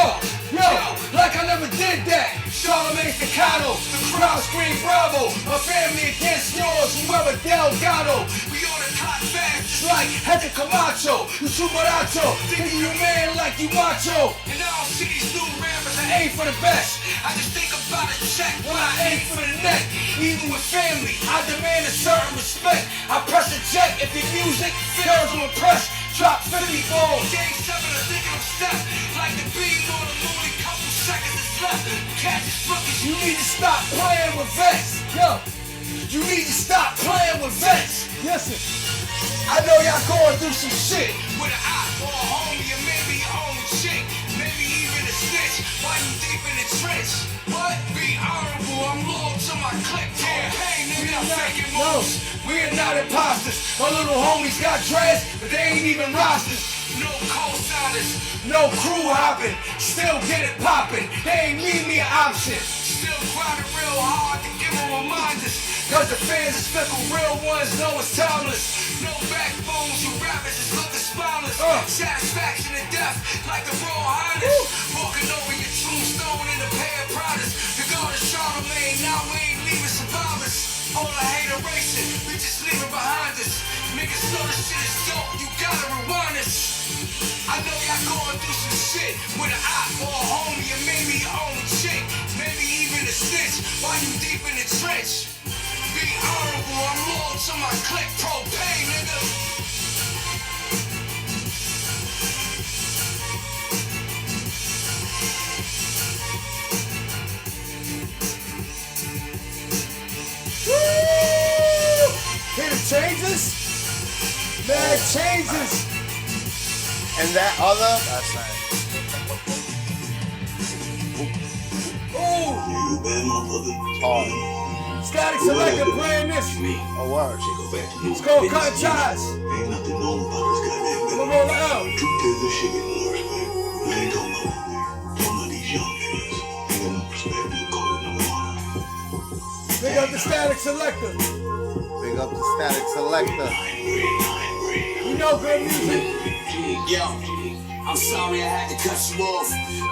like I I never did that. Charlamagne staccato, the crowd scream bravo. My family against yours, whoever Delgado. We on the clock fast, like Hector Camacho. You too barato, thinking you man like you macho. And I don't see these new rappers, I aim for the best. I just think about a check when I aim for the neck. Even with family, I demand a certain respect. I press a check if your music girls will impress. Drop 50 balls. Game 7, I think I'm stepped. Like the beam on a lonely couple seconds is left. Catch is rookies. You need to stop playing with vets. Yo, you need to stop playing with vets. Listen, I know y'all going through some shit. With an eye for a homie or maybe your own chick. Maybe even a snitch while you deep in the trench. What? Be honorable, I'm loyal to my clique. Yeah, hey, nigga, I'm faking moves. We are not imposters. My little homies got dreads, but they ain't even rosters. No co-signers, no crew hopping. Still get it popping. They ain't leave me an option. Still grinding real hard to give them reminders. Cause the fans is fickle, real ones know it's timeless. No backbones, you rappers is looking spineless. Satisfaction and death, like the Royal Highness. Walking over your tombstone in a pair of Pradas. The God of Charlamagne, now we ain't leaving survivors. All I hate erasing, bitches leave it behind us. Niggas know this shit is dope, you gotta rewind us. I know y'all going through some shit with an eye for a homie or maybe your own chick. Maybe even a snitch while you deep in the trench. Be honorable, I'm loyal to my clique, propane, nigga. Hear the changes? Mad changes. And that other? That's nice. Ooh. Hard. Static Selector playing this. A word. It's called Cut Ties. Ain't nothing known about this goddamn We'll roll it out. Truth is, this shit getting worse, man. I ain't talking about some of these young niggas. Ain't got no perspective, call it number one. Big up the Static Selector. Big up the Static Selector. You know good music. Yo, I'm sorry I had to cut you off.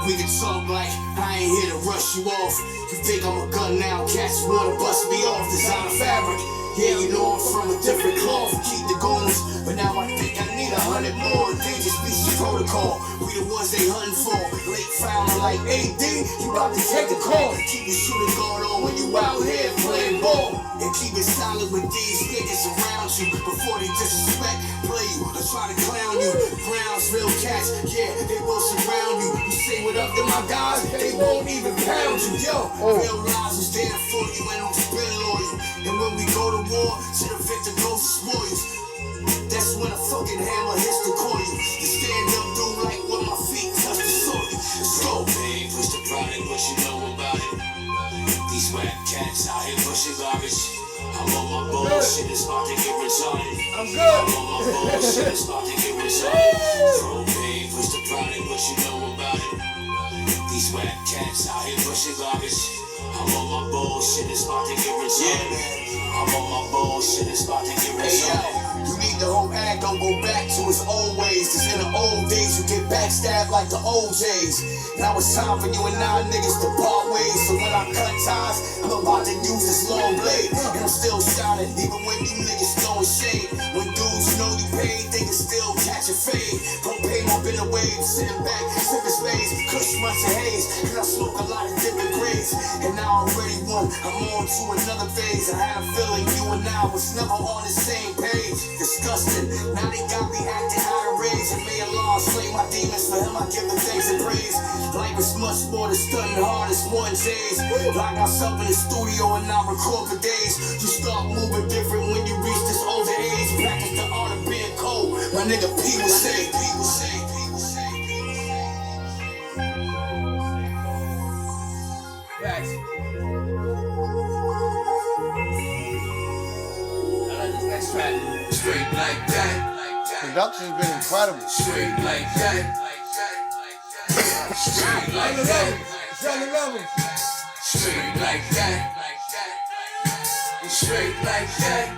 We can talk like I ain't here to rush you off. You think I'm a gun now, cats wanna bust me off. Designer fabric, yeah, you know I'm from a different cloth. Keep the goons, but now I think I need 100 more. Dangerous species protocol, we the ones they hunting for. Late founder like AD, you about to take the call. Keep your shooting guard on when you out here playing ball. And keep it solid with these niggas around you before they disrespect, play you, or try to clown you. Brownsville cats, yeah, they will surround you. You say what up to my guys, they won't even pound you. Yo, real lives was there for you and who's been loyal. And when we go to war, to the victim goes to spoils. That's when a fucking hammer hits the coil. You stand up, dude, like when my feet touch the soil. Let's go. Pain, push the product, what you know about it. These whack cats out here pushing garbage. I'm on my bullshit, it's about to get retarded. I'm good. I'm on my bullshit, it's about to get retarded. Propane, push the product, what you know about it. These whack cats out here pushing garbage. I'm on my bullshit, it's about to get retarded. I'm on my bullshit, it's about to get retarded. You need the whole act, don't go back to its old ways. Cause in the old days you get backstabbed like the OJs. Now it's time for you and I niggas to part ways. So when I cut ties, I'm about to use this long blade. And I'm still shining, even when you niggas throwing shade. When dudes know you paid, they can still catch a fade. Propane, I've been away, sitting back, sipping spades, kush, munch and haze. Cause I smoke a lot of different grades. And now I'm already one, I'm on to another phase. I had a feeling you and I was never on the same page. Disgusting, now they got me acting out of rage. And may Allah slay my demons, for him I give the thanks and praise. Life is much more than studying hard as one days. Lock myself in the studio and I record for days. You start moving different when you reach this older age. Practice the art of being cold, my nigga P would say. Facts. Straight like that. Production's been incredible. Straight like that. Straight like that. Straight level. Straight like that. Straight like that.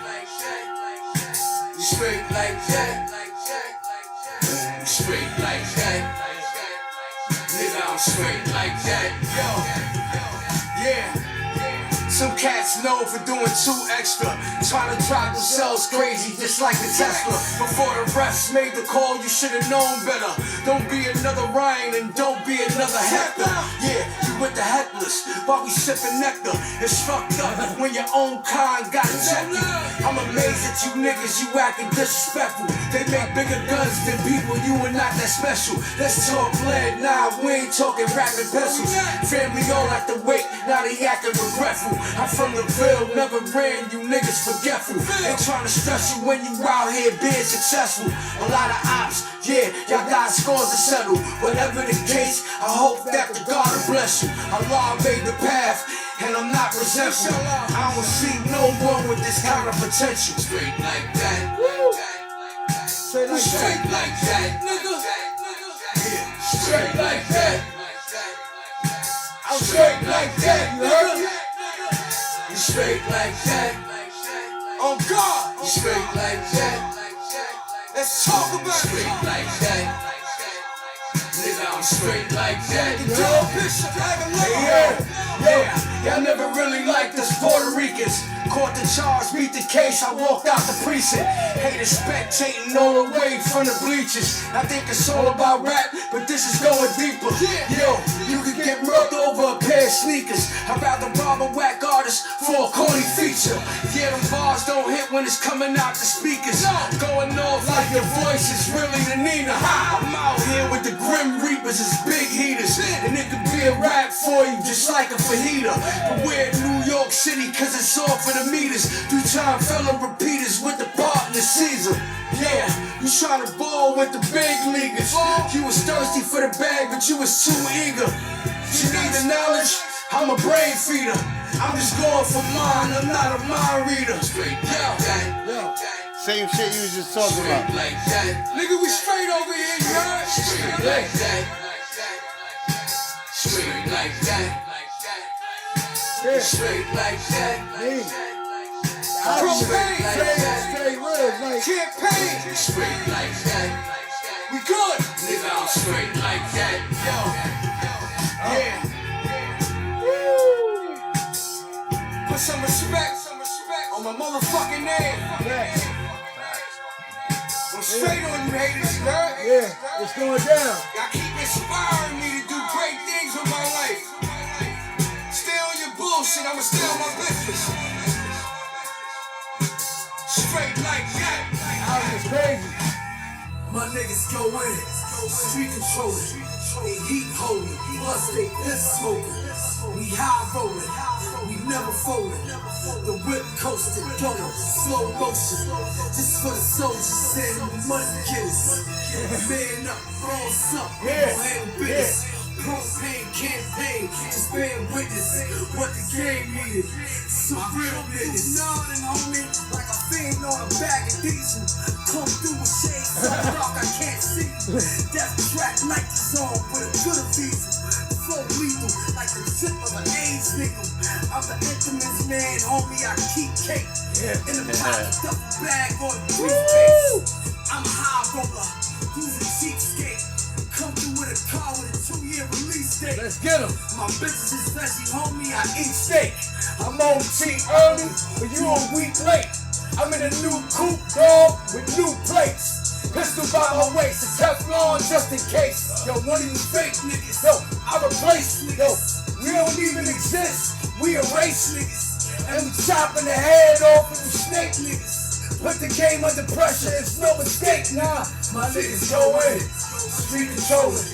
Straight like that. Straight like that. Nigga, I'm straight like that, yo. Yeah. Some cats known for doing too extra, trying to drive themselves crazy just like a Tesla. Before the refs made the call, you should've known better. Don't be another Ryan and don't be another Hector. Yeah, you with the heckless while we sipping nectar. It's fucked up when your own kind gotta check you. I'm amazed at you niggas, you acting disrespectful. They make bigger guns than people, you are not that special. Let's talk lead, nah, we ain't talking rapping pencils. Family all like to wait, now they acting regretful. I'm from the Ville, never ran, you niggas forgetful. Ain't trying to stress you when you out here being successful. A lot of ops, yeah, y'all got scores to settle. Whatever the case, I hope that the God will bless you. Allah made the path, and I'm not resentful. I don't see no one with this kind of potential. Straight like that. Straight like that, nigga. Yeah, straight like that. I'm straight like that, nigga. You straight like that. Oh God, you straight like that. Let's talk about straight like that. Nigga, I'm straight like that. Ghetto Bishop, yeah. Y'all never really liked us Puerto Ricans. Caught the charge, beat the case, I walked out the precinct. Haters spectating all the way from the bleachers. I think it's all about rap, but this is going deeper. Yo, you could get murked over a pair of sneakers. I'd rather rob a whack artist for a corny feature. Yeah, them bars don't hit when it's coming out the speakers. Going off like your voice is really the Nina. I'm out here with the Grim Reapers as big heaters. And it could be a rap for you, just like a fajita. But we're in New York City, cause it's all for the meters. 3-time fellow repeaters with the partner Caesar. Yeah, you tryna ball with the big leaguers. You was thirsty for the bag, but you was too eager. You need the knowledge, I'm a brain feeder. I'm just going for mine, I'm not a mind reader. Straight like that. Same shit you was just talking about. Straight like that. Nigga, we straight over here, you heard? Straight like that. Straight like that. Yeah. Straight like that. Propane, stay real, like campaign. Straight like that. We good. Nigga, I'm straight like that. Yo. Yeah. Put some respect on my motherfucking name. I'm straight on you haters, you heard? yeah, it's going down. Y'all keep inspiring me to do great things with my life. Stay on your bullshit, I'ma stay on my business. Straight like that. That was crazy. My niggas go in, street controlling, they heat holding, plus they piss smoking. We high rolling, we never folding. The whip coasting, going slow motion. Just for the soldiers and the money getters. Man up, bronze up, handle business. Propane campaign, just bear witness what the game needed. Some real niggas. Nodding on me like a fiend on a bag of diesel. Come through with shades so dark I can't see. Death trap like the song with a good visa. So lethal like the tip of an AIDS nickel. I'm the intimates man, homie, I keep cake. In the pocket, duffel bag on a briefcase. I'm a high roller, using cheapskate. Come through with a car with a 2-year release date. Let's get him. My business is messy, homie, I eat steak. I'm on tea early, but you a week late. I'm in a new coupe, dog, with new plates. Pistol by my waist, a Teflon just in case. Yo, one of you fake niggas, yo, I replace niggas. Yo, we don't even exist, we erase niggas. And we chopping the head off of the snake niggas. Put the game under pressure, it's no mistake, nah. My niggas go in, street controlling,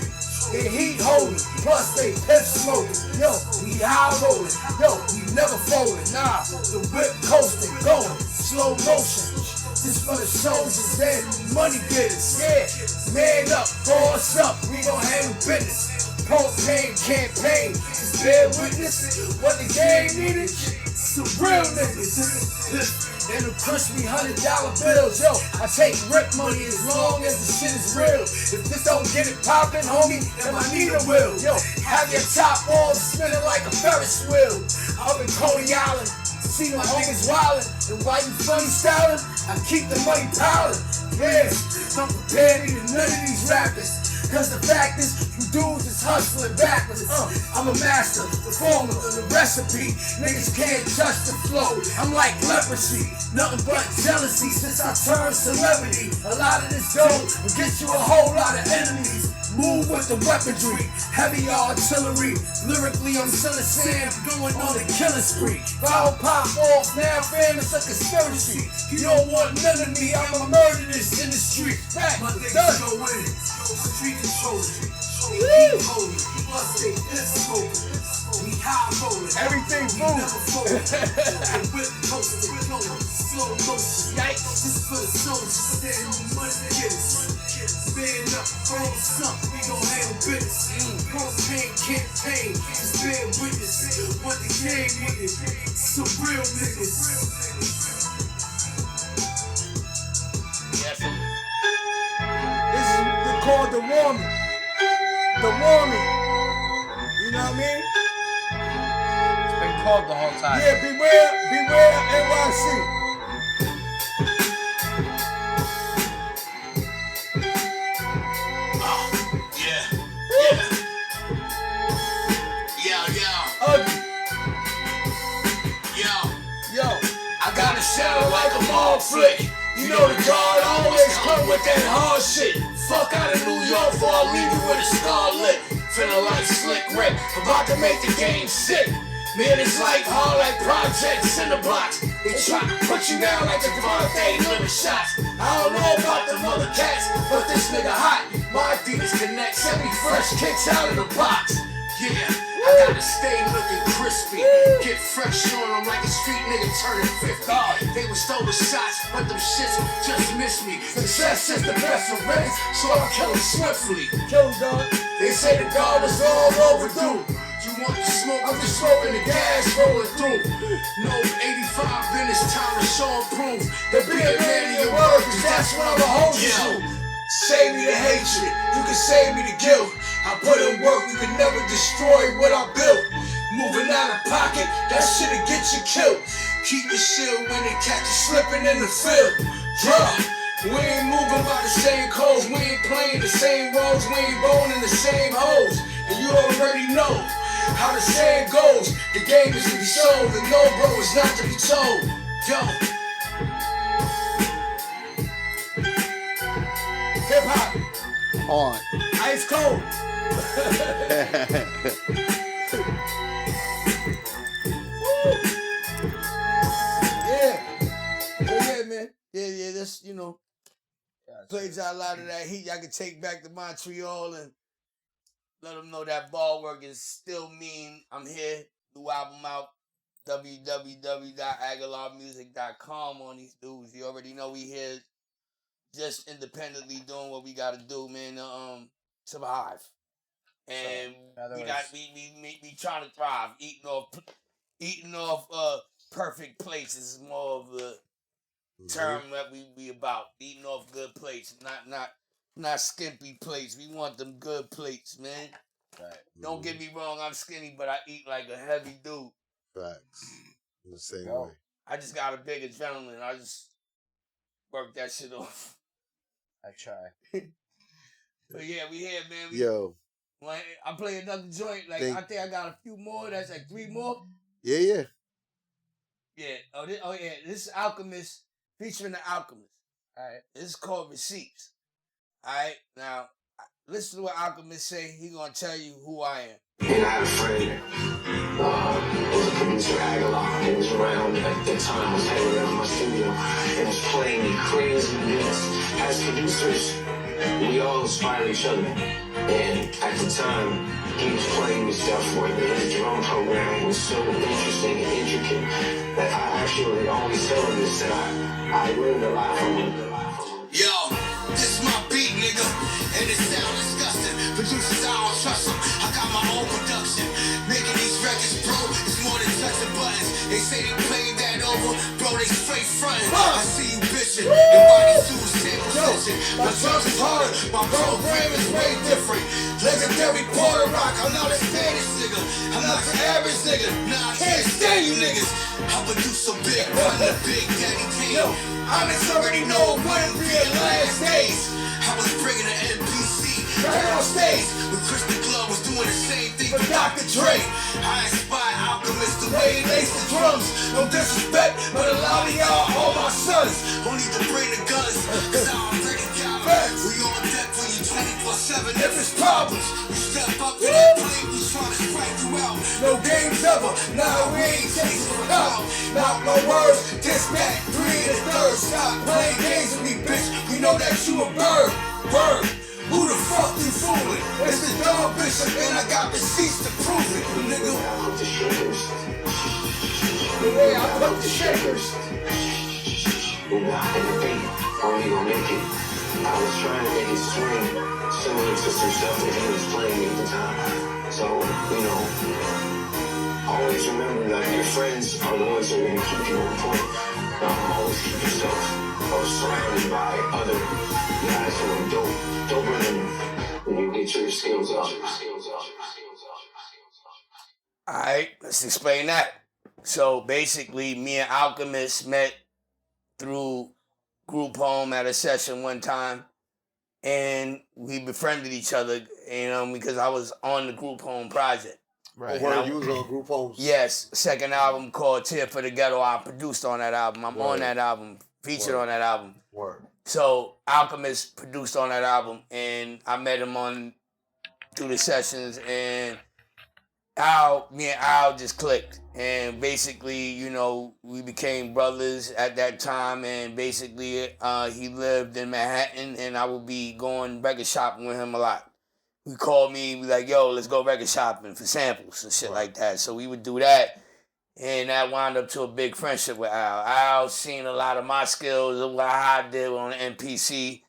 they heat holding, plus they piss smoking. Yo, we high rolling, yo, we never folding, nah. The whip coasting, going, slow motion. This for the soldiers and money getters, yeah. Man up, boss up, we gon' handle business. Propane campaign, just bear witness what the game needed. Some real niggas. And them crush me $100 bills, yo. I take rip money as long as the shit is real. If this don't get it poppin', homie, then my Nina will. Yo, have your top on spinning like a Ferris wheel. Up in Coney Island, see my niggas wildin'. And while you funny stylin', I keep the money piling. Yeah, don't compare me to none of these rappers. Cause the fact is, you dudes is hustling backwards. I'm a master, the formula, the recipe. Niggas can't touch the flow. I'm like leprosy, nothing but jealousy since I turned celebrity. A lot of this dough will get you a whole lot of enemies. Move with the weaponry, heavy artillery. Lyrically, I'm selling sand, going on a killing spree. If I don't pop off now, fam, it's a conspiracy. You don't want none of me, I'm a murder this in the street. Back, My niggas done. go in, street control. We holding, bust it, let's smoke. We high rolling, Everything we move. never fold. Whip posted, slow motion. Yikes. This is for the soldiers, stand on money to get us. Stand up, throw something, we gon' handle business. Campaign, campaign, just bear witness. What the game with it, some real niggas. Yes. This is called the warming. The warming. You know what I mean? It's been called the whole time. Yeah, beware NYC. Sound like a mall flick. You know the guard always come with that hard shit. Fuck out of New York before I leave you with a scarlet. Feeling like Slick Rick, about to make the game sick. Man, it's like hard like projects in the blocks. They try to put you down like the Devontae limit shots. I don't know about the mother cats, but this nigga hot. My Adidas Connect send me fresh kicks out of the box. Yeah, I gotta stay looking crispy. Get fresh on them like a street nigga turning 50. They was throwing shots, but them shits just missed me. Success is the best of race, so I'll kill him swiftly. Kill him, dog. They say the dog is all overdue. You want the smoke, I'm just smoking the gas rolling through. No 85 minutes, time to show and prove. To be a man of your word, cause that's what I'm a hold you. Save me the hatred, you can save me the guilt. I put in work, you can never destroy what I built. Moving out of pocket, that shit'll get you killed. Keep the shield when they catch you slipping in the field. Bruh, we ain't moving by the same codes, we ain't playing the same roles, we ain't boning the same hoes. And you already know how the saying goes. The game is to be sold, and no bro is not to be told. Yo. Hip hop. On. Ice cold. Yeah, man. Yeah, that's, you know, plays out a lot of that heat. I can take back to Montreal and let them know that ball work is still mean. I'm here. New album out. www.agallahmusic.com on these dudes. You already know we here just independently doing what we gotta do, man, to survive. And we trying to thrive. Eating off perfect plates is more of the term that we about. Eating off good plates, not skimpy plates. We want them good plates, man. Right. Don't get me wrong, I'm skinny, but I eat like a heavy dude. Facts. In the same way. I just got a big adrenaline. I just work that shit off. I try. But yeah, we here, man. Yo. I play another joint. Like I think I got a few more. That's like 3 more. Yeah. Yeah. This is Alchemist featuring the Alchemist. All right. This is called Receipts. All right. Now, listen to what Alchemist say. He gonna tell you who I am. And I had a friend, was a producer, Agallah. He was around at the time, was hanging around my studio, and was playing me crazy beats. As producers, we all inspire each other. And at the time, he was playing me stuff where his drum program was so interesting and intricate that I actually always tell him this, that I learned a lot from him. Yo, this is my beat, nigga, and it sounds disgusting. Producers, I don't trust them. I got my own production. Making these records, bro, it's more than touching buttons. They say they playing that over, bro, they straight frontin'. I see you bitchin', and body suits sample session. My drums is harder, my program is way different. Legendary Puerto Rock, I'm not a Spanish nigga. I'm not the average nigga. Nah, I can't stand you niggas. I produce some big run to Big Daddy Kane. Honest already know it wouldn't be the last days. I was bringing an MPC right on stage. When Crispy Club was doing the same thing For Dr. Dre, I inspired Alchemist the the way he lays the drums. No disrespect, but a lot of y'all all my sons. Don't need to bring the guns, cause I already got Facts. We on deck for you 24/7. If it's problems, You step up to that plate, we tryna strike you out. no games ever. Nah, we ain't chasing for out. Not my words, dispatch 3 and a third. Stop playing games with me, bitch. We know that you a bird. Bird. Who the fuck you fooling? It's the Don Bishop and I got receipts to prove it, nigga. The way I put the shakers. We're not in the beat, only gonna make it. I was trying to make it swing, similar to some stuff that he was playing at the time. So, you know, always remember that your friends are the ones that are gonna keep you on point. Always keep yourself surrounded by other guys who are doper than you. Get your skills up. Alright, let's explain that. So basically, me and Alchemist met through group home at a session one time, and we befriended each other, because I was on the group home project. Right. Where you was on group homes? Yes, second album called Tear for the Ghetto. I produced on that album. I'm on that album, featured on that album. Word. So Alchemist produced on that album, and I met him through the sessions, and me and Al just clicked, and basically, we became brothers at that time, and basically, he lived in Manhattan, and I would be going record shopping with him a lot. He called me, be like, yo, let's go record shopping for samples and shit like that. So we would do that, and that wound up to a big friendship with Al. Al seen a lot of my skills of what I did on the MPC.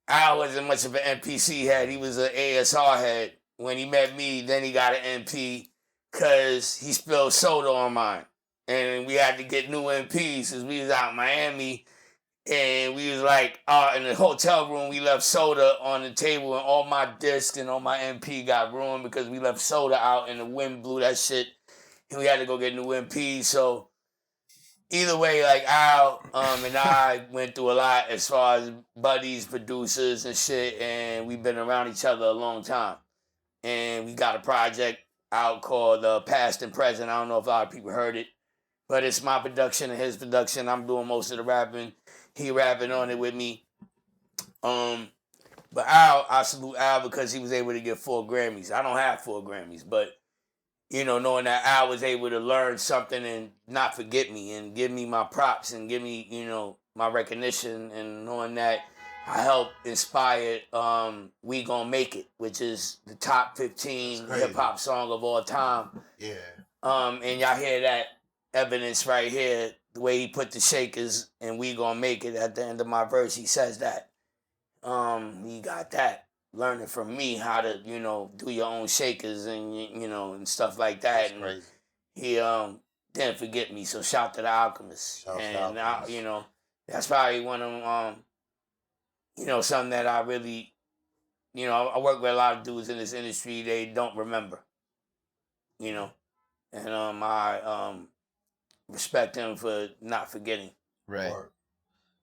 Al wasn't much of an MPC head. He was an ASR head. When he met me, then he got an MP because he spilled soda on mine. And we had to get new MPs because we was out in Miami. And we was like, in the hotel room, we left soda on the table, and all my discs and all my MP got ruined because we left soda out and the wind blew that shit. And we had to go get new MPs. So either way, like Al and I went through a lot as far as buddies, producers and shit, and we've been around each other a long time. And we got a project out called Past and Present. I don't know if a lot of people heard it, but it's my production and his production. I'm doing most of the rapping. He rapping on it with me. But Al, I salute Al because he was able to get 4 Grammys. I don't have 4 Grammys, but knowing that Al was able to learn something and not forget me and give me my props and give me, my recognition, and knowing that I helped inspire We Gon' Make It, which is the top 15 hip-hop song of all time. Yeah. And y'all hear that evidence right here, the way he put the shakers and We Gon' Make It at the end of my verse. He says that. He got that. Learning from me how to, do your own shakers and, and stuff like that. That's crazy. He didn't forget me, so shout to the Alchemist. That's probably one of them, something that I really, I work with a lot of dudes in this industry, they don't remember, and I respect him for not forgetting. Right.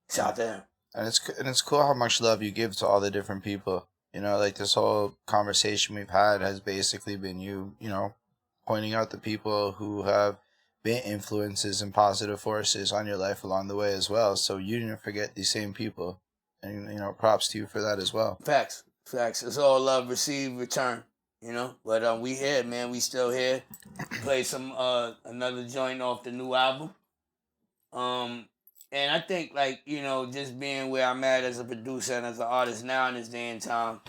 Shout to him. And it's cool how much love you give to all the different people. Like this whole conversation we've had has basically been you, pointing out the people who have been influences and positive forces on your life along the way as well. So you didn't forget these same people. And, props to you for that as well. Facts. It's all love, receive, return, But we here, man. We still here. Play some another joint off the new album. And I think, just being where I'm at as a producer and as an artist now in this day and time,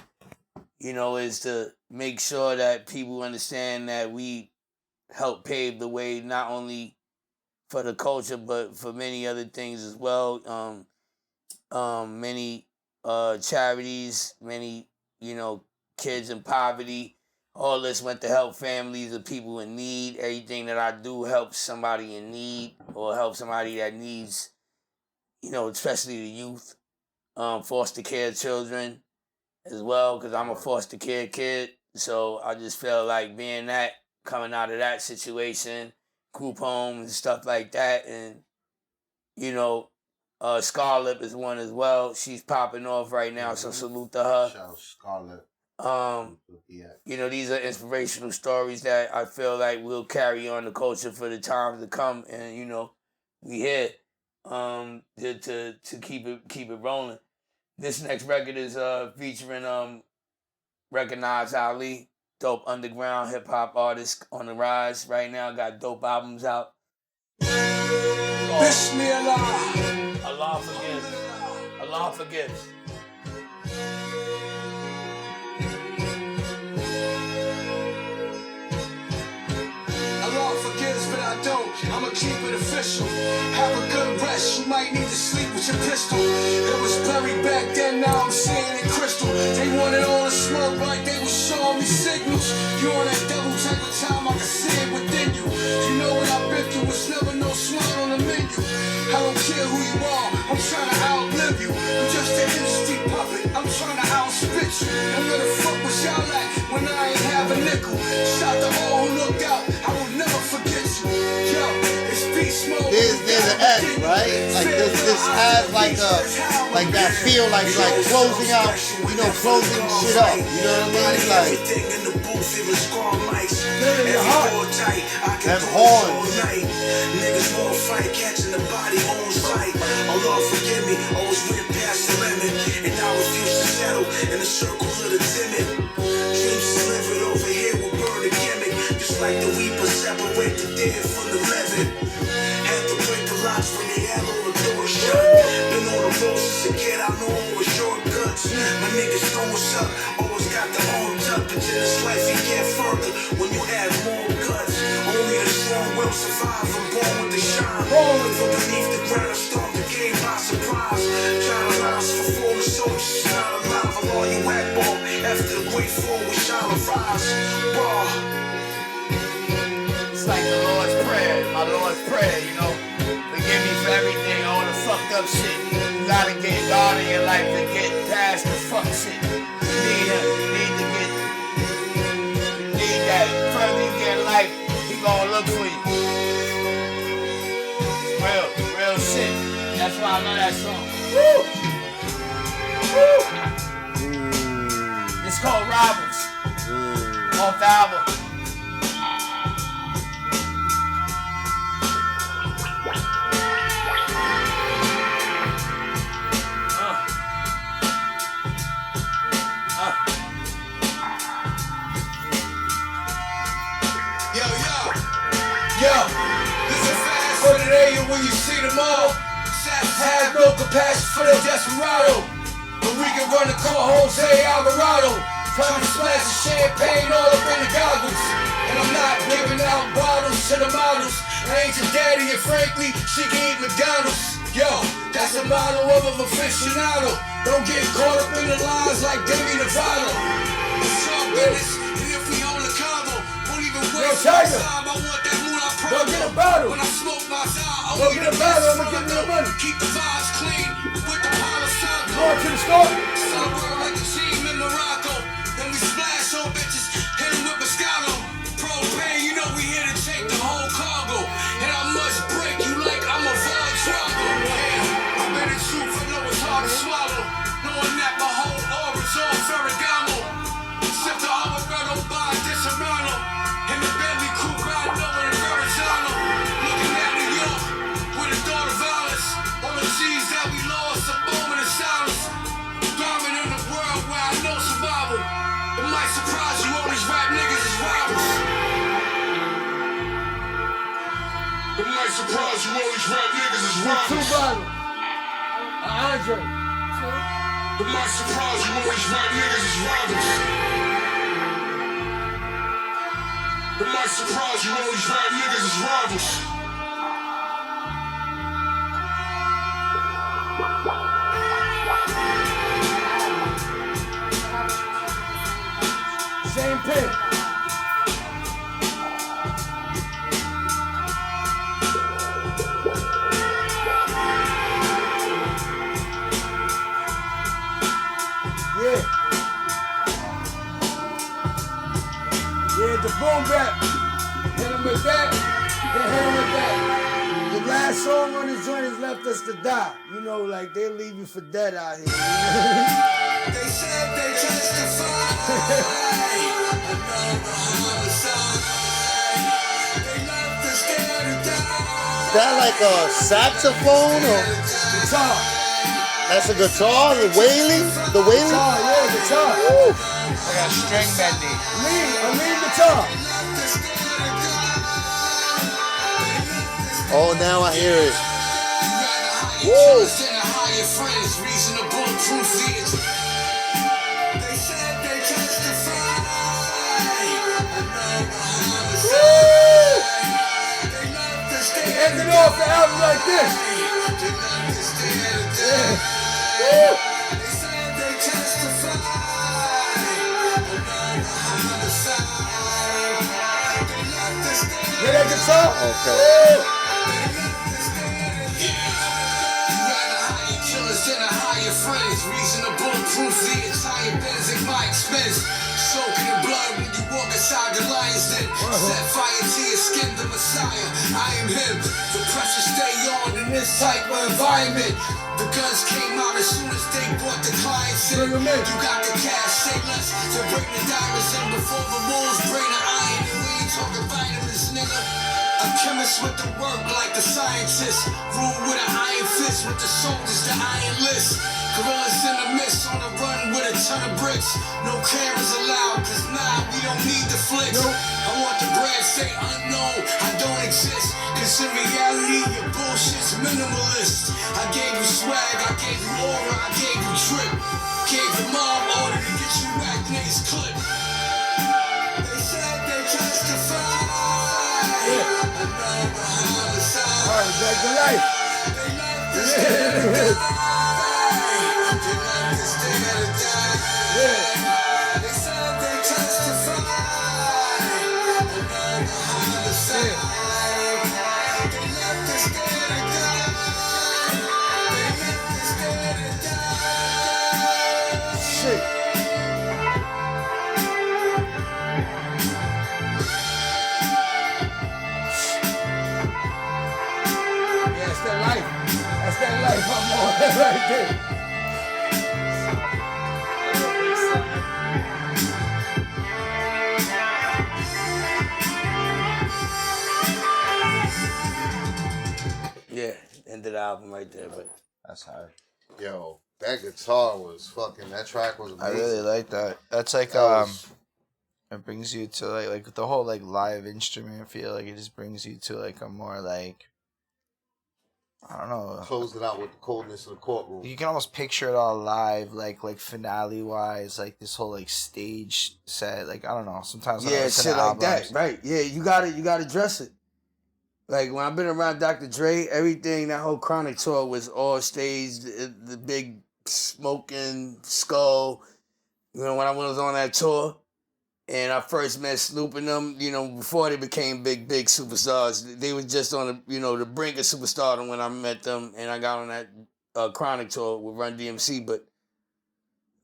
is to make sure that people understand that we help pave the way not only for the culture, but for many other things as well. Many charities, many, kids in poverty. All this went to help families of people in need. Everything that I do helps somebody in need or help somebody that needs, especially the youth, foster care children as well, because I'm a foster care kid. So I just feel like being that, coming out of that situation, group homes and stuff like that. And, Scarlett is one as well. She's popping off right now, so salute to her. Shout out Scarlett. You know, these are inspirational stories that I feel like will carry on the culture for the time to come, and you know, we here to keep it rolling. This next record is featuring Recognized Ali, dope underground hip hop artist on the rise right now. Got dope albums out. Bismillah. Allah forgives. Allah forgives. Allah forgives, but I don't. I'ma keep it official. Have a good rest. You might need to sleep with your pistol. It was buried back then, now I'm seeing it crystal. They wanted all the smoke like they was showing me signals. You on that double type of time, I can see it within you. You know what I've been through, it's never no smile on the menu. I don't care who you are, I'm trying to outlive you. I'm just an industry puppet, I'm trying to outspit you. And where the fuck was y'all at when I ain't have a nickel? Shout to all who looked out, I will never forget you. Yo, it's beast mode. There's an end, right? Like this has like that feel like closing out, you know, closing shit up. You know what I mean? Like and horns. Niggas won't fight, catching the body on sight. Allah forgive me, always went past the limit, and I refuse to settle in the circle of the timid. Dreams slivered over here will burn the gimmick, just like the weeper separate the dead from the living. Had to break the locks when they had all the doors shut. Been on the road since a kid, I know all the shortcuts. My niggas know what's up, always got the arm tucked. But in this life you get further when you have more guts. Only the strong will survive, I'm born with the shine. From beneath the ground, storm the game by surprise. Trying to rise for fallen soldiers, not alive. I'm all you whack ball, after the great fall, we shall arise. Bar. It's like the Lord's Prayer, my Lord's Prayer, you know. Forgive me for everything, all the fucked up shit. You gotta get God in your life to get past the fuck shit. You need him, you need that. Further you get in life, he gonna look for you. Real shit. That's why I love that song. Woo! Woo! It's called Rivals. Off the album. Yo, this is fast for today, and when you see them all, have no compassion for the desperado. But we can run the call Jose Alvarado, trying to splash the champagne all up in the goggles. And I'm not giving out bottles to the models. I ain't your daddy, and frankly, she can eat McDonald's. Yo, that's the motto of an aficionado. Don't get caught up in the lines like Demi Lovato. It's all business, and if we hold a combo, won't even waste my time. I want that moolah promo. Go get a bottle. When I smoke my side, Go get a bottle, I'ma give you the money. Keep the vibes clean with the Palo Santo. Go to the store. Celebrate like a team in Morocco. Then we splash on bitches, hit them with Moscato. Propane, you know we here to take the whole cargo. And I must break you like I'm a Volkswagen. Yeah, I've been in truth, I know it's hard to swallow. Knowing that my whole aura's all Ferragamo. Sip the Alvarado by Desermano. In the Bentley coupe, riding over the Verrazano. Looking at New York with a thought of violence. All the G's that we lost, a moment of silence. Driving in the world where I know survival. It might surprise you, all these rap niggas is rivals. It might surprise you, all these rap niggas is rivals. 2 bottles. Andre. It might surprise you, all these rap niggas is rivals. It might surprise you, all these rap niggas is rivals. Same pen. Yeah, the Boom Bap. Hit him with that, then hit him with that. The last song on this joint has Left Us to Die. You know, like, they'll leave you for dead out here. They said they testify. Another homicide. They left us scared to die. Is that like a saxophone or Guitar. that's a guitar? The wailing? The wailing? Guitar, yeah, guitar. Woo. I got string bending. A lead guitar. Oh, now I hear it. Woo! Reasonable proof theater. They said they testify. They left us They ended off the album like this. Yeah. Woo. They said they testify. Hear that guitar? Okay. Woo. Friends, reasonable proof the entire Benz at my expense. Soaking in blood when you walk inside the lion's den. Set fire to your skin, the Messiah. I am him. The pressure stay on in this type of environment. The guns came out as soon as they brought the clients in. You got the cash, say less to bring the diamonds in before the wolves bring the iron. And we ain't talking vitamins, nigga. Alchemist with the work like the scientists. Rule with an iron fist with the soldiers, the iron list. Gorillas in the mist on the run with a ton of bricks. No cameras allowed, cause nah, we don't need the flicks. I want the bread, stay unknown, I don't exist. Cause in reality, your bullshit's minimalist. I gave you swag, I gave you aura, I gave you trip. Gave your mom order to get you whack niggas clip. They said they testify. Alright, back to life. Shit. That's that life I'm on right there. Yeah, end of the album right there, but That's hard. Yo, that guitar was fucking. That track was I amazing. really like that. That's like That was- it brings you to like the whole like live instrument feel. Like it just brings you to like a more like I don't know. Closed it out with the coldness of the courtroom. You can almost picture it all live, like finale wise, like this whole like stage set. Like I don't know. Sometimes when I yeah, listen shit to like albums, that, right? Yeah, you gotta dress it. Like when I've been around Dr. Dre, everything that whole Chronic tour was all staged. The big smoking skull. You know when I was on that tour, and I first met Snoop and them. You know before they became big superstars, they was just on the brink of superstardom when I met them, and I got on that Chronic tour with Run DMC. But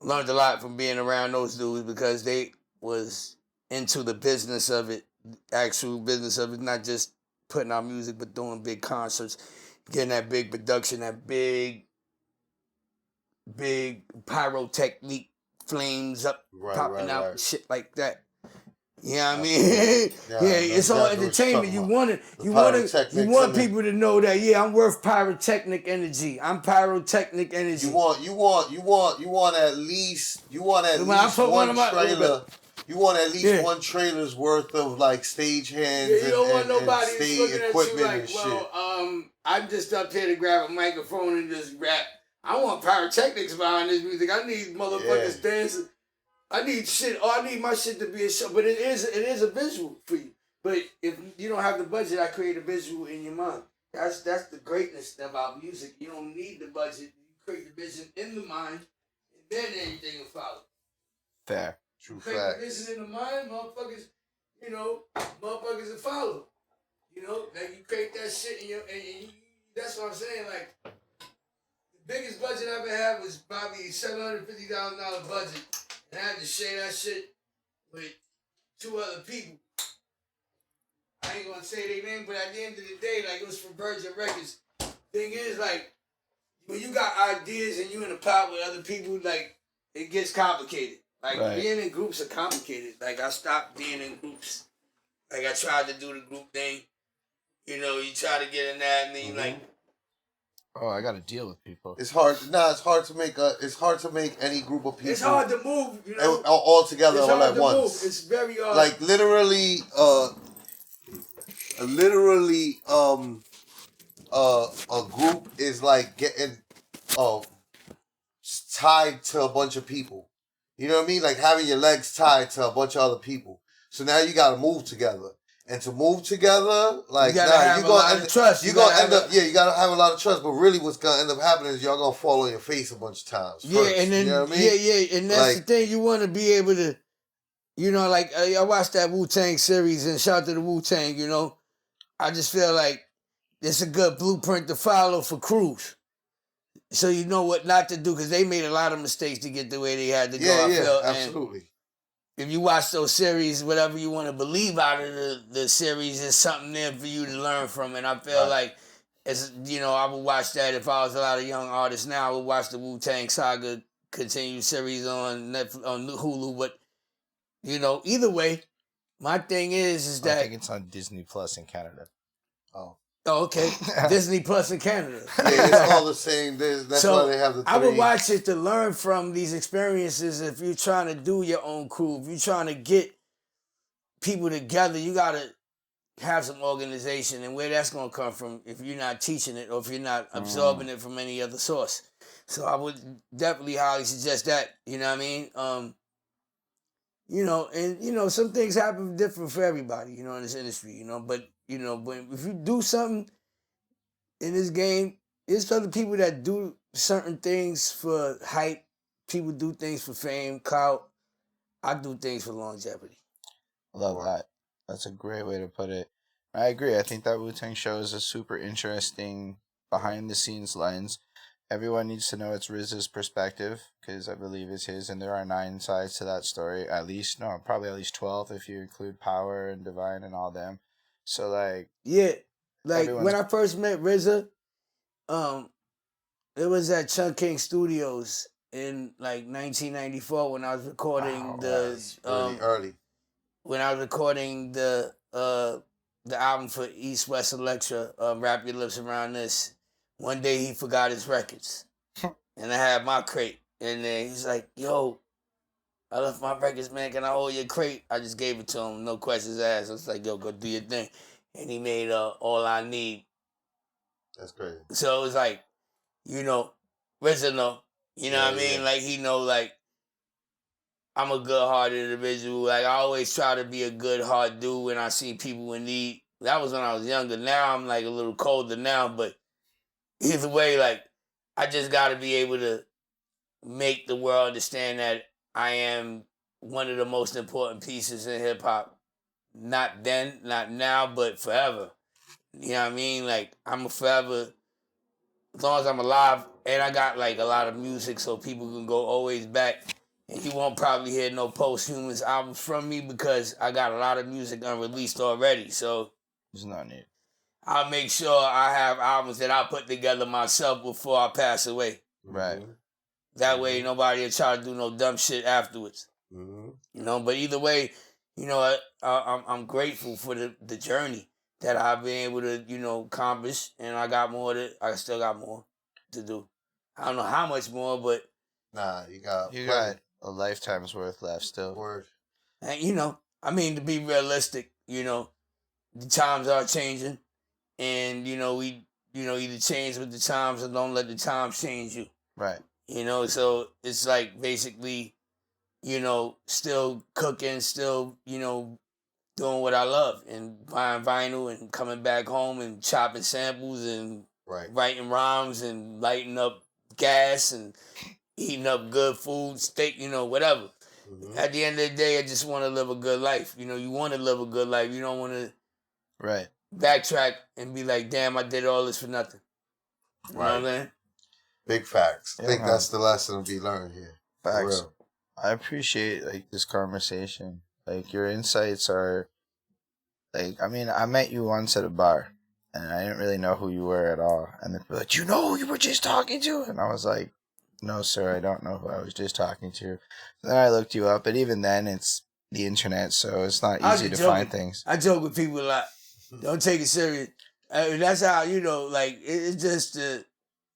learned a lot from being around those dudes because they was into the business of it, actual business of it, not just putting out music, but doing big concerts, getting that big production, that big pyrotechnic flames up, popping out, shit like that. You know what I mean? It's all entertainment. You want people to know that. Yeah, I'm worth pyrotechnic energy. I'm pyrotechnic energy. You want at least one trailer. You want at least one trailer's worth of like stage hands you don't want nobody and stage looking at equipment you like, and shit. I'm just up here to grab a microphone and just rap. I want pyrotechnics behind this music. I need motherfuckers dancing. I need shit. I need my shit to be a show. But it is a visual for you. But if you don't have the budget, I create a visual in your mind. That's the greatness about music. You don't need the budget. You create the vision in the mind, and then everything will follow. Fair. True create fact. the vision in the mind, motherfuckers will follow. Like you create that shit and you, that's what I'm saying. Like the biggest budget I ever had was probably $750,000 budget, and I had to share that shit with 2 other people. I ain't gonna say their name, but at the end of the day, like it was from Virgin Records. Thing is, like when you got ideas and you in a pot with other people, like it gets complicated. Like Right. being in groups are complicated. Like I stopped being in groups. Like I tried to do the group thing. You know, you try to get in that, and then you like. Oh, I got to deal with people. It's hard. Nah, it's hard to make any group of people. It's hard to move. You know, all together it's all hard at to once. move. It's very hard. Like literally, a group is like getting tied to a bunch of people. You know what I mean? Like having your legs tied to a bunch of other people. So now you got to move together. And to move together, like you gotta have a lot of trust. You're gonna end up, you gotta have a lot of trust. But really, what's gonna end up happening is y'all gonna fall on your face a bunch of times. Yeah, first, and then you know what I mean? yeah, and that's Like, the thing. You want to be able to, you know, like I watched that Wu Tang series, and shout out to the Wu Tang. You know, I just feel like it's a good blueprint to follow for crews, so you know what not to do because they made a lot of mistakes to get the way they had to go. I feel, absolutely. If you watch those series, whatever you want to believe out of the series, there's something there for you to learn from. And I feel like, as you know, I would watch that if I was a lot of young artists now. I would watch the Wu Tang Saga continued series on Netflix, on Hulu. But you know, either way, my thing is that I think it's on Disney Plus in Canada. Oh, okay. Disney Plus in Canada. Yeah, it's all the same. That's why they have the three. I would watch it to learn from these experiences. If you're trying to do your own crew, if you're trying to get people together, you got to have some organization. And where that's going to come from if you're not teaching it or if you're not absorbing it from any other source. So I would definitely highly suggest that. You know what I mean? You know, and, you know, some things happen different for everybody, you know, in this industry, you know. But, you know, if you do something in this game, there's other people that do certain things for hype. People do things for fame, clout. I do things for longevity. Love that. That's a great way to put it. I agree. I think that Wu-Tang show is a super interesting behind-the-scenes lens. Everyone needs to know it's RZA's perspective, because I believe it's his, and there are 9 sides to that story, probably at least 12 if you include Power and Divine and all them. So, like... Yeah, like, when I first met RZA, it was at Chunk King Studios in, like, 1994 when I was recording early. When I was recording the album for East West Electra, Wrap Your Lips Around This. One day he forgot his records. And I had my crate. And then he's like, yo, I left my records, man. Can I hold your crate? I just gave it to him. No questions asked. I was like, yo, go do your thing. And he made All I Need. That's crazy. So it was like, you know, RZA know. You know what I mean? Like, he know, like, I'm a good-hearted individual. Like, I always try to be a good heart dude when I see people in need. That was when I was younger. Now I'm, like, a little colder now, but either way, like, I just got to be able to make the world understand that I am one of the most important pieces in hip-hop. Not then, not now, but forever. You know what I mean? Like, I'm a forever, as long as I'm alive, and I got, like, a lot of music so people can go always back. And you won't probably hear no posthumous albums from me because I got a lot of music unreleased already. So there's no need. I'll make sure I have albums that I put together myself before I pass away. Right. That way nobody will try to do no dumb shit afterwards. You know, but either way, you know, I'm grateful for the journey that I've been able to, you know, accomplish. And I still got more to do. I don't know how much more, but nah, you got a lifetime's worth left still. Word. And, you know, I mean, to be realistic, you know, the times are changing. And, you know, we, you know, either change with the times or don't let the times change you. Right. You know, so it's like basically, you know, still cooking, still, you know, doing what I love and buying vinyl and coming back home and chopping samples and writing rhymes and lighting up gas and eating up good food, steak, you know, whatever. At the end of the day, I just want to live a good life. You know, you want to live a good life. You don't want to backtrack and be like, damn, I did all this for nothing. You know what I mean? Big facts. I think that's the lesson to be learned here. Facts. I appreciate, like, this conversation. Like, your insights are, like, I mean, I met you once at a bar, and I didn't really know who you were at all. And they're like, you know who you were just talking to? And I was like, No, sir, I don't know who I was just talking to. Then I looked you up, but even then, it's the internet, so it's not easy to find things. I joke with people a lot. Don't take it serious. That's how, it's just,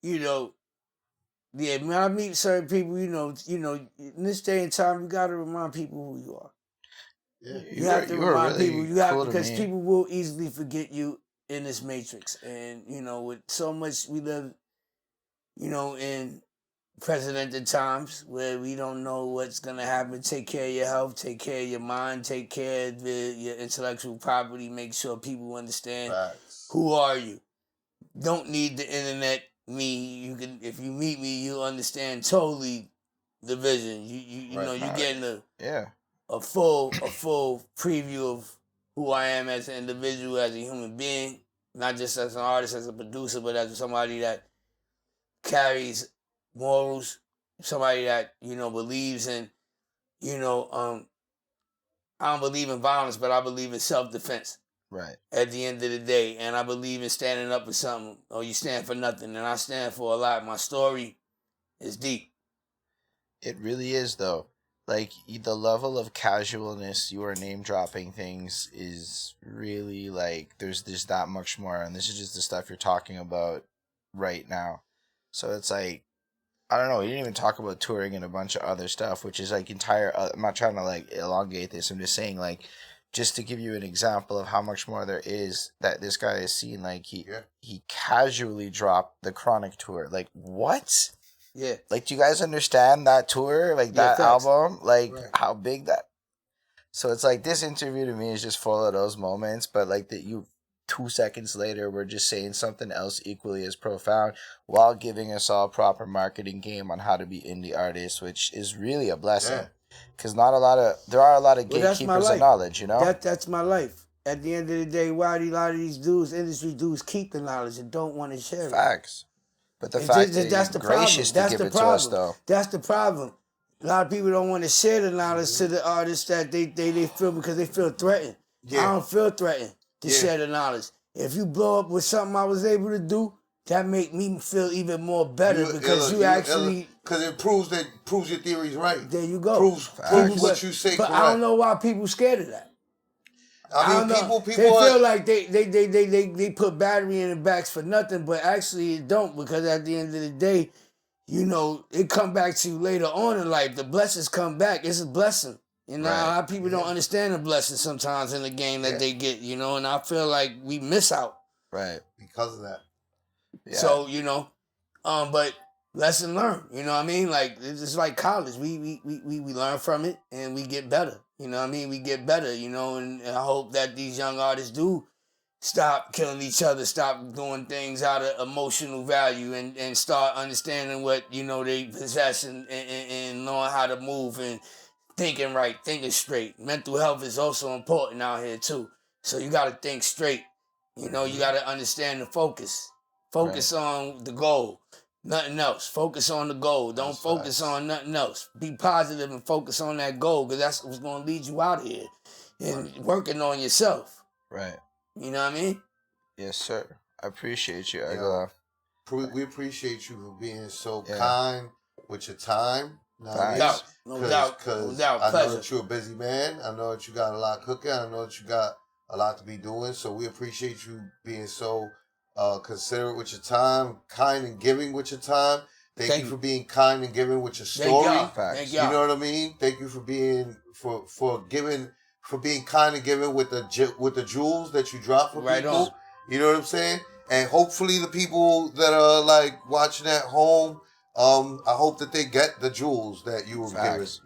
yeah, when I meet certain people, in this day and time, you got to remind people who you are. Yeah, you have to remind really people. You have cool because to me. people will easily forget you in this matrix, and with so much we live, in precedented times where we don't know what's gonna happen. Take care of your health. Take care of your mind. Take care of your intellectual property. Make sure people understand who are you. Don't need the internet. You can, if you meet me, you'll understand totally the vision. You're getting a full preview of who I am as an individual, as a human being, not just as an artist, as a producer, but as somebody that carries morals, somebody that believes in, I don't believe in violence, but I believe in self-defense. Right. At the end of the day, and I believe in standing up for something, or you stand for nothing, and I stand for a lot. My story is deep. It really is, though. Like, the level of casualness you are name dropping things is really like there's that much more, and this is just the stuff you're talking about right now. So it's like, I don't know, we didn't even talk about touring and a bunch of other stuff, which is like entire. I'm not trying to like elongate this. I'm just saying, like, just to give you an example of how much more there is that this guy has seen. Like he casually dropped the Chronic tour. Like, what? Yeah. Like, do you guys understand that tour? Like, that album? Like, how big that... So it's like, this interview to me is just full of those moments, but like that you 2 seconds later we're just saying something else equally as profound while giving us all proper marketing game on how to be indie artists, which is really a blessing. Because there are a lot of gatekeepers of knowledge, That's my life. At the end of the day, why do a lot of these dudes, industry dudes, keep the knowledge and don't want to share it? Facts. But the fact that you're gracious to give it to us, though. That's the problem. A lot of people don't want to share the knowledge to the artists that they feel, because they feel threatened. Yeah. I don't feel threatened to share the knowledge. If you blow up with something I was able to do, that make me feel even more better because because it proves your theory's right. There you go. Proves what you say. But correct. I don't know why people scared of that. I mean, people they feel like they put battery in the backs for nothing, but actually it don't, because at the end of the day, it come back to you later on in life. The blessings come back. It's a blessing. A lot of people don't understand the blessings sometimes in the game that they get, and I feel like we miss out. Right. Because of that. Yeah. So, but lesson learned, you know what I mean? Like, it's just like college. We learn from it and we get better. You know what I mean? We get better, and I hope that these young artists do stop killing each other, stop doing things out of emotional value, and start understanding what, they possess and knowing how to move and thinking right, thinking straight. Mental health is also important out here too. So you got to think straight. You got to understand the focus. Focus on the goal. Nothing else. Focus on the goal. Don't focus on nothing else. Be positive and focus on that goal, because that's what's going to lead you out here. And working on yourself. Right. You know what I mean? Yes, sir. I appreciate you, Agallah. We appreciate you for being so kind with your time. No doubt. Because I know that you're a busy man. I know that you got a lot cooking. I know that you got a lot to be doing. So we appreciate you being so considerate with your time, kind and giving with your time. Thank you for being kind and giving with your story. Thank you know what I mean? Thank you for being for being kind and giving with the jewels that you drop for people. On. You know what I'm saying? And hopefully the people that are like watching at home, I hope that they get the jewels that you were giving. It's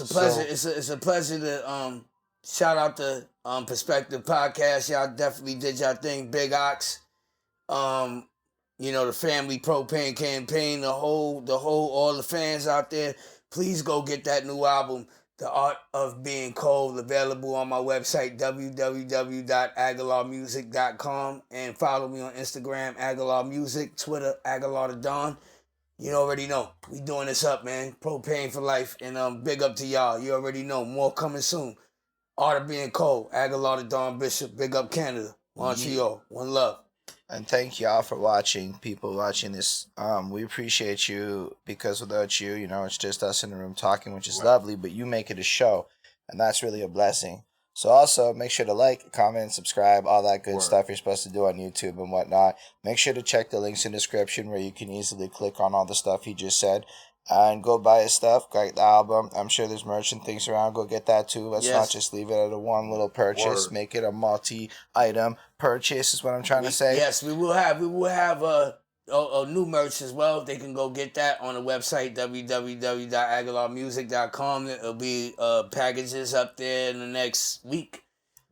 a pleasure. So, it's a pleasure to shout out the Perspective Podcast. Y'all definitely did y'all thing. Big Ox. The Family Propane Campaign, all the fans out there, please go get that new album, The Art of Being Cold, available on my website, www.agallahmusic.com, and follow me on Instagram, Agallah Music, Twitter, Agallah Don. You already know. We doing this up, man. Propane for life, and big up to y'all. You already know. More coming soon. Art of Being Cold, Agallah Don Bishop, big up Canada, Montreal. One love. And thank y'all for watching, people watching this. We appreciate you, because without you, it's just us in the room talking, which is lovely, but you make it a show, and that's really a blessing. So also, make sure to like, comment, subscribe, all that good stuff you're supposed to do on YouTube and whatnot. Make sure to check the links in the description where you can easily click on all the stuff he just said. And go buy his stuff, like the album. I'm sure there's merch and things around. Go get that too. Let's not just leave it at a one little purchase. Make it a multi-item purchase is what I'm trying to say. Yes, we will have a new merch as well. They can go get that on the website www.agallahmusic.com. There'll be packages up there in the next week.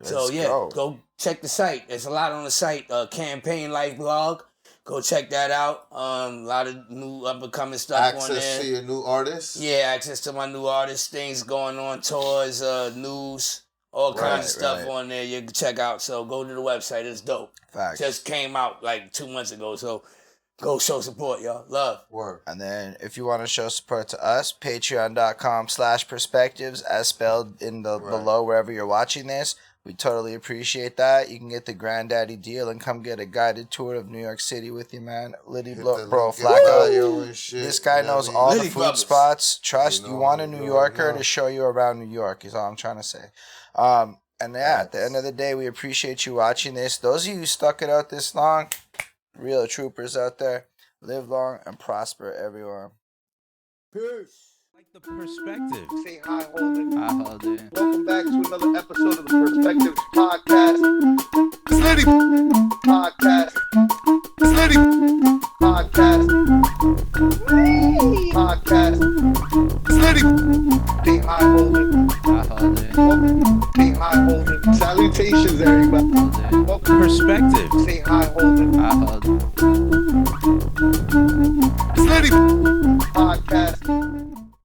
Go check the site. There's a lot on the site. Campaign Life blog. Go check that out. A lot of new up-and-coming stuff on there. Access to your new artists? Yeah, access to my new artists, things going on, tours, news, all kinds of stuff on there you can check out. So go to the website. It's dope. Facts. Just came out like 2 months ago, so go show support, y'all. Love. Word. And then if you want to show support to us, patreon.com/perspectives, as spelled in the below wherever you're watching this. We totally appreciate that. You can get the granddaddy deal and come get a guided tour of New York City with you, man. Littyyy, bro, Flacko. This guy knows all the food spots. Trust, you want a New Yorker to show you around New York is all I'm trying to say. And yeah, at the end of the day, we appreciate you watching this. Those of you who stuck it out this long, real troopers out there. Live long and prosper, everyone. Peace. The perspective. Say hi, Holden. Hi, Holden. Welcome back to another episode of the Perspectives Podcast. It's Littyyy Podcast. It's Littyyy Podcast. Podcast. It's Littyyy. Say hi, Holden. Hi, Holden. Welcome. Say hi, Holden. Salutations, everybody. Welcome. Perspective. Say hi, Holden. Hi, Holden. It's Littyyy Podcast.